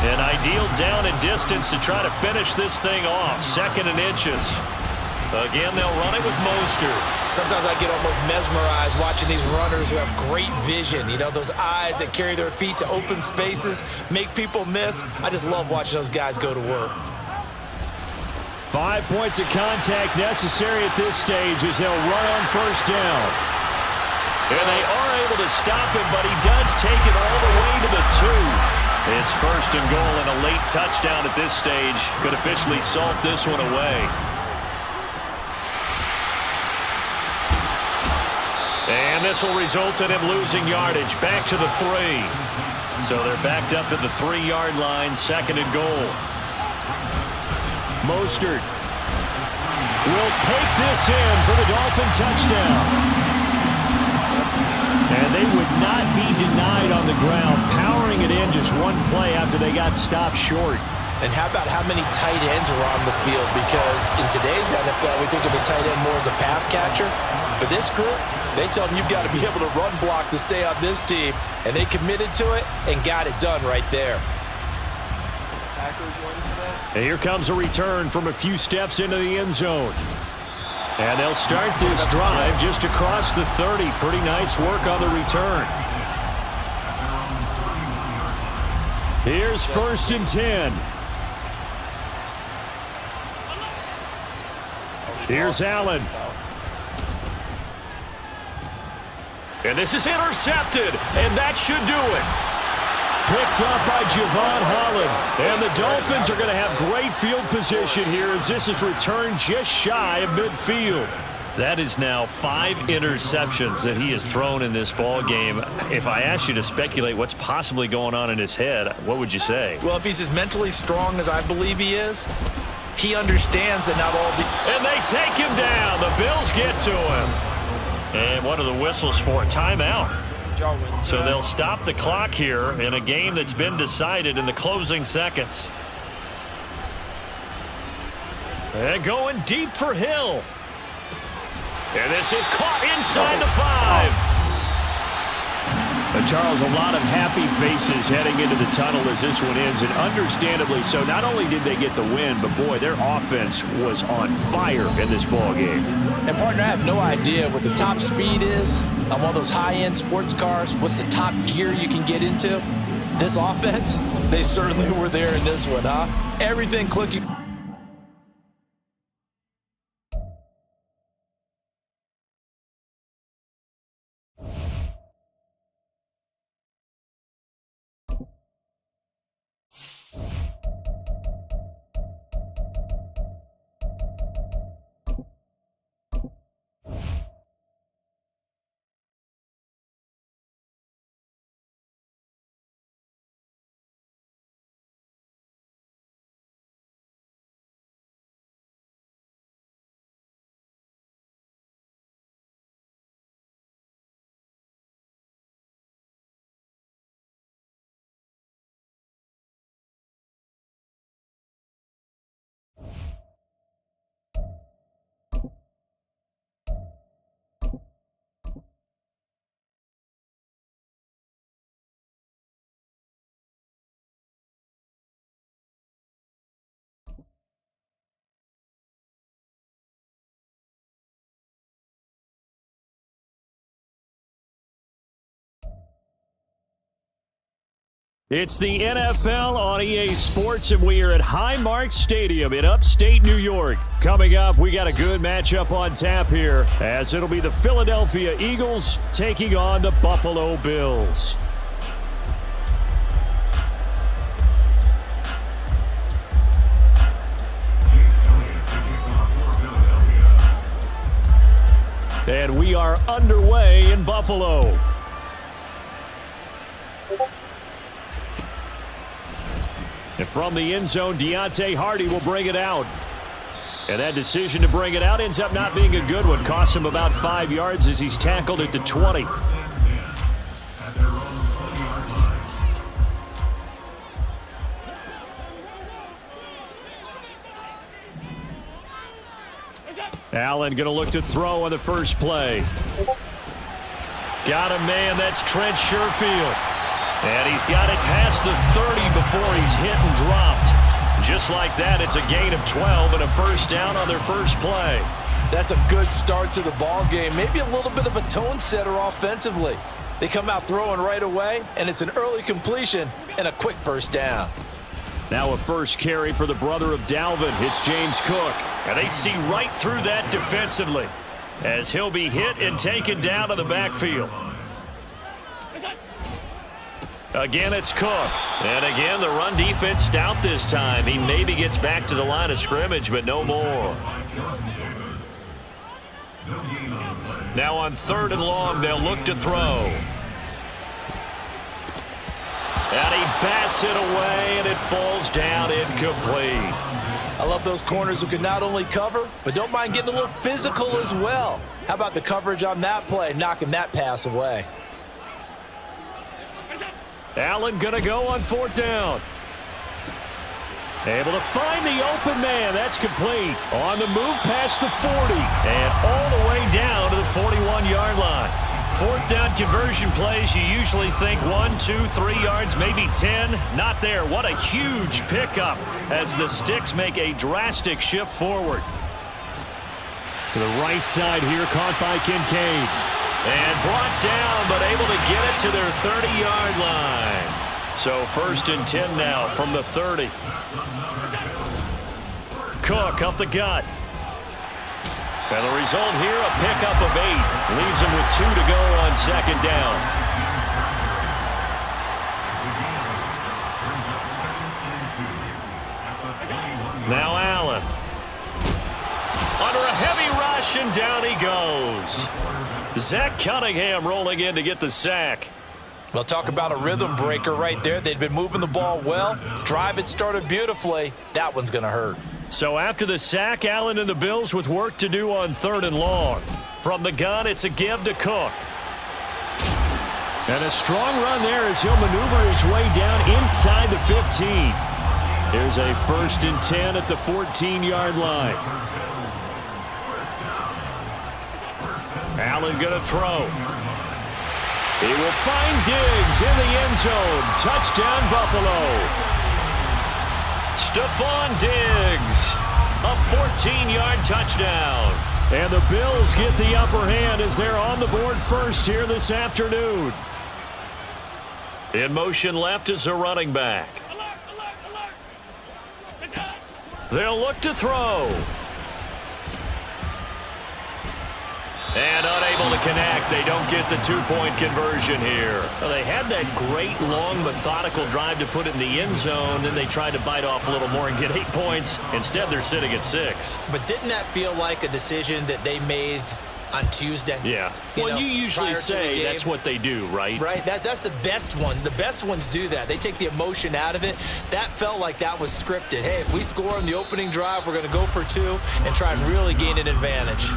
[SPEAKER 5] An ideal down and distance to try to finish this thing off. 2nd and inches. Again, they'll run it with Mostert.
[SPEAKER 2] Sometimes I get almost mesmerized watching these runners who have great vision. You know, those eyes that carry their feet to open spaces, make people miss. I just love watching those guys go to work.
[SPEAKER 5] 5 points of contact necessary at this stage as they'll run on 1st down. And they are able to stop him, but he does take it all the way to the 2. It's 1st and goal and a late touchdown at this stage. Could officially salt this one away. And this will result in him losing yardage back to the 3. So they're backed up to the 3-yard line, 2nd and goal. Mostert will take this in for the Dolphin touchdown. And they would not be denied on the ground, powering it in just one play after they got stopped short.
[SPEAKER 4] And how about how many tight ends are on the field? Because in today's NFL, we think of the tight end more as a pass catcher. But this group, they tell them you've got to be able to run block to stay on this team. And they committed to it and got it done right there.
[SPEAKER 5] And here comes a return from a few steps into the end zone. And they'll start this drive just across the 30. Pretty nice work on the return. Here's 1st and 10. Here's Allen. And this is intercepted, and that should do it. Picked up by Javon Holland. And the Dolphins are going to have great field position here as this is returned just shy of midfield. That is now 5 interceptions that he has thrown in this ball game. If I asked you to speculate what's possibly going on in his head, what would you say?
[SPEAKER 2] Well, if he's as mentally strong as I believe he is, he understands that not all the...
[SPEAKER 5] And they take him down. The Bills get to him. And what are the whistles for? Timeout. So they'll stop the clock here in a game that's been decided in the closing seconds. And going deep for Hill. And this is caught inside the 5. Charles, a lot of happy faces heading into the tunnel as this one ends, and understandably so. Not only did they get the win, but boy, their offense was on fire in this ball game.
[SPEAKER 4] And partner, I have no idea what the top speed is on one of those high-end sports cars. What's the top gear you can get into? This offense, they certainly were there in this one, huh? Everything clicking.
[SPEAKER 5] It's the NFL on EA Sports, and we are at Highmark Stadium in upstate New York. Coming up, we got a good matchup on tap here, as it'll be the Philadelphia Eagles taking on the Buffalo Bills. And we are underway in Buffalo. And from the end zone, Deontay Hardy will bring it out. And that decision to bring it out ends up not being a good one. Costs him about 5 yards as he's tackled at the 20. Allen going to look to throw on the first play. Got him, man. That's Trent Sherfield. And he's got it past the 30 before he's hit and dropped. Just like that, it's a gain of 12 and a first down on their first play.
[SPEAKER 4] That's a good start to the ball game. Maybe a little bit of a tone setter offensively. They come out throwing right away, and it's an early completion and a quick first down.
[SPEAKER 5] Now a first carry for the brother of Dalvin. It's James Cook.
[SPEAKER 1] And they see right through that defensively as he'll be hit and taken down to the backfield. Again, it's Cook. And again, the run defense stout this time. He maybe gets back to the line of scrimmage, but no more. Now on 3rd and long, they'll look to throw. And he bats it away, and it falls down incomplete.
[SPEAKER 4] I love those corners who can not only cover, but don't mind getting a little physical as well. How about the coverage on that play, knocking that pass away?
[SPEAKER 5] Allen going to go on 4th down. Able to find the open man. That's complete. On the move past the 40. And all the way down to the 41-yard line. 4th down conversion plays, you usually think 1, 2, 3 yards, maybe 10. Not there. What a huge pickup as the Sticks make a drastic shift forward. To the right side here, caught by Kincaid. And brought down, but able to get it to their 30-yard line. So 1st and 10 now from the 30. Cook up the gut. And the result here, a pickup of 8. Leaves him with 2 to go on 2nd down. Now Allen. Under a heavy rush, and down he goes. Zach Cunningham rolling in to get the sack.
[SPEAKER 4] Well, talk about a rhythm breaker right there. They'd been moving the ball well. Drive it started beautifully. That one's going to hurt.
[SPEAKER 5] So after the sack, Allen and the Bills with work to do on 3rd and long. From the gun, it's a give to Cook. And a strong run there as he'll maneuver his way down inside the 15. Here's a 1st and 10 at the 14-yard line. Allen going to throw. He will find Diggs in the end zone. Touchdown, Buffalo. Stephon Diggs, a 14-yard touchdown. And the Bills get the upper hand as they're on the board first here this afternoon. In motion left is a running back. They'll look to throw. And unable to connect. They don't get the 2-point conversion here. Well, they had that great, long, methodical drive to put it in the end zone. Then they tried to bite off a little more and get 8 points. Instead, they're sitting at 6.
[SPEAKER 2] But didn't that feel like a decision that they made on Tuesday?
[SPEAKER 5] Yeah. Well, you usually say that's what they do, right?
[SPEAKER 2] Right. That's the best one. The best ones do that. They take the emotion out of it. That felt like that was scripted. Hey, if we score on the opening drive, we're going to go for 2 and try and really gain an advantage.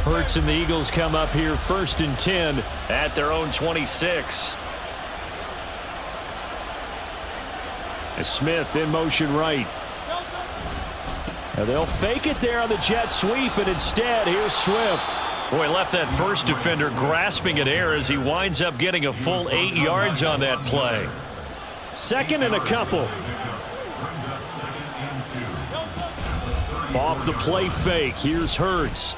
[SPEAKER 5] Hurts and the Eagles come up here 1st and 10 at their own 26. Smith in motion right. And they'll fake it there on the jet sweep, and instead, here's Swift.
[SPEAKER 1] Boy, left that first defender grasping at air as he winds up getting a full 8 yards on that play.
[SPEAKER 5] 2nd and a couple. Off the play fake, here's Hurts.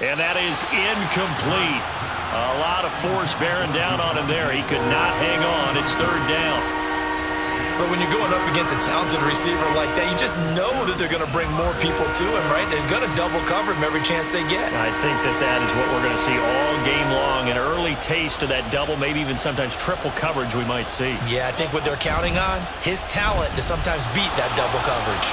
[SPEAKER 5] And that is incomplete. A lot of force bearing down on him there. He could not hang on. It's third down.
[SPEAKER 2] But when you're going up against a talented receiver like that, you just know that they're going to bring more people to him, right? They're going to double cover him every chance they get.
[SPEAKER 5] I think that is what we're going to see all game long. An early taste of that double, maybe even sometimes triple coverage we might see.
[SPEAKER 2] Yeah, I think what they're counting on, his talent to sometimes beat that double coverage.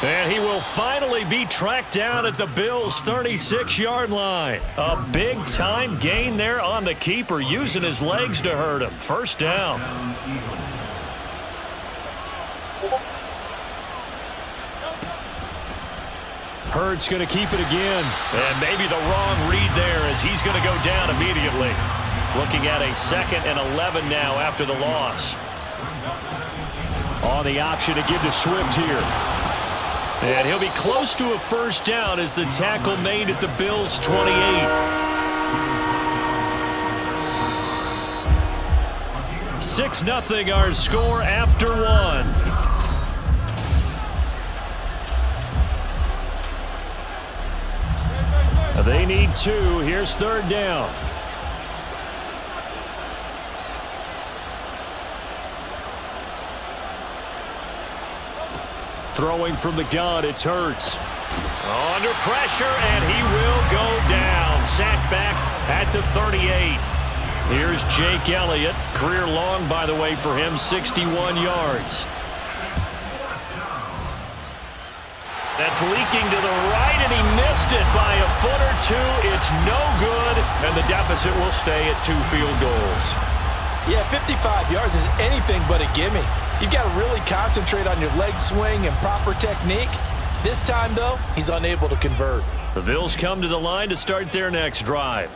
[SPEAKER 5] And he will finally be tracked down at the Bills' 36-yard line. A big-time gain there on the keeper, using his legs to hurt him. First down. Hurts going to keep it again. And maybe the wrong read there as he's going to go down immediately. Looking at a 2nd and 11 now after the loss. On the option to give to Swift here. And he'll be close to a first down as the tackle made at the Bills' 28. Six 0 our score after one. They need 2. Here's third down. Throwing from the gun, it's Hurts. Under pressure, and he will go down. Sacked back at the 38. Here's Jake Elliott. Career long, by the way, for him, 61 yards. That's leaking to the right, and he missed it by a foot or two. It's no good, and the deficit will stay at 2 field goals.
[SPEAKER 4] Yeah, 55 yards is anything but a gimme. You've got to really concentrate on your leg swing and proper technique. This time, though, he's unable to convert.
[SPEAKER 5] The Bills come to the line to start their next drive.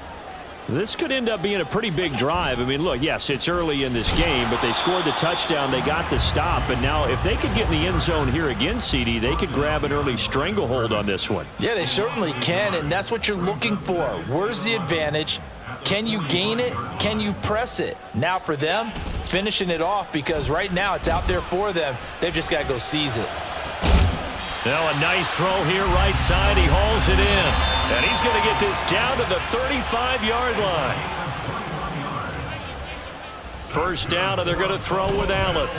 [SPEAKER 5] This could end up being a pretty big drive. I mean, look, yes, it's early in this game, but they scored the touchdown. They got the stop. And now if they could get in the end zone here again, CD, they could grab an early stranglehold on this one.
[SPEAKER 4] Yeah, they certainly can, and that's what you're looking for. Where's the advantage? Can you gain it? Can you press it? Now for them, finishing it off, because right now it's out there for them. They've just got to go seize it.
[SPEAKER 5] Now a nice throw here right side. He hauls it in. And he's going to get this down to the 35-yard line. First down, and they're going to throw with Allen.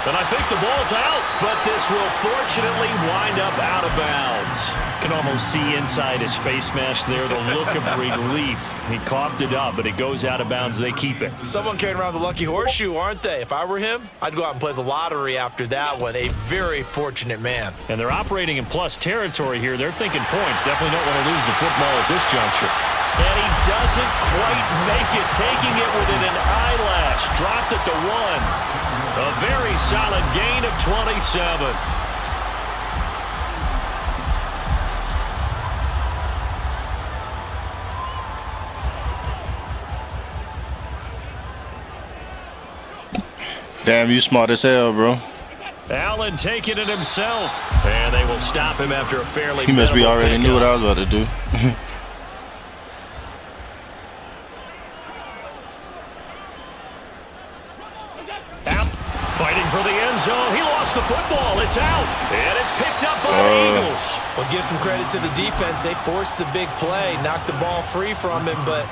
[SPEAKER 5] And I think the ball's out, but this will fortunately wind up out of bounds. Can almost see inside his face mask there, the look of relief. He coughed it up, but it goes out of bounds. They keep it.
[SPEAKER 2] Someone carrying around the lucky horseshoe, aren't they? If I were him, I'd go out and play the lottery after that one. A very fortunate man.
[SPEAKER 5] And they're operating in plus territory here. They're thinking points. Definitely don't want to lose the football at this juncture. And he doesn't quite make it, taking it within an eyelash. Dropped at the 1. A very solid gain of 27.
[SPEAKER 3] Damn, you smart as hell, bro.
[SPEAKER 5] Allen taking it himself. And they will stop him after a fairly
[SPEAKER 3] He must be already knew what I was about to do.
[SPEAKER 5] Fighting for the end zone. He lost the football. It's out. And it's picked up by the Eagles.
[SPEAKER 2] Well, give some credit to the defense. They forced the big play, knocked the ball free from him, but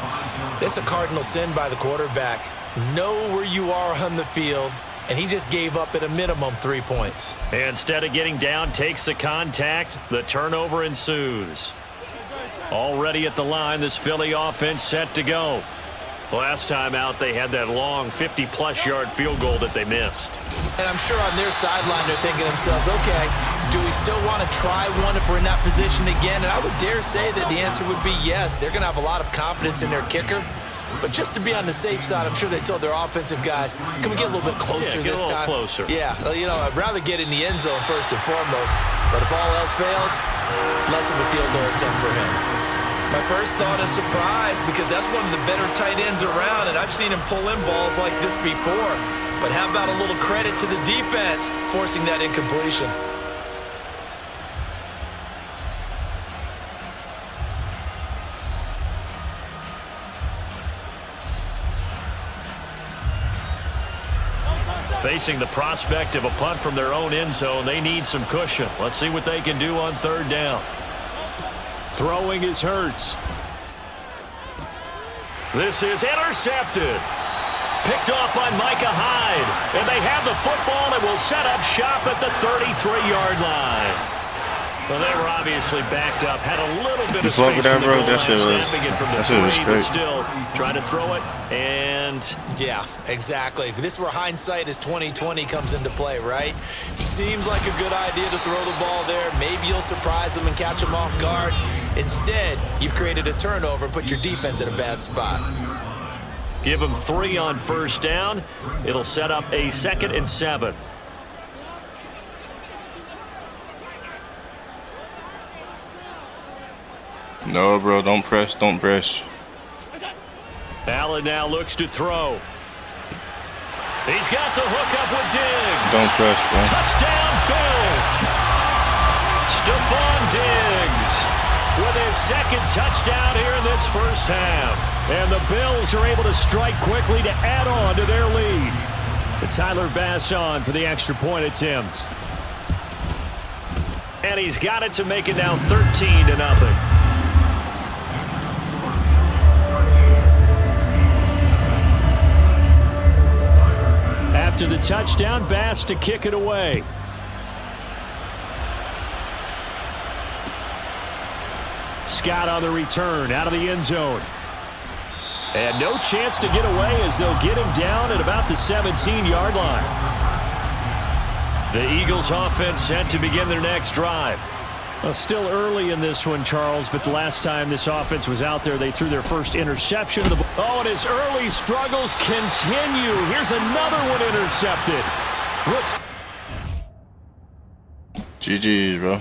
[SPEAKER 2] it's a cardinal sin by the quarterback. Know where you are on the field, and he just gave up at a minimum 3 points.
[SPEAKER 5] Instead of getting down, takes the contact. The turnover ensues. Already at the line, this Philly offense set to go. Last time out, they had that long 50-plus yard field goal that they missed.
[SPEAKER 2] And I'm sure on their sideline, they're thinking to themselves, okay, do we still want to try one if we're in that position again? And I would dare say that the answer would be yes. They're going to have a lot of confidence in their kicker. But just to be on the safe side, I'm sure they told their offensive guys, can we get a little bit closer this time?
[SPEAKER 5] Closer.
[SPEAKER 2] Yeah, you know, I'd rather get in the end zone first and foremost. But if all else fails, less of a field goal attempt for him. My first thought is surprise, because that's one of the better tight ends around, and I've seen him pull in balls like this before. But how about a little credit to the defense forcing that incompletion?
[SPEAKER 1] facing the prospect of a punt from their own end zone. They need some cushion. Let's see what they can do on third down.
[SPEAKER 5] Throwing is Hurts.
[SPEAKER 1] This is intercepted. Picked off by Micah Hyde. And they have the football and will set up shop at the 33-yard line. Well, they were obviously backed up. Had a little bit of space in the goal line, snapping it from the three, but still trying to throw it. And
[SPEAKER 2] yeah, exactly. If this were hindsight as 2020 comes into play, right? Seems like a good idea to throw the ball there. Maybe you'll surprise them and catch them off guard. Instead, you've created a turnover and put your defense in a bad spot.
[SPEAKER 1] Give them 3 on first down. It'll set up a 2nd and 7.
[SPEAKER 3] No, bro, don't press, don't press.
[SPEAKER 1] Allen now looks to throw. He's got the hook up with Diggs.
[SPEAKER 3] Don't press, bro.
[SPEAKER 1] Touchdown, Bills. Stephon Diggs with his 2nd touchdown here in this first half. And the Bills are able to strike quickly to add on to their lead. And Tyler Bass on for the extra point attempt. And he's got it to make it now 13-0.
[SPEAKER 5] After the touchdown, Bass to kick it away. Scott on the return out of the end zone. And no chance to get away as they'll get him down at about the 17-yard line.
[SPEAKER 1] The Eagles offense set to begin their next drive.
[SPEAKER 5] Well, still early in this one, Charles, but the last time this offense was out there, they threw their first interception. Oh, and his early struggles continue. Here's another one intercepted.
[SPEAKER 3] GG's, bro.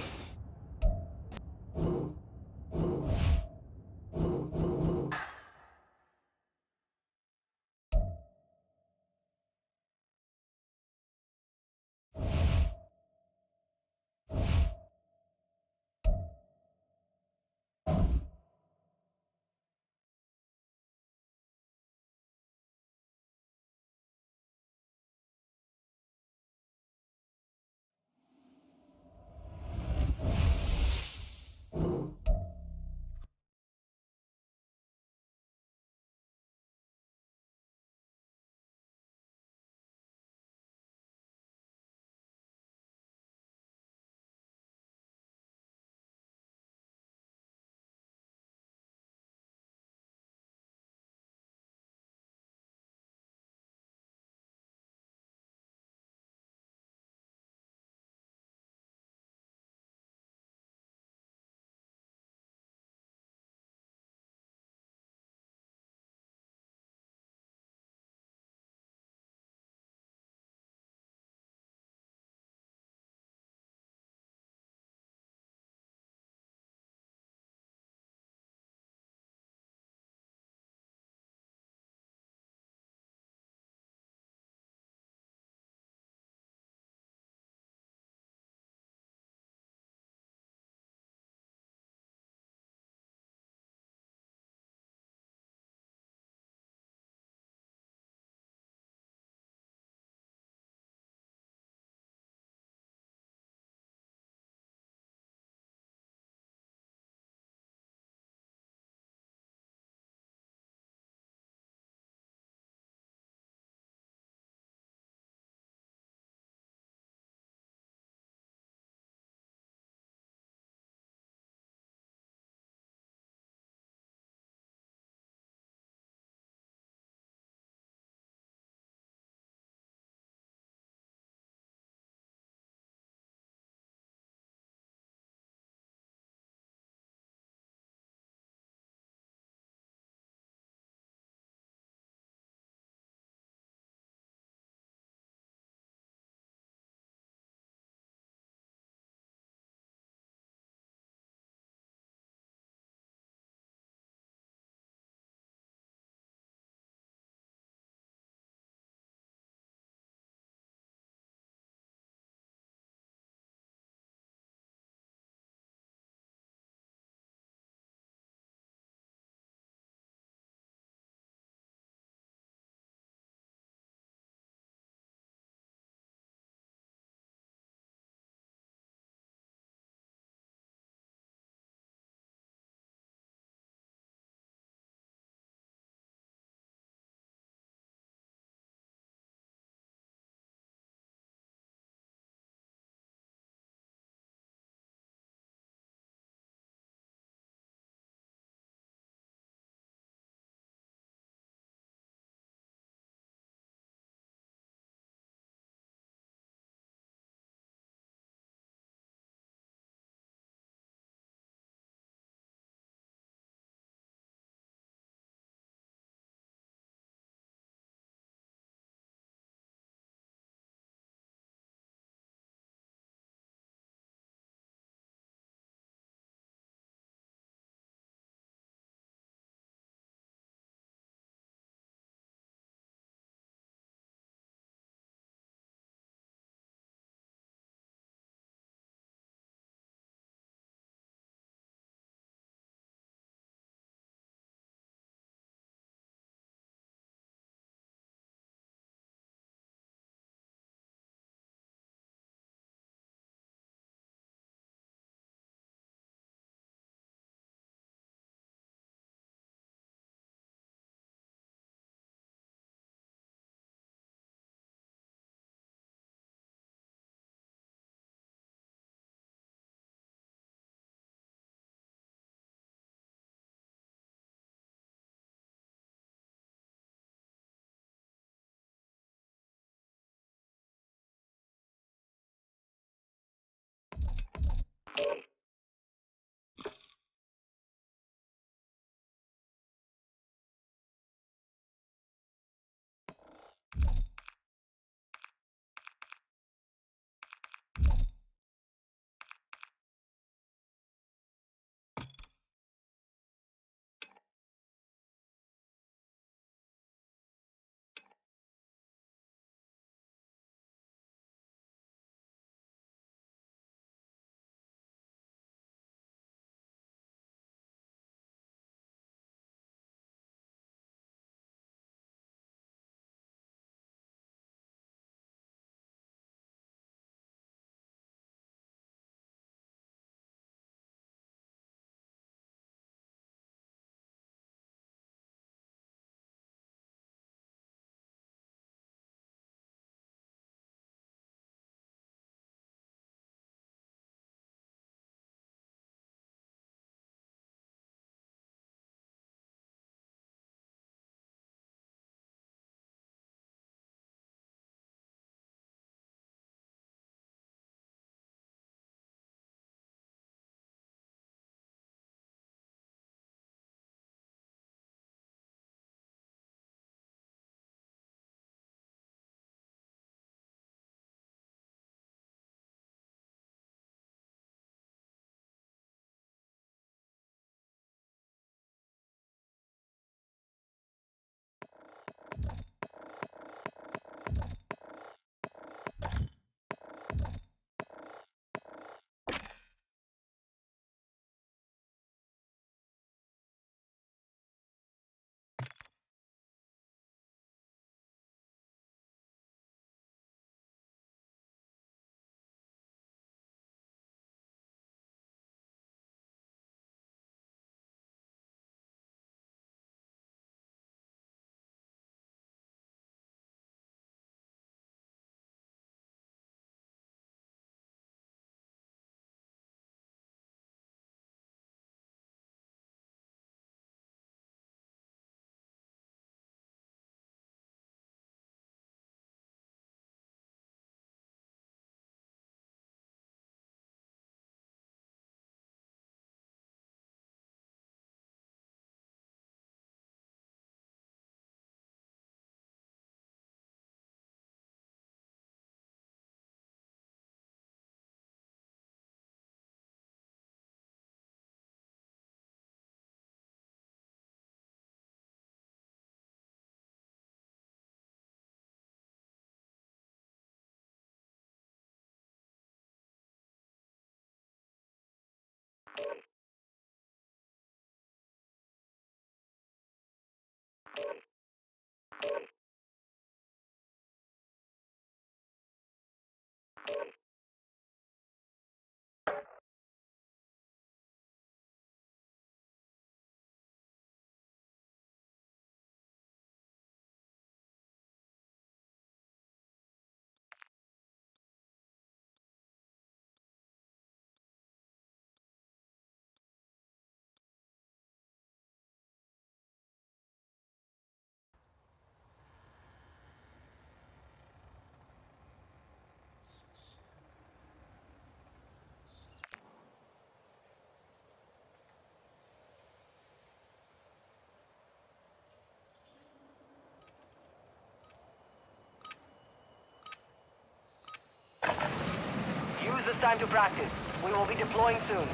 [SPEAKER 9] closest time to practice. We will be deploying soon.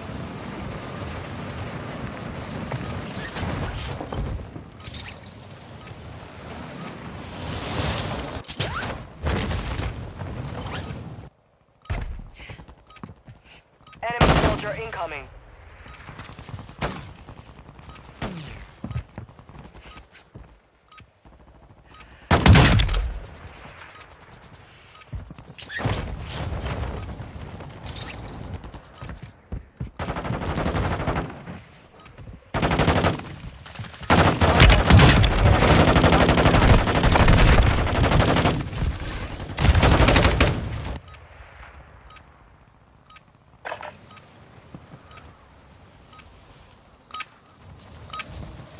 [SPEAKER 9] Enemy soldier incoming.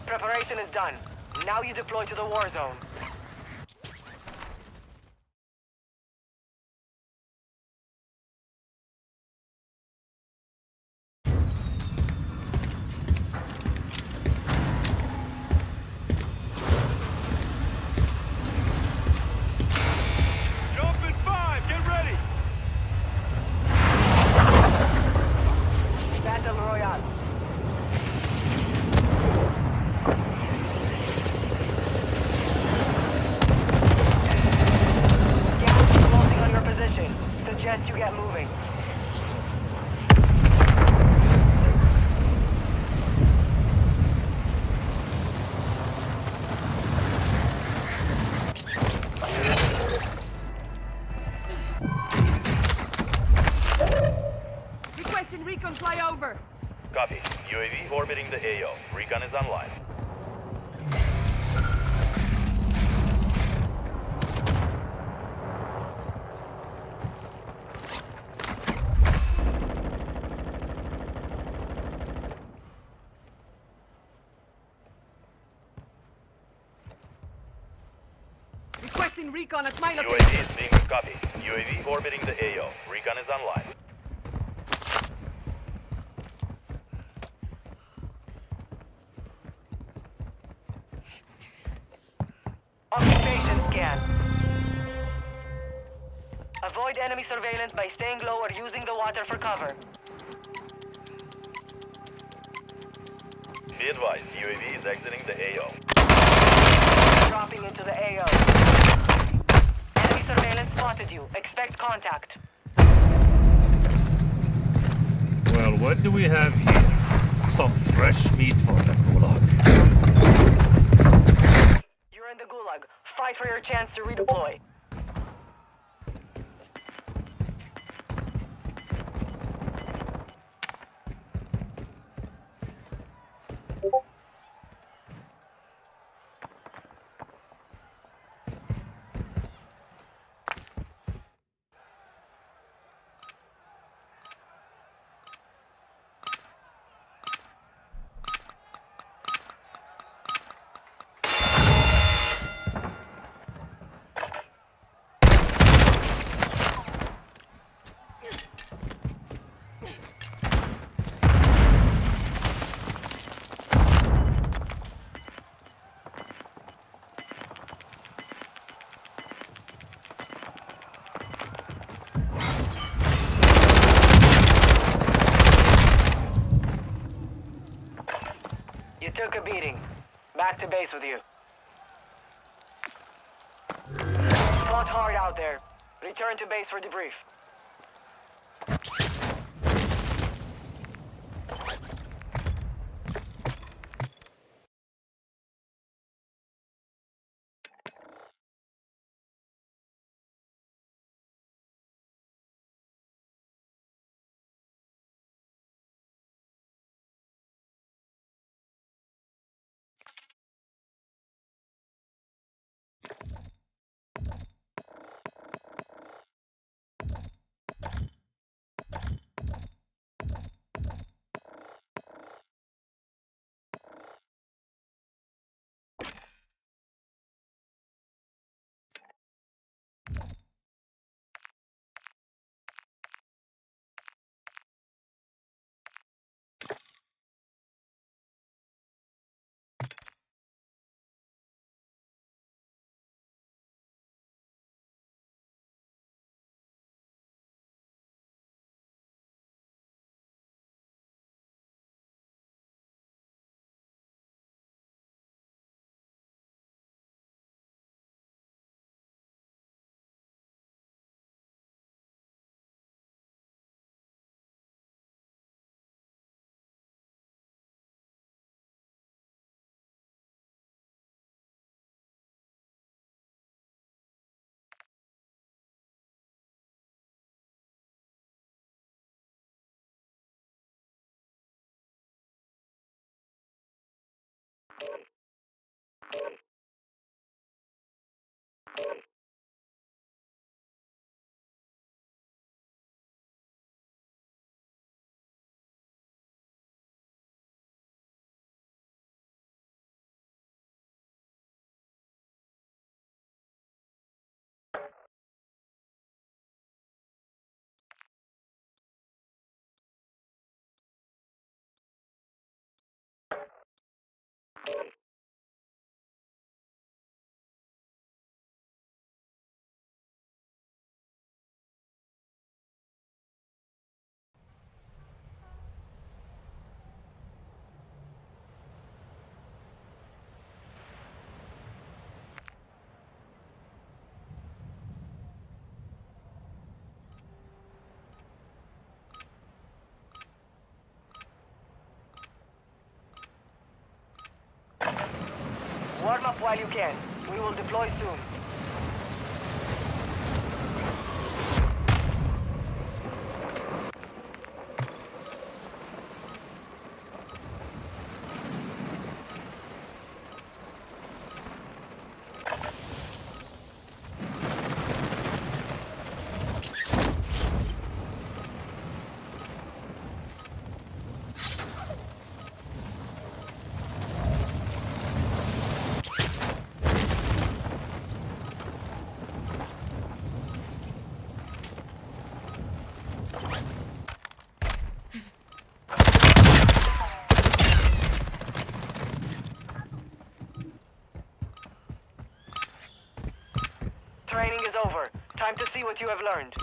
[SPEAKER 9] Preparation is done. Now you deploy to the war zone.
[SPEAKER 1] Jump in 5. Get ready.
[SPEAKER 9] Battle Royale. Gas is closing on your position. Suggest you get moving.
[SPEAKER 10] Requesting recon flyover.
[SPEAKER 11] Copy. UAV orbiting the AO. Recon is online.
[SPEAKER 10] Requesting recon at my location.
[SPEAKER 11] UAV is being copy. UAV orbiting the AO. Recon is online.
[SPEAKER 9] Occupation scan. Avoid enemy surveillance by staying low or using the water for cover.
[SPEAKER 11] Be advised, UAV is exiting the AO.
[SPEAKER 9] Dropping into the AO. Enemy surveillance spotted you. Expect contact.
[SPEAKER 5] Well, what do we have here? Some fresh meat for the gulag.
[SPEAKER 9] You're in the gulag. Fight for your chance to redeploy. You took a beating. Back to base with you. Fought hard out there. Return to base for debrief. while you can. We will deploy soon. Training is over. Time to see what you have learned.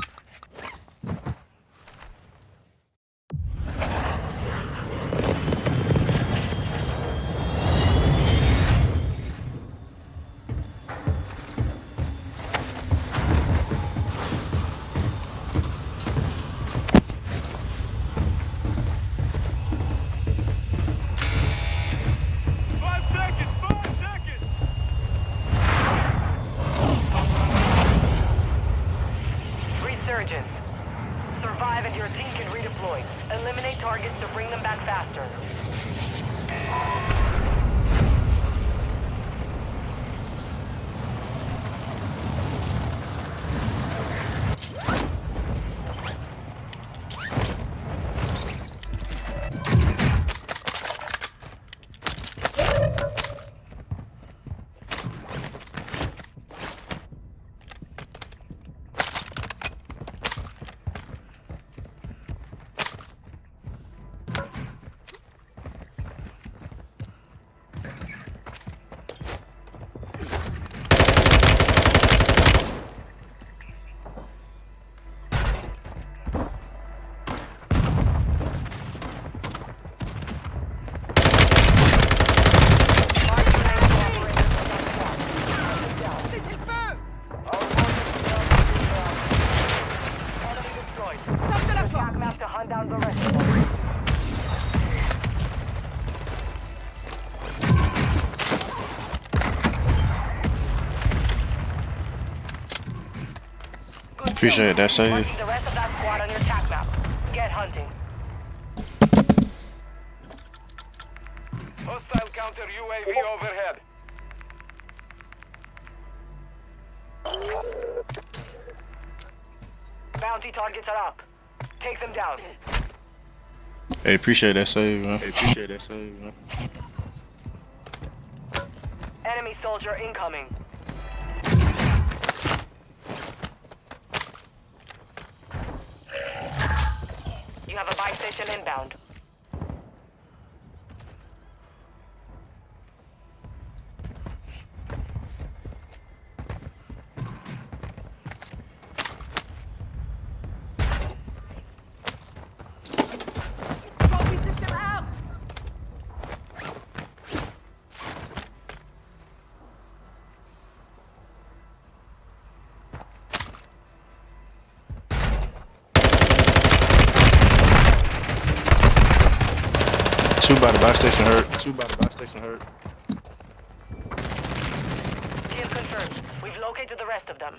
[SPEAKER 9] Resurgence. Survive and your team can redeploy. Eliminate targets to bring them back faster.
[SPEAKER 3] Appreciate that save.
[SPEAKER 9] Marking the rest of that squad on your attack map. Get hunting.
[SPEAKER 11] Hostile counter UAV overhead.
[SPEAKER 9] Bounty targets are up. Take them down.
[SPEAKER 3] Hey, appreciate that save, man.
[SPEAKER 9] Enemy soldier incoming. You have a buy station inbound.
[SPEAKER 10] Trophy system out!
[SPEAKER 3] Two by the buy station hurt.
[SPEAKER 9] Kill confirmed. We've located the rest of them.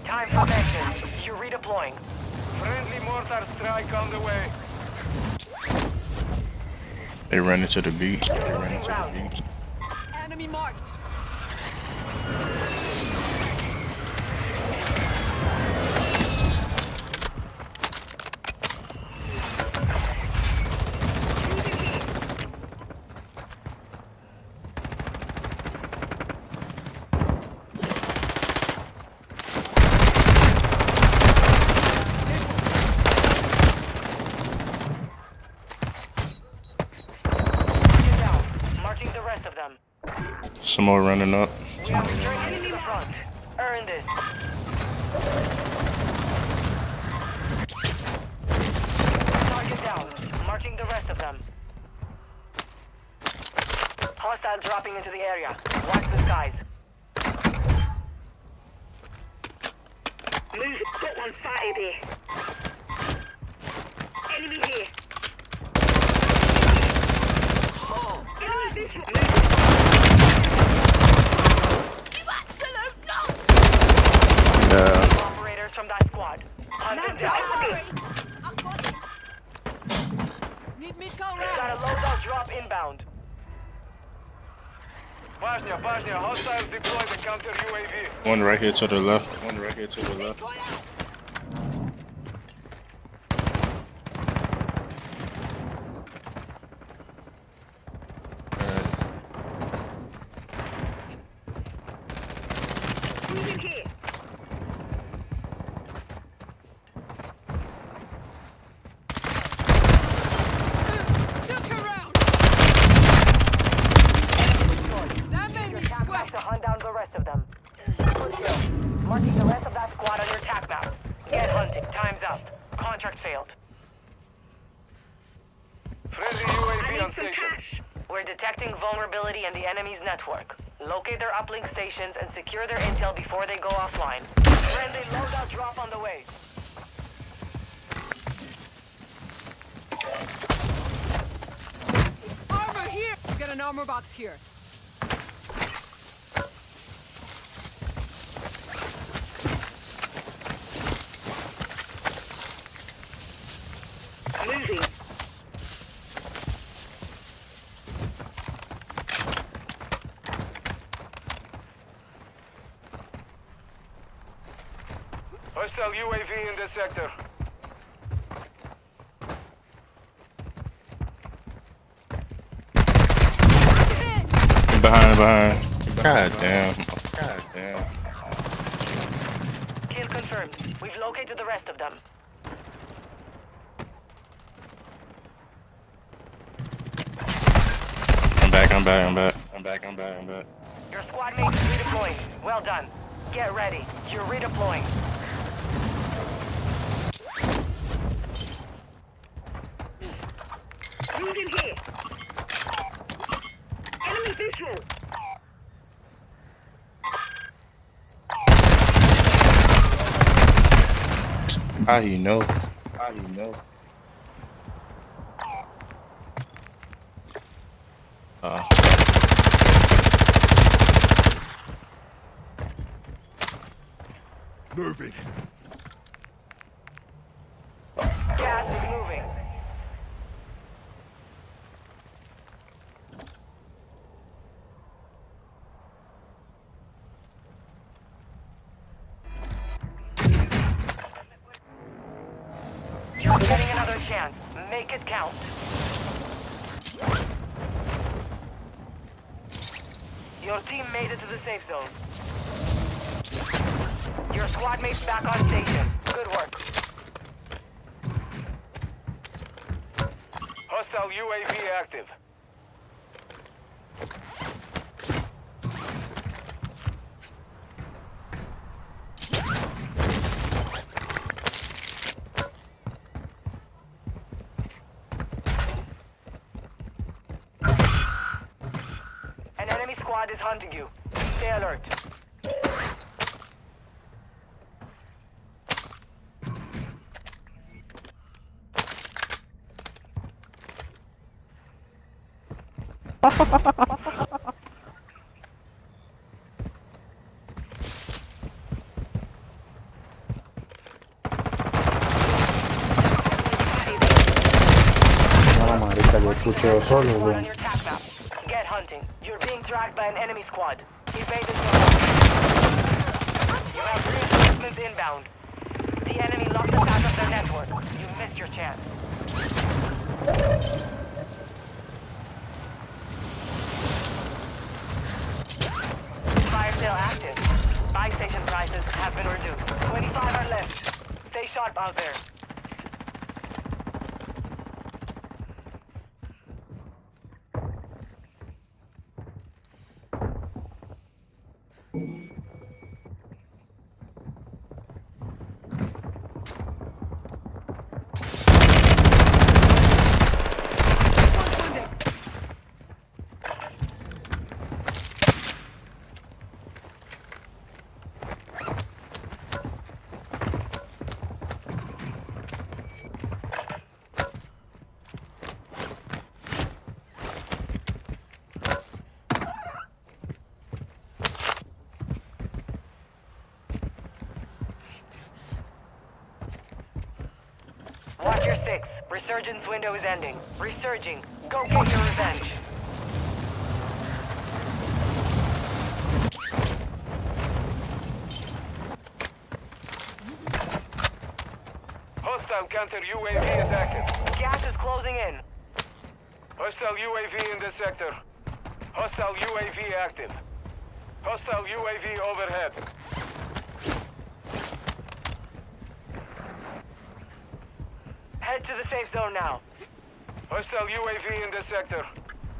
[SPEAKER 9] Time for action. You're redeploying.
[SPEAKER 11] Friendly mortar strike on the way.
[SPEAKER 3] They ran into the beach.
[SPEAKER 10] Enemy marked.
[SPEAKER 9] Get down. Marching the rest of them.
[SPEAKER 3] Some more running up.
[SPEAKER 9] We have returned to the front. Earn this. Target down. Marching the rest of them. Hostile dropping into the area. Watch the skies.
[SPEAKER 7] Move, got one spotted here. Enemy here. Enemy visual. Move.
[SPEAKER 9] Hunt them down.
[SPEAKER 10] Need mid-co
[SPEAKER 9] Got a
[SPEAKER 10] rounds.
[SPEAKER 9] loadout drop inbound.
[SPEAKER 11] Bosnia, hostiles deployed and counter UAV.
[SPEAKER 3] One right here to the left. One right here to the left.
[SPEAKER 7] Moving here.
[SPEAKER 10] Took her round. That made me
[SPEAKER 9] Tac map
[SPEAKER 10] sweat.
[SPEAKER 9] to hunt down the rest of them. Good kill. Marking the rest of that squad on your tac map. Get hunting. Time's up. Contract failed.
[SPEAKER 11] Friendly
[SPEAKER 7] I
[SPEAKER 11] UAV
[SPEAKER 7] need
[SPEAKER 11] on
[SPEAKER 7] some
[SPEAKER 11] station.
[SPEAKER 7] cash.
[SPEAKER 9] We're detecting vulnerability in the enemy's network. Locate their uplink stations and secure their intel before they go offline. Friendly loadout drop on the way.
[SPEAKER 10] Armor here. Get an armor box here.
[SPEAKER 7] Moving.
[SPEAKER 11] Hostile UAV in the sector.
[SPEAKER 3] Behind. God damn.
[SPEAKER 9] Kill confirmed. We've located the rest of them.
[SPEAKER 3] I'm back.
[SPEAKER 9] Your squad mates is redeploying. Well done. Get ready. You're redeploying.
[SPEAKER 7] Moving here. Enemy visual.
[SPEAKER 3] How you know?
[SPEAKER 11] Moving.
[SPEAKER 9] Gas is moving. You're getting another chance. Make it count. Your team made it to the safe zone. Your squad mate's back on station. Good work.
[SPEAKER 11] Hostile UAV active.
[SPEAKER 9] An enemy squad is hunting you. Stay alert.
[SPEAKER 6] No, marica, yo escucho solo,
[SPEAKER 9] Squad
[SPEAKER 6] weón.
[SPEAKER 9] on your tac map. Get hunting. You're being tracked by an enemy squad. Evade the zone. You have reinforcements inbound. The enemy locked us out of their network. You missed your chance. Fire sale active. Buy station prices have been reduced. 25 are left. Stay sharp out there. Watch your six. Resurgence window is ending. Resurging. Go get your revenge.
[SPEAKER 11] Hostile counter UAV is active.
[SPEAKER 9] Gas is closing in.
[SPEAKER 11] Hostile UAV in this sector. Hostile UAV active. Hostile UAV overhead.
[SPEAKER 9] Head to the safe zone now.
[SPEAKER 11] Hostile UAV in this sector.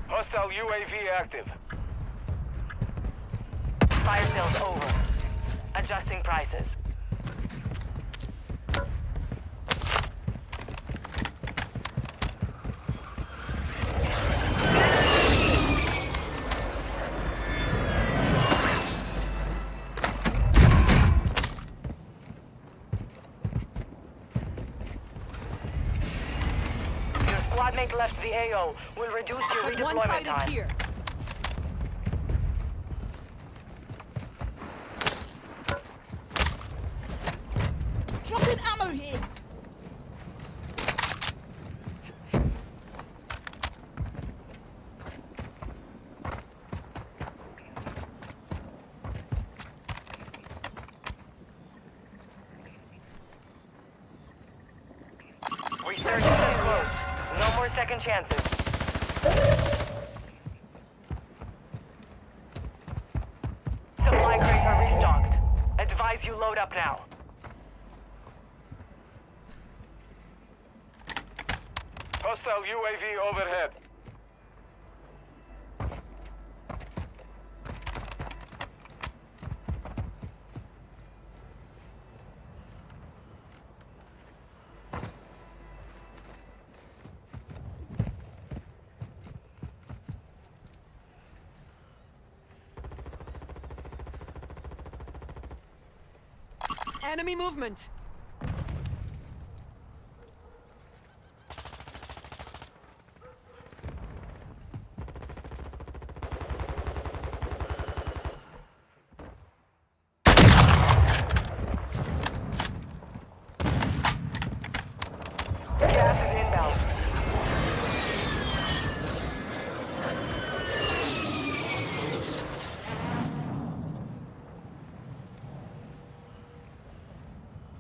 [SPEAKER 11] Hostile UAV active.
[SPEAKER 9] Fire sales over. Adjusting prices. Your squad mate left the AO. Will reduce your
[SPEAKER 10] But
[SPEAKER 9] redeployment
[SPEAKER 10] one-sided
[SPEAKER 9] time.
[SPEAKER 10] here.
[SPEAKER 7] Dropping ammo here.
[SPEAKER 9] Resurgence is closed. No more second chances. Supply crates are restocked. Advise you load up now.
[SPEAKER 11] Hostile UAV overhead.
[SPEAKER 10] Enemy movement.
[SPEAKER 9] Gas is inbound.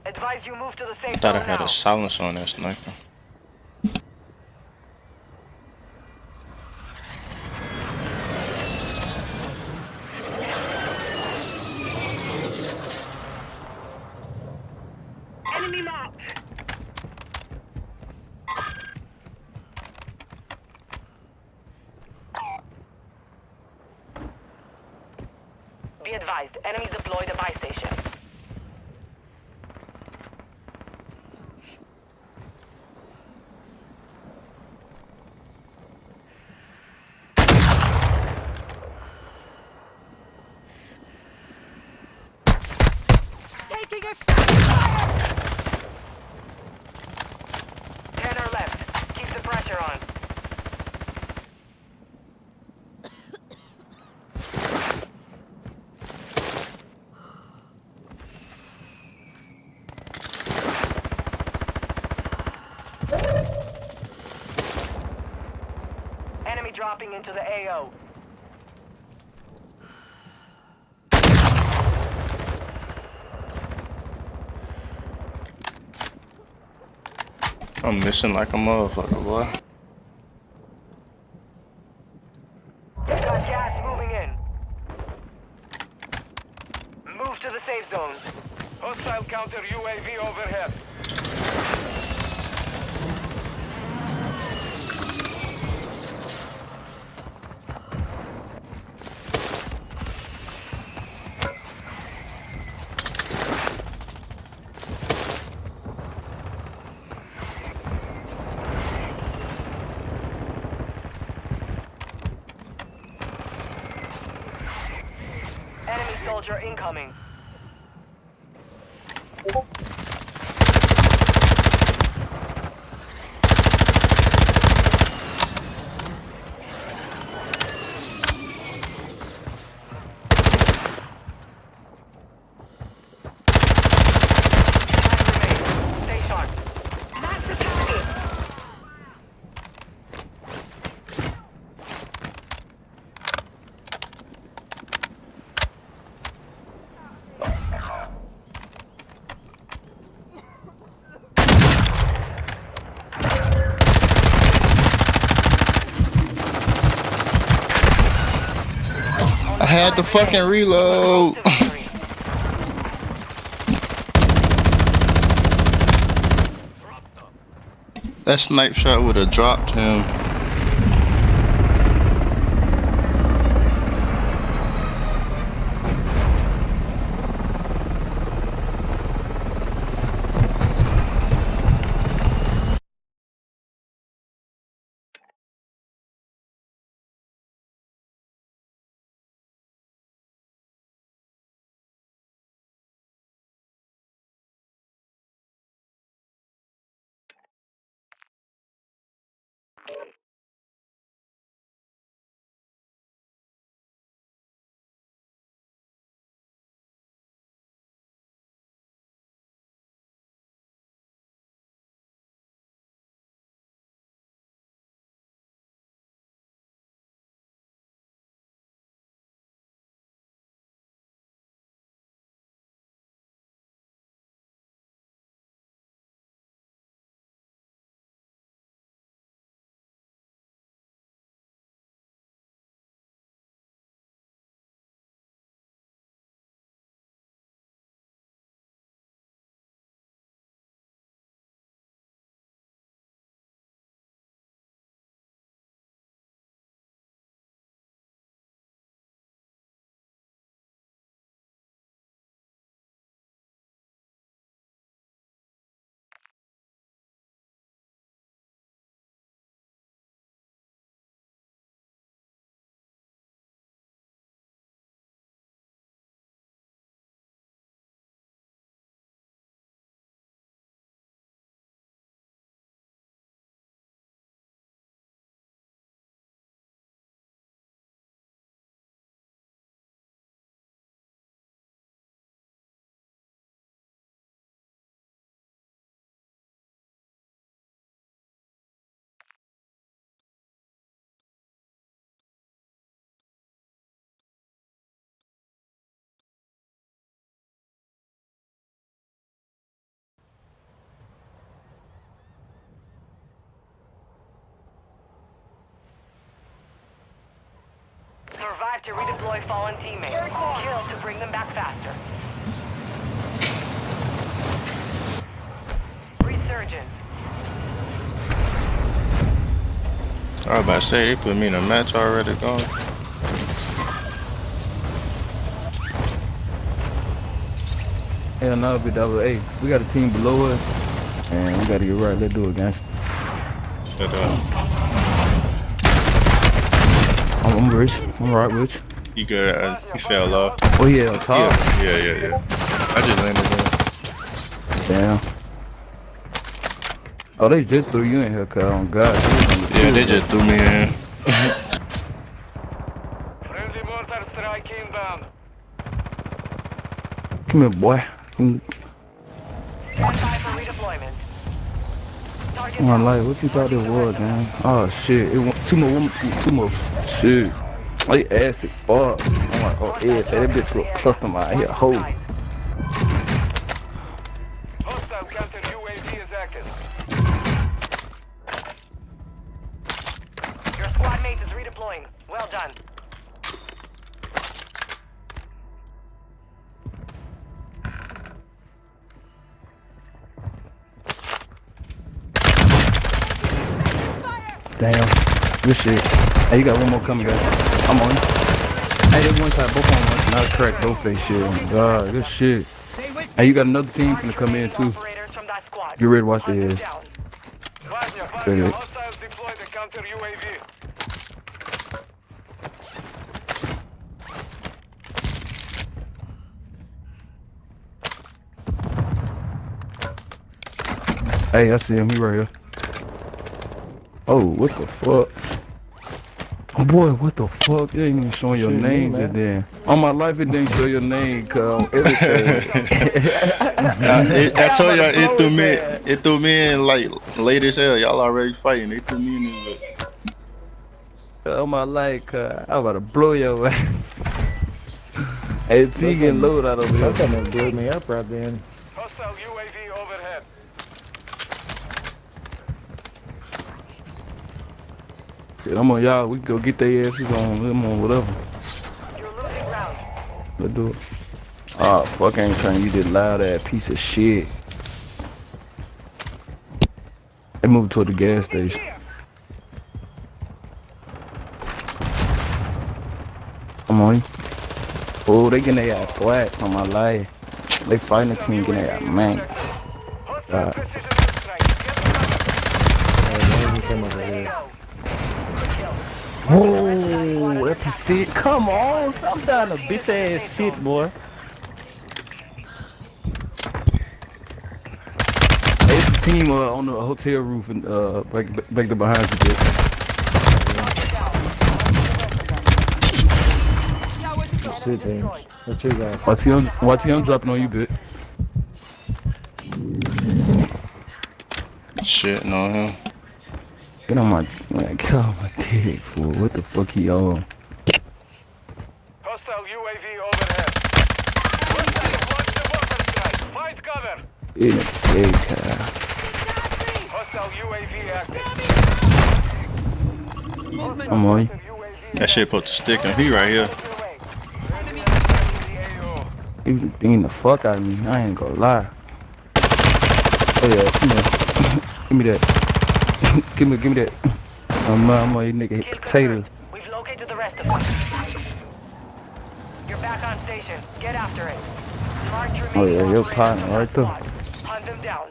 [SPEAKER 9] Advise you move to the safe
[SPEAKER 3] Thought I
[SPEAKER 9] zone
[SPEAKER 3] had
[SPEAKER 9] now.
[SPEAKER 3] a silence on that sniper.
[SPEAKER 7] Enemy marked.
[SPEAKER 9] Be advised, enemies deployed a buy station.
[SPEAKER 10] Taking effective fire!
[SPEAKER 9] 10 are left. Keep the pressure on. Enemy dropping into the AO.
[SPEAKER 3] I'm missing like a motherfucker, boy.
[SPEAKER 9] Got gas moving in. Move to the safe zone.
[SPEAKER 11] Hostile counter UAV overhead.
[SPEAKER 9] Enemy soldier incoming. Stay sharp.
[SPEAKER 10] That's the
[SPEAKER 3] had to fucking reload. That snipe shot would have dropped him.
[SPEAKER 9] Survive to redeploy fallen teammates. Kill to bring them back faster. Resurgence.
[SPEAKER 3] I was about to say, they put me in a match already going.
[SPEAKER 6] Hell no, be double A. We got a team below us, and we gotta get right. Let's do it, gangster.
[SPEAKER 3] But,
[SPEAKER 6] I'm rich. I'm right with you.
[SPEAKER 3] you good? You fell off.
[SPEAKER 6] Oh yeah, on top.
[SPEAKER 3] Yeah. I just landed there.
[SPEAKER 6] Damn. Oh, they just threw you in here, cuz. Oh, God.
[SPEAKER 3] Yeah, they just threw me in.
[SPEAKER 11] Friendly mortar strike inbound.
[SPEAKER 6] Come here, boy.
[SPEAKER 9] Stand by for redeployment. Target
[SPEAKER 6] My life, what you thought it was, man? Oh shit, it want two more. Shit, they acid fuck. I'm like, oh yeah, that bitch put custom out here, hold.
[SPEAKER 11] Hostile counter UAV is active.
[SPEAKER 9] Your squad mate is redeploying. Well done.
[SPEAKER 6] Damn, good shit. Hey, you got one more coming, guys. I'm on. Hey, there's one side, both on one. Not crack both they shit. Oh my God, good shit. Hey, you got another team gonna come in too.
[SPEAKER 9] Operators from that squad.
[SPEAKER 6] Get ready to watch the head.
[SPEAKER 9] Down.
[SPEAKER 11] Vanya,
[SPEAKER 6] Good.
[SPEAKER 11] hostiles deploy the counter UAV.
[SPEAKER 6] Hey, I see him. He right here. Oh, what the fuck? Oh boy, what the fuck? You ain't even showing your name just then. On my life, it didn't show your name, cuz. Everything.
[SPEAKER 3] I told y'all it threw me in like late as hell. Y'all already fighting. They threw me in there.
[SPEAKER 6] On my life, cuz. I was about to blow your ass. Hey, T getting loaded out over there.
[SPEAKER 12] That's gonna build me up right then.
[SPEAKER 11] Hostile UAV overhead.
[SPEAKER 6] Shit, I'm on y'all. We can go get their asses on them on whatever.
[SPEAKER 9] You're losing
[SPEAKER 6] Let's do it. Oh, fuck, I ain't trying to use this loud ass piece of shit. They moved toward the gas station. Come on. Oh, they getting their ass flat on my life. They fighting the team getting their ass man. Whoa, that PC. Come on, stop down a bitch ass shit, boy. Hey, it's the team on the hotel roof and back to behind you, bitch.
[SPEAKER 12] Shit, James. What you got?
[SPEAKER 6] Watch him dropping on you, bitch.
[SPEAKER 3] Shitting on him.
[SPEAKER 6] Get on my dick, fool. What the fuck he on?
[SPEAKER 11] Hostile UAV overhead. Hostile launch the weapon strike. Find cover.
[SPEAKER 6] In a big car.
[SPEAKER 11] Hostile UAV active.
[SPEAKER 10] Movement.
[SPEAKER 6] Come on.
[SPEAKER 3] That shit supposed to stick him. He right here.
[SPEAKER 6] He beating the fuck out of me. I ain't gonna lie. Oh yeah, come here. Give me that. give me that. I'm a nigga hit potato.
[SPEAKER 9] We've located the rest of them. You're back on station. Get after it. Mark your
[SPEAKER 6] Oh yeah, your partner right there.
[SPEAKER 9] Hunt them down.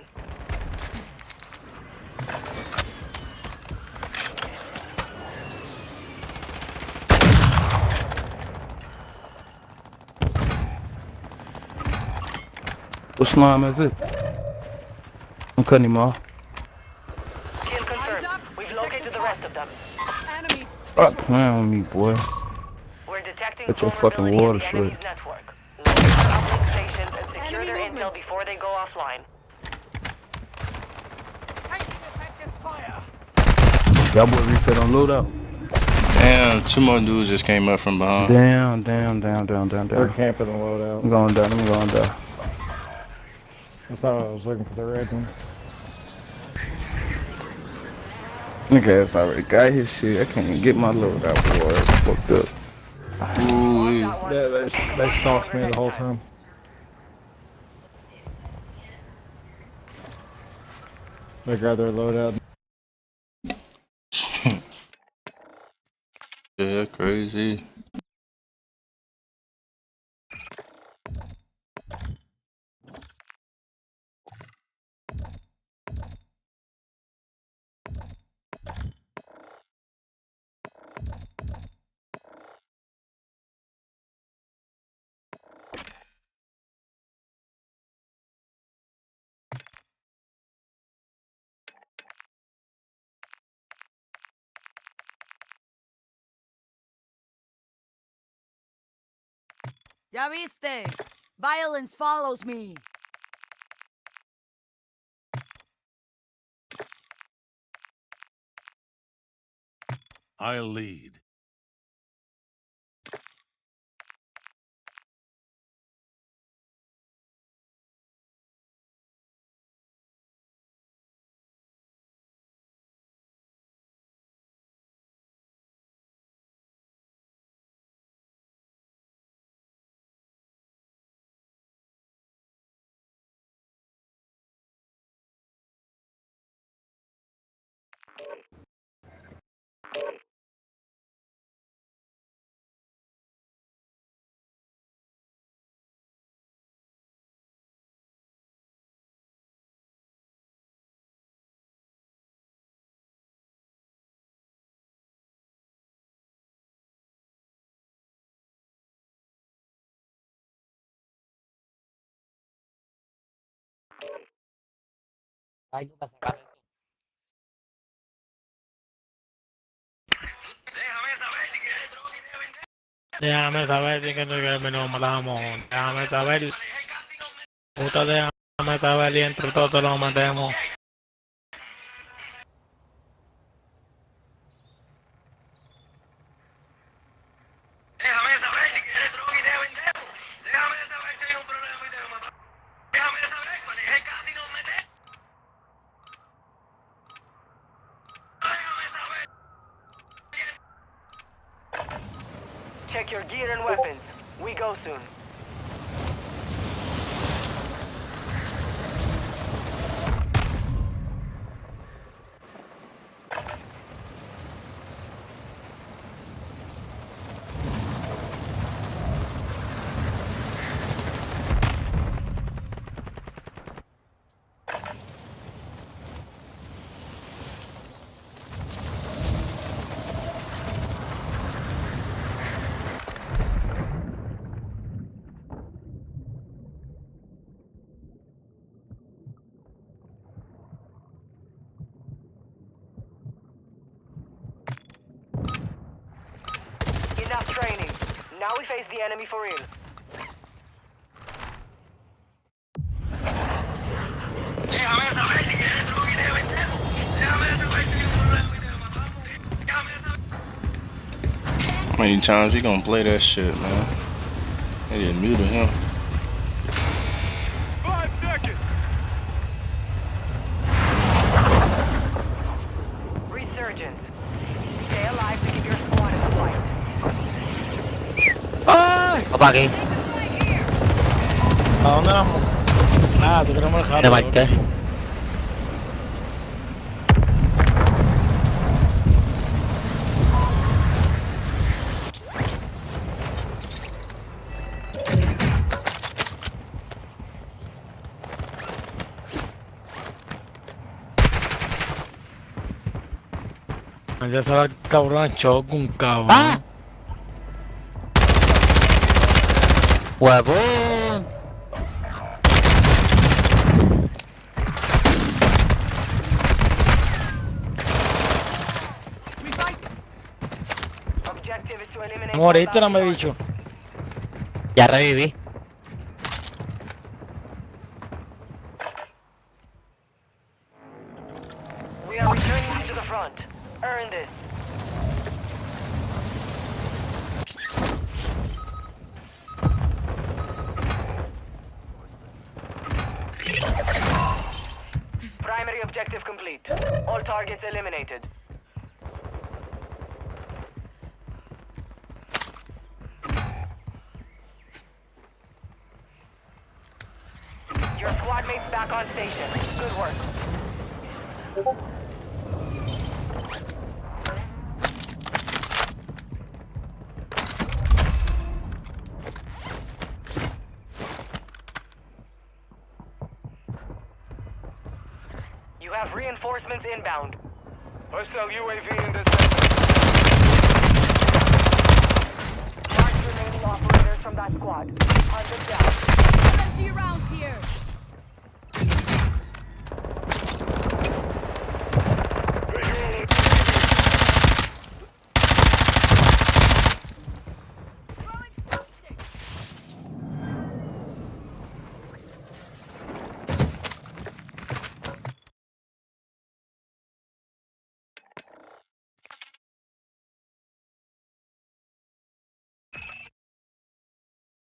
[SPEAKER 6] What slime is it? I'm cutting him off.
[SPEAKER 9] Kill confirmed. We've located the rest of them.
[SPEAKER 10] Enemy.
[SPEAKER 6] Stop playing with me, boy.
[SPEAKER 9] We're detecting
[SPEAKER 6] Get your fucking
[SPEAKER 9] vulnerability
[SPEAKER 6] water
[SPEAKER 9] in the enemy's
[SPEAKER 6] shit.
[SPEAKER 9] network. Locate their uplink stations and secure
[SPEAKER 10] Enemy
[SPEAKER 9] their
[SPEAKER 10] movement.
[SPEAKER 9] intel before they go offline.
[SPEAKER 6] Y'all boy reset on loadout.
[SPEAKER 3] Damn, 2 more dudes just came up from behind.
[SPEAKER 6] Down.
[SPEAKER 12] They're camping the loadout.
[SPEAKER 6] I'm going down.
[SPEAKER 12] I thought I was looking for the red one.
[SPEAKER 6] Nigga ass already got his shit. I can't even get my loadout, boy. It's fucked up.
[SPEAKER 3] Ooh,
[SPEAKER 12] Yeah, they stalked me the whole time. They grabbed their loadout.
[SPEAKER 3] yeah, crazy.
[SPEAKER 7] Ya viste? Violence follows me.
[SPEAKER 1] I'll lead.
[SPEAKER 13] Déjame saber si que nos matamos. Déjame saber. Puta, déjame saber y entre todos los matemos.
[SPEAKER 11] Déjame saber si quieres droga y te vendemos. Déjame saber si hay un problema y te matamos. Déjame saber cuál es el caso y nos metemos. Déjame saber.
[SPEAKER 9] Check your gear and weapons. We go soon. Now we face the enemy for real.
[SPEAKER 11] Déjame saber si quieres otro video entero. Déjame saber si hay un problema y te matamos. Déjame saber.
[SPEAKER 3] How many times he gonna play that shit, man? They just muted him.
[SPEAKER 11] 5 seconds.
[SPEAKER 9] Resurgence. Stay alive to keep your squad in the fight.
[SPEAKER 13] Apa aquí? ¿A dónde vamos? Ah, tú queremos dejarlo.
[SPEAKER 8] Te marqué.
[SPEAKER 13] Ya se va el cabrón choco, cabrón.
[SPEAKER 8] ¡Ah! ¡Huevón!
[SPEAKER 9] Objective is to eliminate.
[SPEAKER 13] Moriste, no me he dicho.
[SPEAKER 8] Ya reviví.
[SPEAKER 9] We are returning you to the front. Earn this. Primary objective complete. All targets eliminated. Your squad mates back on station. Good work. You have reinforcements inbound. Hostile UAV in this sector. Mark remaining operators from that squad. Hunt them down.
[SPEAKER 7] Empty rounds here.